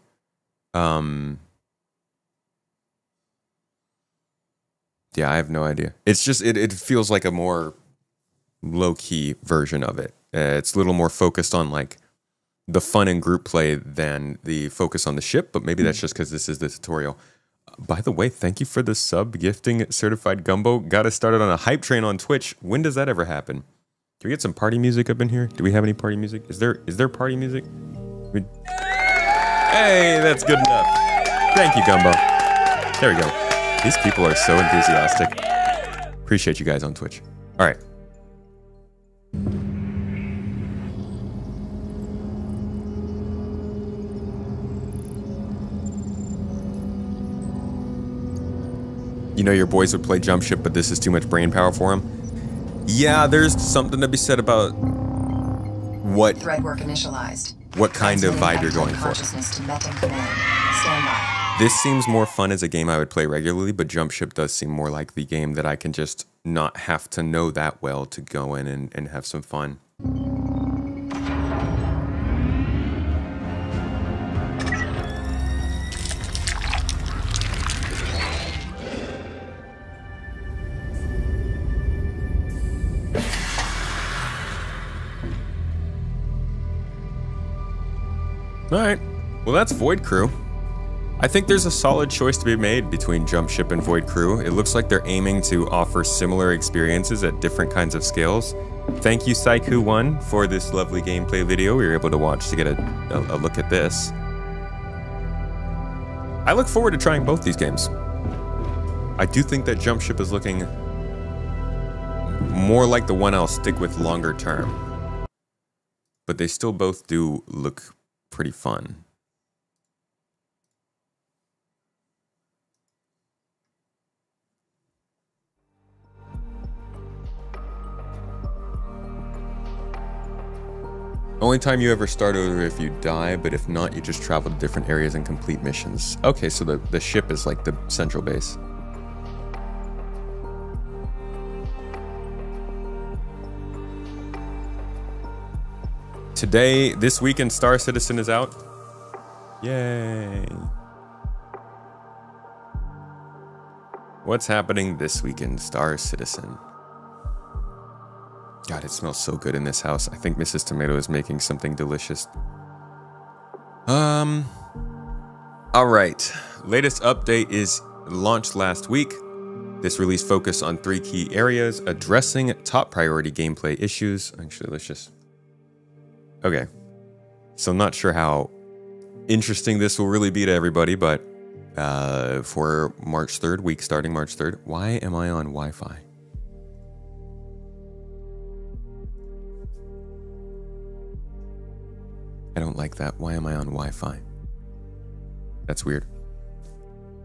Yeah, I have no idea. It's just, it feels like a more low-key version of it. It's a little more focused on like the fun and group play than the focus on the ship, but maybe that's just because this is the tutorial. By the way, thank you for the sub gifting, Certified Gumbo. Got us started on a hype train on Twitch. When does that ever happen? Can we get some party music up in here? Do we have any party music? Is there party music? Hey, that's good enough. Thank you, Gumbo. There we go. These people are so enthusiastic. Appreciate you guys on Twitch. All right. You know your boys would play Jump Ship, but this is too much brain power for them. Yeah, there's something to be said about what thread work initialized. What kind of vibe you're going for. Consciousness to Medem Command. Stand by. This seems more fun as a game I would play regularly, but Jump Ship does seem more like the game that I can just not have to know that well to go in and have some fun. Alright, well that's Void Crew. I think there's a solid choice to be made between Jump Ship and Void Crew. It looks like they're aiming to offer similar experiences at different kinds of scales. Thank you, Saiku1, for this lovely gameplay video we were able to watch to get a look at this. I look forward to trying both these games. I do think that Jump Ship is looking more like the one I'll stick with longer term. But they still both do look pretty fun. Only time you ever start over if you die, but if not, you just travel to different areas and complete missions. Okay, so the ship is like the central base. Today, this weekend, Star Citizen is out. Yay. What's happening this weekend, Star Citizen? God, it smells so good in this house. I think Mrs. Tomato is making something delicious. All right. Latest update is launched last week. This release focused on 3 key areas, addressing top priority gameplay issues. Actually, let's just... Okay. So I'm not sure how interesting this will really be to everybody, but for March 3rd, week starting March 3rd, why am I on Wi-Fi? I don't like that. Why am I on Wi-Fi? That's weird.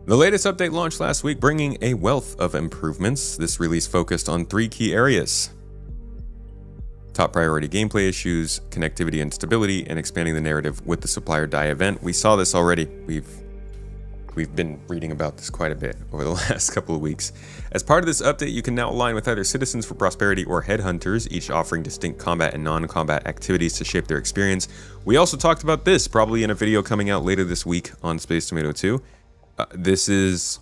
The latest update launched last week, bringing a wealth of improvements. This release focused on 3 key areas: top priority gameplay issues, connectivity and stability, and expanding the narrative with the supplier die event. We saw this already. We've been reading about this quite a bit over the last couple of weeks. As part of this update, you can now align with either Citizens for Prosperity or Headhunters, each offering distinct combat and non-combat activities to shape their experience. We also talked about this, probably in a video coming out later this week on Space Tomato 2. This is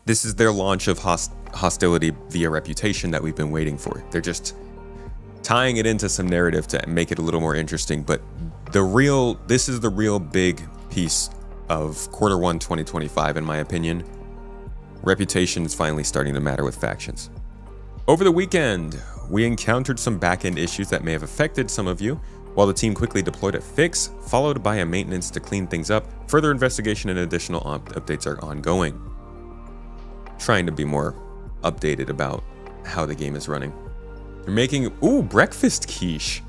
their launch of hostility via reputation that we've been waiting for. They're just tying it into some narrative to make it a little more interesting, but this is the real big piece of Q1 2025, in my opinion. Reputation is finally starting to matter with factions. Over the weekend, we encountered some back-end issues that may have affected some of you. While the team quickly deployed a fix, followed by a maintenance to clean things up, further investigation and additional updates are ongoing. Trying to be more updated about how the game is running. They're making, breakfast quiche.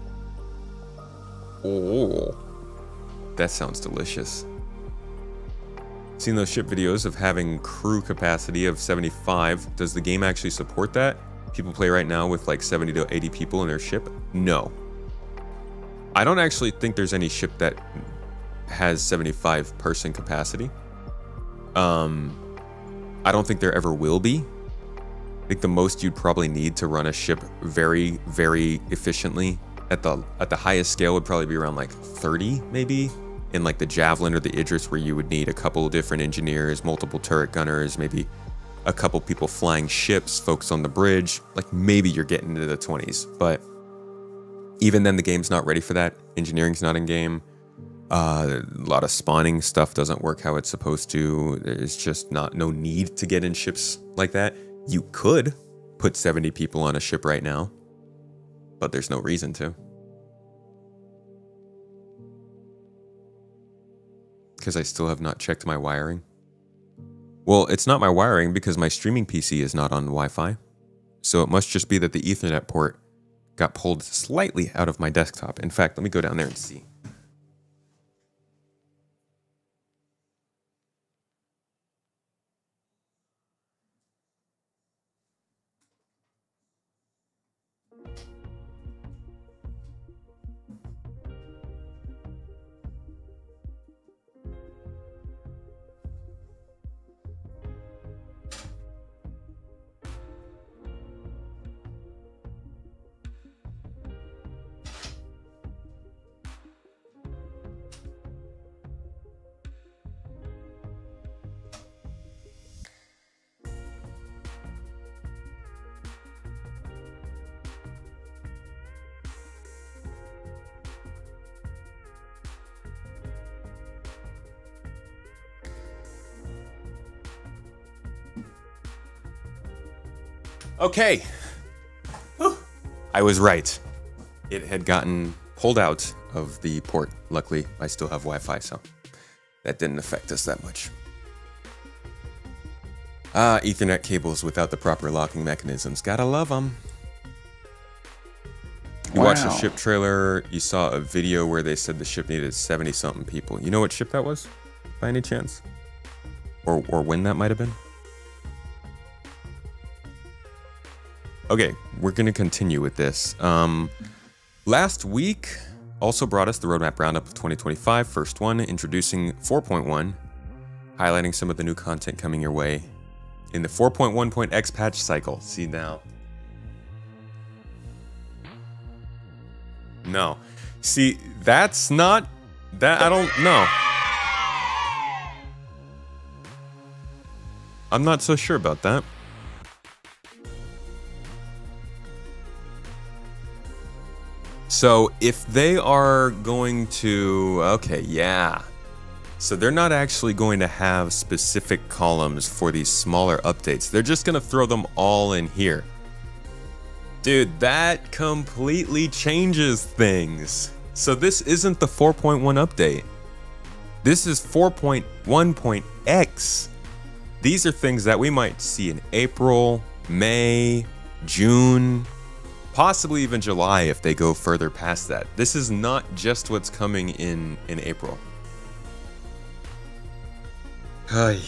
Oh, that sounds delicious. Seen those ship videos of having crew capacity of 75. Does the game actually support that? People play right now with like 70 to 80 people in their ship? No. I don't actually think there's any ship that has 75 person capacity. I don't think there ever will be. I think the most you'd probably need to run a ship very, very efficiently at the highest scale would probably be around like 30 maybe. In like the Javelin or the Idris, where you would need a couple of different engineers, multiple turret gunners, maybe a couple people flying ships, folks on the bridge. Like maybe you're getting into the 20s, but even then the game's not ready for that. Engineering's not in game. A lot of spawning stuff doesn't work how it's supposed to. There's just no need to get in ships like that. You could put 70 people on a ship right now, but there's no reason to. Because I still have not checked my wiring. Well, it's not my wiring because my streaming PC is not on Wi-Fi. So it must just be that the Ethernet port got pulled slightly out of my desktop. In fact, let me go down there and see. Okay. Whew. I was right. It had gotten pulled out of the port. Luckily, I still have Wi-Fi, so that didn't affect us that much. Ethernet cables without the proper locking mechanisms. Gotta love them. You watched the ship trailer. You saw a video where they said the ship needed 70-something people. You know what ship that was, by any chance? Or when that might have been? Okay, we're going to continue with this. Last week also brought us the roadmap roundup of 2025, first one, introducing 4.1, highlighting some of the new content coming your way in the 4.1.x patch cycle. See now. No. See, that's not... That, I don't know. I'm not so sure about that. So if they are going to... Okay, yeah. So they're not actually going to have specific columns for these smaller updates. They're just going to throw them all in here. Dude, that completely changes things. So this isn't the 4.1 update. This is 4.1.x. These are things that we might see in April, May, June, possibly even July if they go further past that. This is not just what's coming in April. Hi.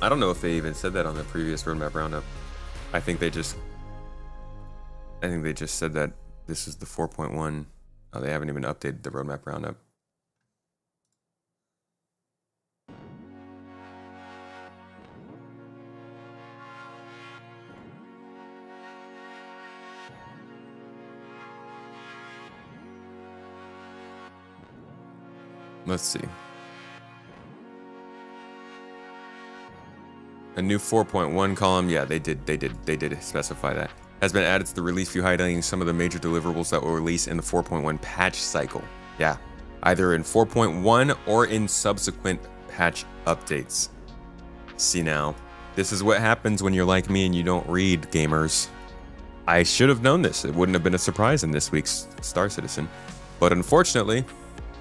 I don't know if they even said that on the previous roadmap roundup. I think they just said that this is the 4.1. Oh, they haven't even updated the roadmap roundup. Let's see. A new 4.1 column. Yeah, they did specify that. Has been added to the release view, highlighting some of the major deliverables that will release in the 4.1 patch cycle. Yeah, either in 4.1 or in subsequent patch updates. See now, this is what happens when you're like me and you don't read, gamers. I should have known this. It wouldn't have been a surprise in this week's Star Citizen. But unfortunately,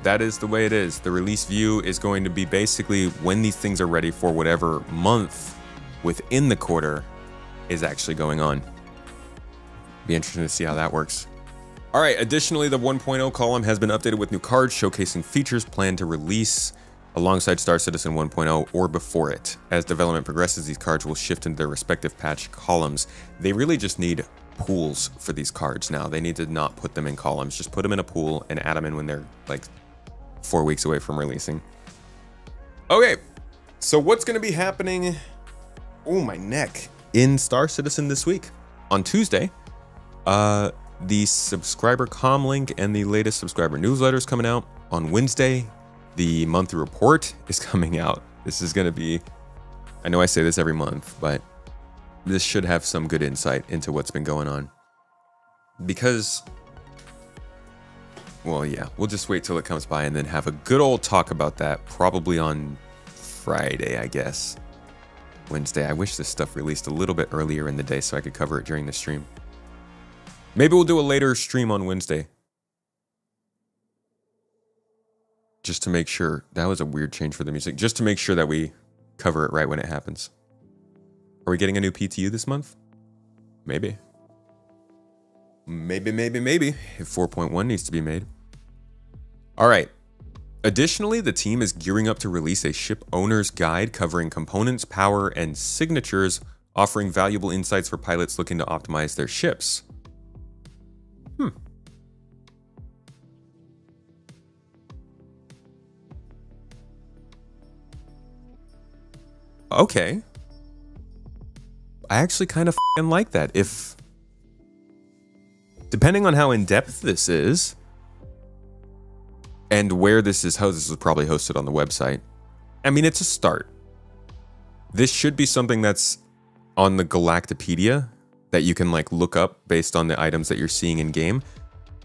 that is the way it is. The release view is going to be basically when these things are ready for whatever month within the quarter is actually going on. Be interesting to see how that works. All right, additionally, the 1.0 column has been updated with new cards showcasing features planned to release alongside Star Citizen 1.0 or before it. As development progresses, these cards will shift into their respective patch columns. They really just need pools for these cards now. They need to not put them in columns. Just put them in a pool and add them in when they're like 4 weeks away from releasing. Okay, so what's going to be happening? Oh, my neck. In Star Citizen this week. On Tuesday, the subscriber comm link and the latest subscriber newsletter is coming out. On Wednesday, the monthly report is coming out. This is going to be, I know I say this every month, but this should have some good insight into what's been going on. Because, well, yeah, we'll just wait till it comes by and then have a good old talk about that, probably on Friday, I guess. Wednesday. I wish this stuff released a little bit earlier in the day so I could cover it during the stream. Maybe we'll do a later stream on Wednesday. Just to make sure. That was a weird change for the music. Just to make sure that we cover it right when it happens. Are we getting a new PTU this month? Maybe. Maybe. If 4.1 needs to be made. All right. Additionally, the team is gearing up to release a ship owner's guide covering components, power, and signatures, offering valuable insights for pilots looking to optimize their ships. Okay. I actually kind of like that. If, depending on how in-depth this is, and where this is hosted, this is probably hosted on the website. I mean, it's a start. This should be something that's on the Galactopedia that you can like look up based on the items that you're seeing in game,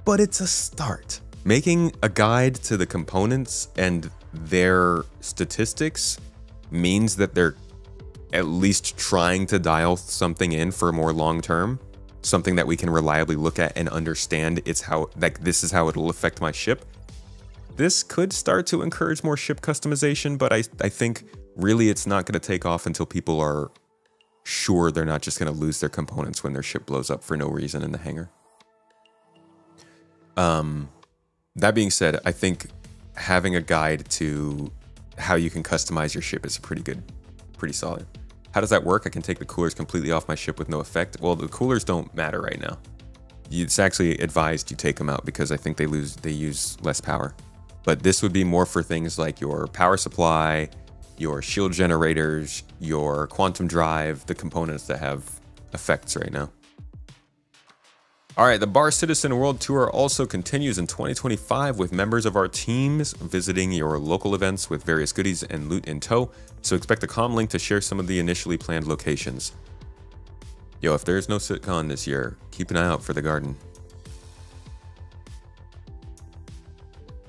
but it's a start. Making a guide to the components and their statistics means that they're at least trying to dial something in for more long term, something that we can reliably look at and understand. It's how, like, this is how it'll affect my ship. This could start to encourage more ship customization, but I think really it's not going to take off until people are sure they're not just going to lose their components when their ship blows up for no reason in the hangar. That being said, I think having a guide to how you can customize your ship is pretty solid. How does that work? I can take the coolers completely off my ship with no effect. Well, the coolers don't matter right now. It's actually advised you take them out because I think they use less power. But this would be more for things like your power supply, your shield generators, your quantum drive, the components that have effects right now. All right, the Bar Citizen World Tour also continues in 2025 with members of our teams visiting your local events with various goodies and loot in tow. So expect a comm link to share some of the initially planned locations. Yo, if there's no SitCon this year, keep an eye out for the garden.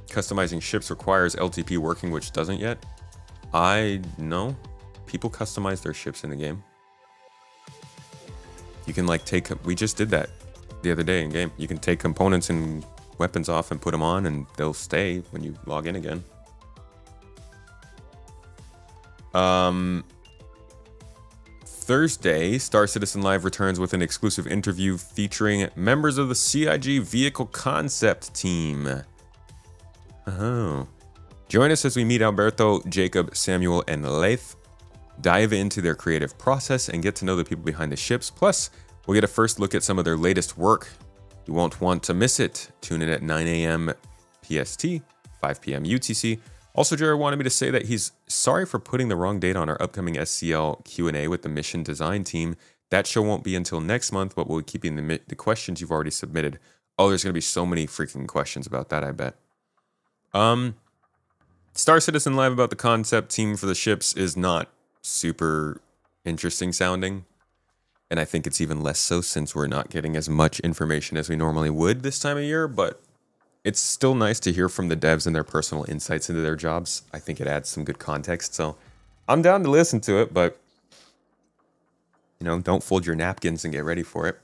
Customizing ships requires LTP working, which doesn't yet. I know. People customize their ships in the game. You can like take, we just did that the other day in game. You can take components and weapons off and put them on and they'll stay when you log in again. Thursday, Star Citizen Live returns with an exclusive interview featuring members of the CIG Vehicle Concept team. Oh. Join us as we meet Alberto, Jacob, Samuel, and Leith. Dive into their creative process and get to know the people behind the ships. Plus, we'll get a first look at some of their latest work. You won't want to miss it. Tune in at 9 a.m. PST, 5 p.m. UTC. Also, Jared wanted me to say that he's sorry for putting the wrong date on our upcoming SCL Q&A with the mission design team. That show won't be until next month, but we'll keep in the questions you've already submitted. Oh, there's going to be so many freaking questions about that, I bet. Star Citizen Live about the concept team for the ships is not super interesting sounding. And I think it's even less so since we're not getting as much information as we normally would this time of year, but it's still nice to hear from the devs and their personal insights into their jobs. I think it adds some good context, so I'm down to listen to it, but you know, don't fold your napkins and get ready for it.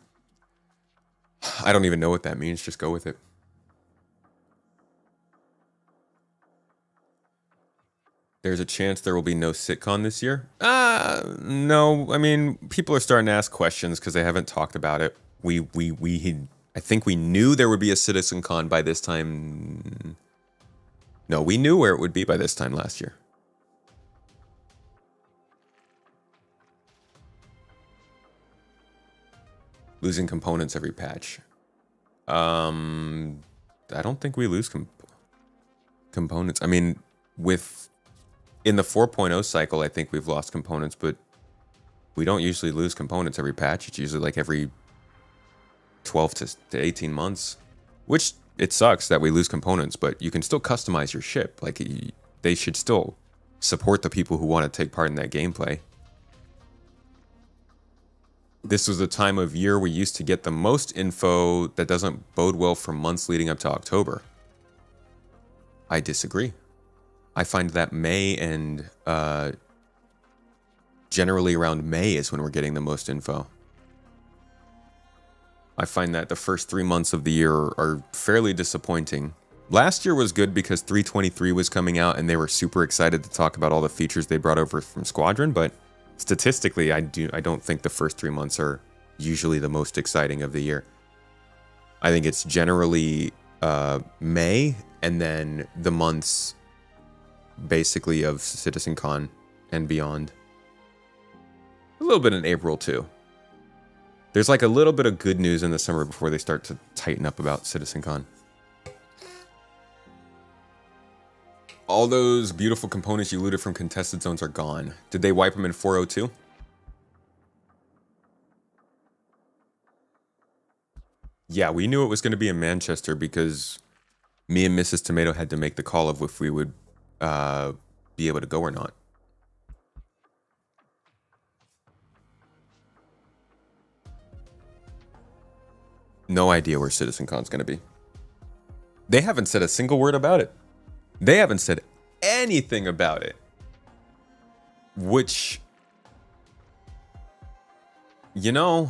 I don't even know what that means, just go with it. There's a chance there will be no SitCon this year? No. I mean, people are starting to ask questions because they haven't talked about it. I think we knew there would be a CitizenCon by this time. No, we knew where it would be by this time last year. Losing components every patch. I don't think we lose components. I mean, in the 4.0 cycle, I think we've lost components, but we don't usually lose components every patch. It's usually like every 12 to 18 months, which it sucks that we lose components, but you can still customize your ship. Like, they should still support the people who want to take part in that gameplay. This was the time of year we used to get the most info that doesn't bode well for months leading up to October. I disagree. I find that May and generally around May is when we're getting the most info. I find that the first 3 months of the year are fairly disappointing. Last year was good because 323 was coming out and they were super excited to talk about all the features they brought over from Squadron, but statistically, I don't think the first 3 months are usually the most exciting of the year. I think it's generally May and then the months basically of CitizenCon and beyond. A little bit in April too. There's like a little bit of good news in the summer before they start to tighten up about CitizenCon. All those beautiful components you looted from contested zones are gone. Did they wipe them in 402? Yeah, we knew it was going to be in Manchester because me and Mrs. Tomato had to make the call of if we would be able to go or not. No idea where CitizenCon's going to be. They haven't said a single word about it. They haven't said anything about it. Which, you know,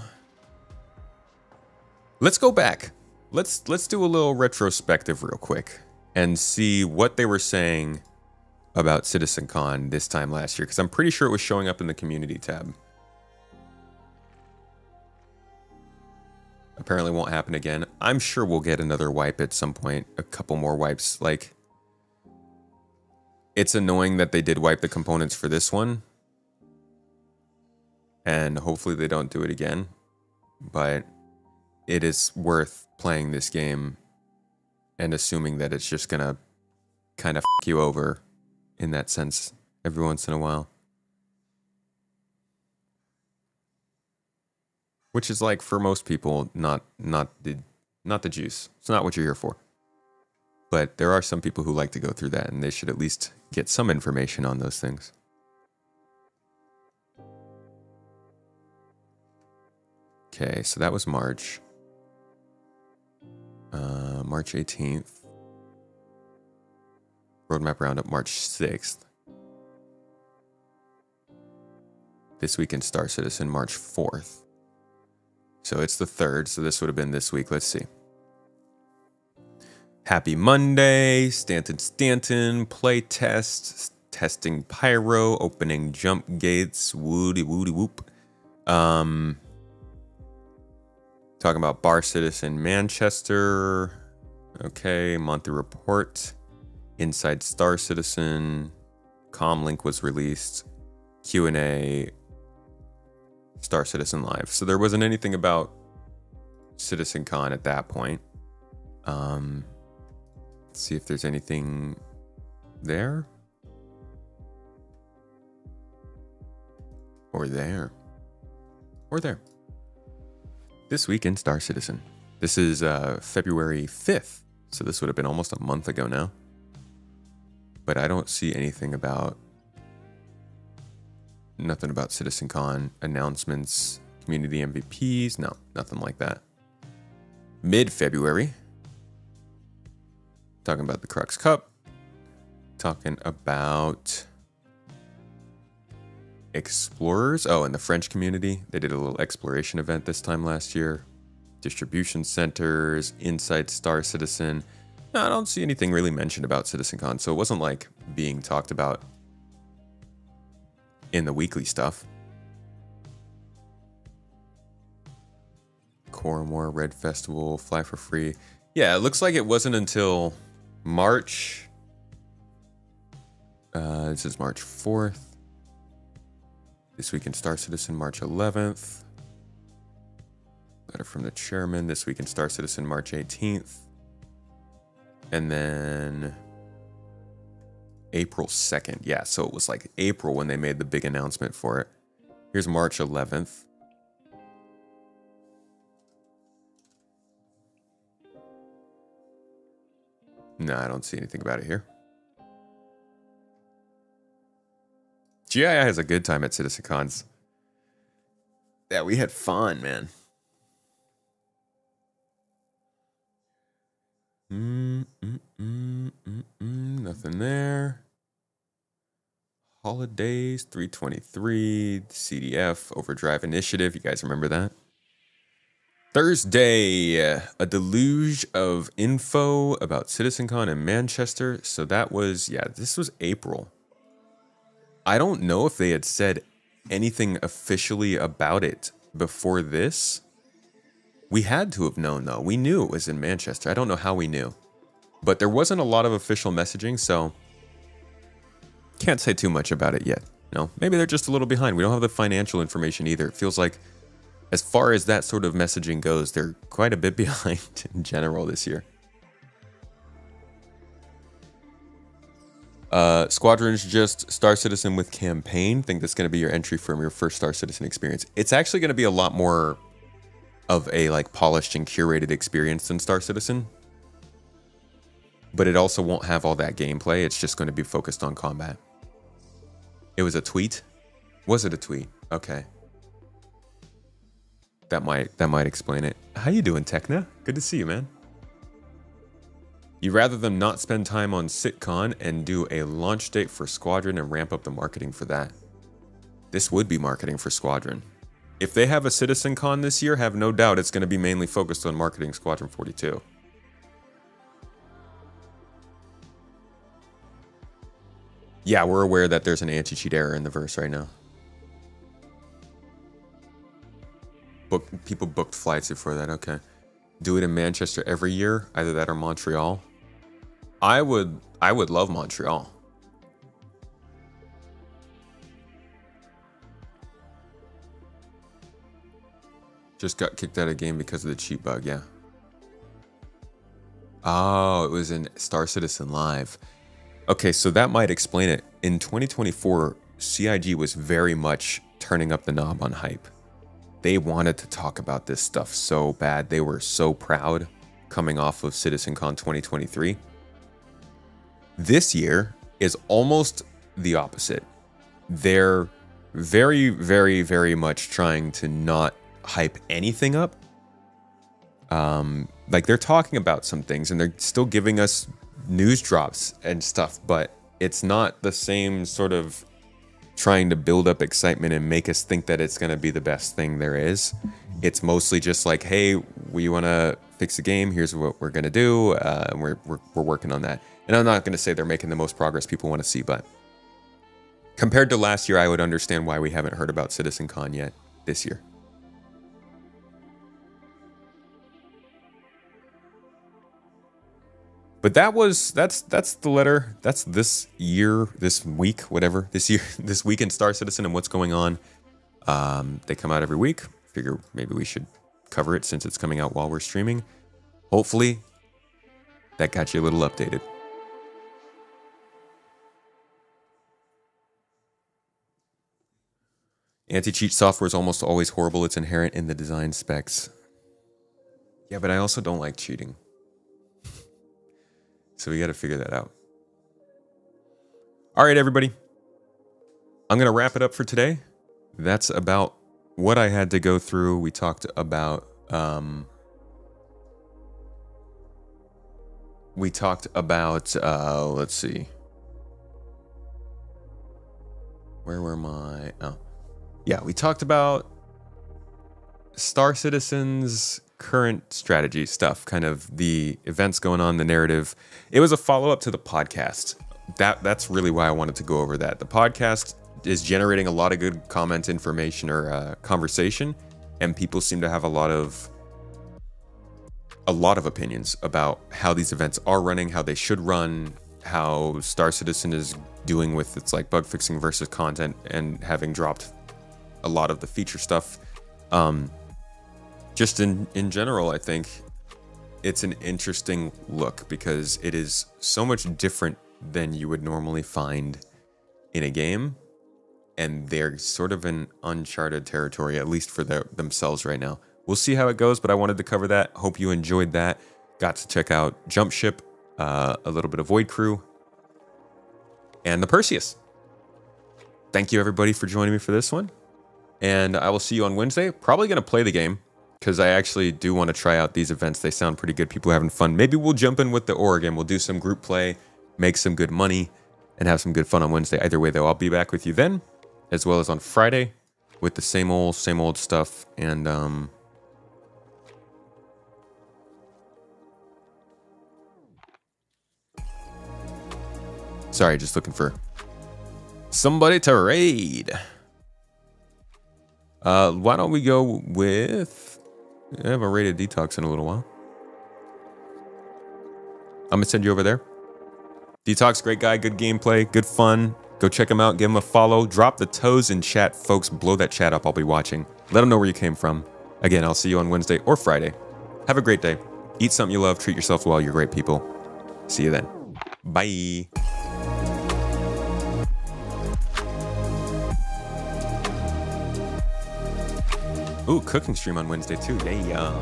let's go back. Let's do a little retrospective real quick and see what they were saying about CitizenCon this time last year, because I'm pretty sure it was showing up in the community tab. Apparently won't happen again. I'm sure we'll get another wipe at some point, a couple more wipes. Like, it's annoying that they did wipe the components for this one, and hopefully they don't do it again. But it is worth playing this game and assuming that it's just gonna kind of f you over in that sense every once in a while. Which is like, for most people, not the juice. It's not what you're here for. But there are some people who like to go through that, and they should at least get some information on those things. Okay, so that was March. March 18th. Roadmap Roundup, March 6th. This Week in Star Citizen, March 4th. So it's the 3rd, so this would have been this week. Let's see. Happy Monday, Stanton, play test, testing pyro, opening jump gates, woody whoop. Talking about Bar Citizen Manchester. Okay, monthly report. Inside Star Citizen. Comlink was released. Q&A. Star Citizen Live. So there wasn't anything about CitizenCon at that point. Let's see if there's anything there. Or there. Or there. This Week in Star Citizen. This is February 5th. So this would have been almost a month ago now. But I don't see anything about... Nothing about CitizenCon announcements, community MVPs. No, nothing like that. Mid-February. Talking about the Crux Cup. Talking about Explorers. Oh, and the French community. They did a little exploration event this time last year. Distribution centers, Inside Star Citizen. No, I don't see anything really mentioned about CitizenCon, so it wasn't like being talked about in the weekly stuff. Coromore, Red Festival, Fly for Free. Yeah, it looks like it wasn't until March. This is March 4th. This Week in Star Citizen, March 11th. Letter from the chairman. This Week in Star Citizen, March 18th. And then April 2nd. Yeah, so it was like April when they made the big announcement for it. Here's March 11th. No, I don't see anything about it here. GII has a good time at CitizenCons. Yeah, we had fun, man. Nothing there. Holidays, 323, CDF, Overdrive Initiative. You guys remember that? Thursday, a deluge of info about CitizenCon in Manchester. So that was, yeah, this was April. I don't know if they had said anything officially about it before this. We had to have known, though. We knew it was in Manchester. I don't know how we knew. But there wasn't a lot of official messaging, so can't say too much about it yet. No, maybe they're just a little behind. We don't have the financial information either. It feels like, as far as that sort of messaging goes, they're quite a bit behind in general this year. Squadron's just Star Citizen with campaign. Think that's going to be your entry from your first Star Citizen experience. It's actually going to be a lot more of a like polished and curated experience than Star Citizen. But it also won't have all that gameplay. It's just going to be focused on combat. It was a tweet? Was it a tweet? Okay. That might explain it. How you doing, Techna? Good to see you, man. You'd rather them not spend time on CitCon and do a launch date for Squadron and ramp up the marketing for that. This would be marketing for Squadron. If they have a CitizenCon this year, have no doubt it's going to be mainly focused on marketing Squadron 42. Yeah, we're aware that there's an anti-cheat error in the verse right now. People booked flights before that, okay. Do it in Manchester every year, either that or Montreal. I would love Montreal. Just got kicked out of the game because of the cheat bug, yeah. Oh, it was in Star Citizen Live. Okay, so that might explain it. In 2024, CIG was very much turning up the knob on hype. They wanted to talk about this stuff so bad. They were so proud coming off of CitizenCon 2023. This year is almost the opposite. They're very, very, very much trying to not hype anything up. Like they're talking about some things and they're still giving us news drops and stuff, but it's not the same sort of trying to build up excitement and make us think that it's going to be the best thing there is. It's mostly just like, hey, we want to fix the game. Here's what we're going to do. And we're working on that. And I'm not going to say they're making the most progress people want to see, but compared to last year, I would understand why we haven't heard about CitizenCon yet this year. But that's the letter. That's this year, this week, whatever. This week in Star Citizen and what's going on. They come out every week. Figure maybe we should cover it since it's coming out while we're streaming. Hopefully, that got you a little updated. Anti-cheat software is almost always horrible. It's inherent in the design specs. Yeah, but I also don't like cheating. So we got to figure that out. All right, everybody. I'm going to wrap it up for today. That's about what I had to go through. We talked about let's see. Where were my... Oh. Yeah, we talked about Star Citizen's current strategy stuff, kind of the events going on, the narrative. It was a follow-up to the podcast. That's really why I wanted to go over that. The podcast is generating a lot of good comment, information, or conversation, and people seem to have a lot of opinions about how these events are running, how they should run, how Star Citizen is doing with its like bug fixing versus content, and having dropped a lot of the feature stuff. Just in general, I think it's an interesting look because it is so much different than you would normally find in a game. And they're sort of in uncharted territory, at least for themselves right now. We'll see how it goes, but I wanted to cover that. Hope you enjoyed that. Got to check out Jump Ship, a little bit of Void Crew, and the Perseus. Thank you, everybody, for joining me for this one. And I will see you on Wednesday. Probably going to play the game, because I actually do want to try out these events. They sound pretty good. People are having fun. Maybe we'll jump in with the Oregon. We'll do some group play, make some good money, and have some good fun on Wednesday. Either way, though, I'll be back with you then, as well as on Friday, with the same old stuff. And sorry, just looking for somebody to raid. Why don't we go with... I haven't rated Detox in a little while. I'm going to send you over there. Detox, great guy, good gameplay, good fun. Go check him out, give him a follow. Drop the toes in chat, folks. Blow that chat up. I'll be watching. Let them know where you came from. Again, I'll see you on Wednesday or Friday. Have a great day. Eat something you love. Treat yourself well. You're great people. See you then. Bye. Ooh, cooking stream on Wednesday too. Yeah.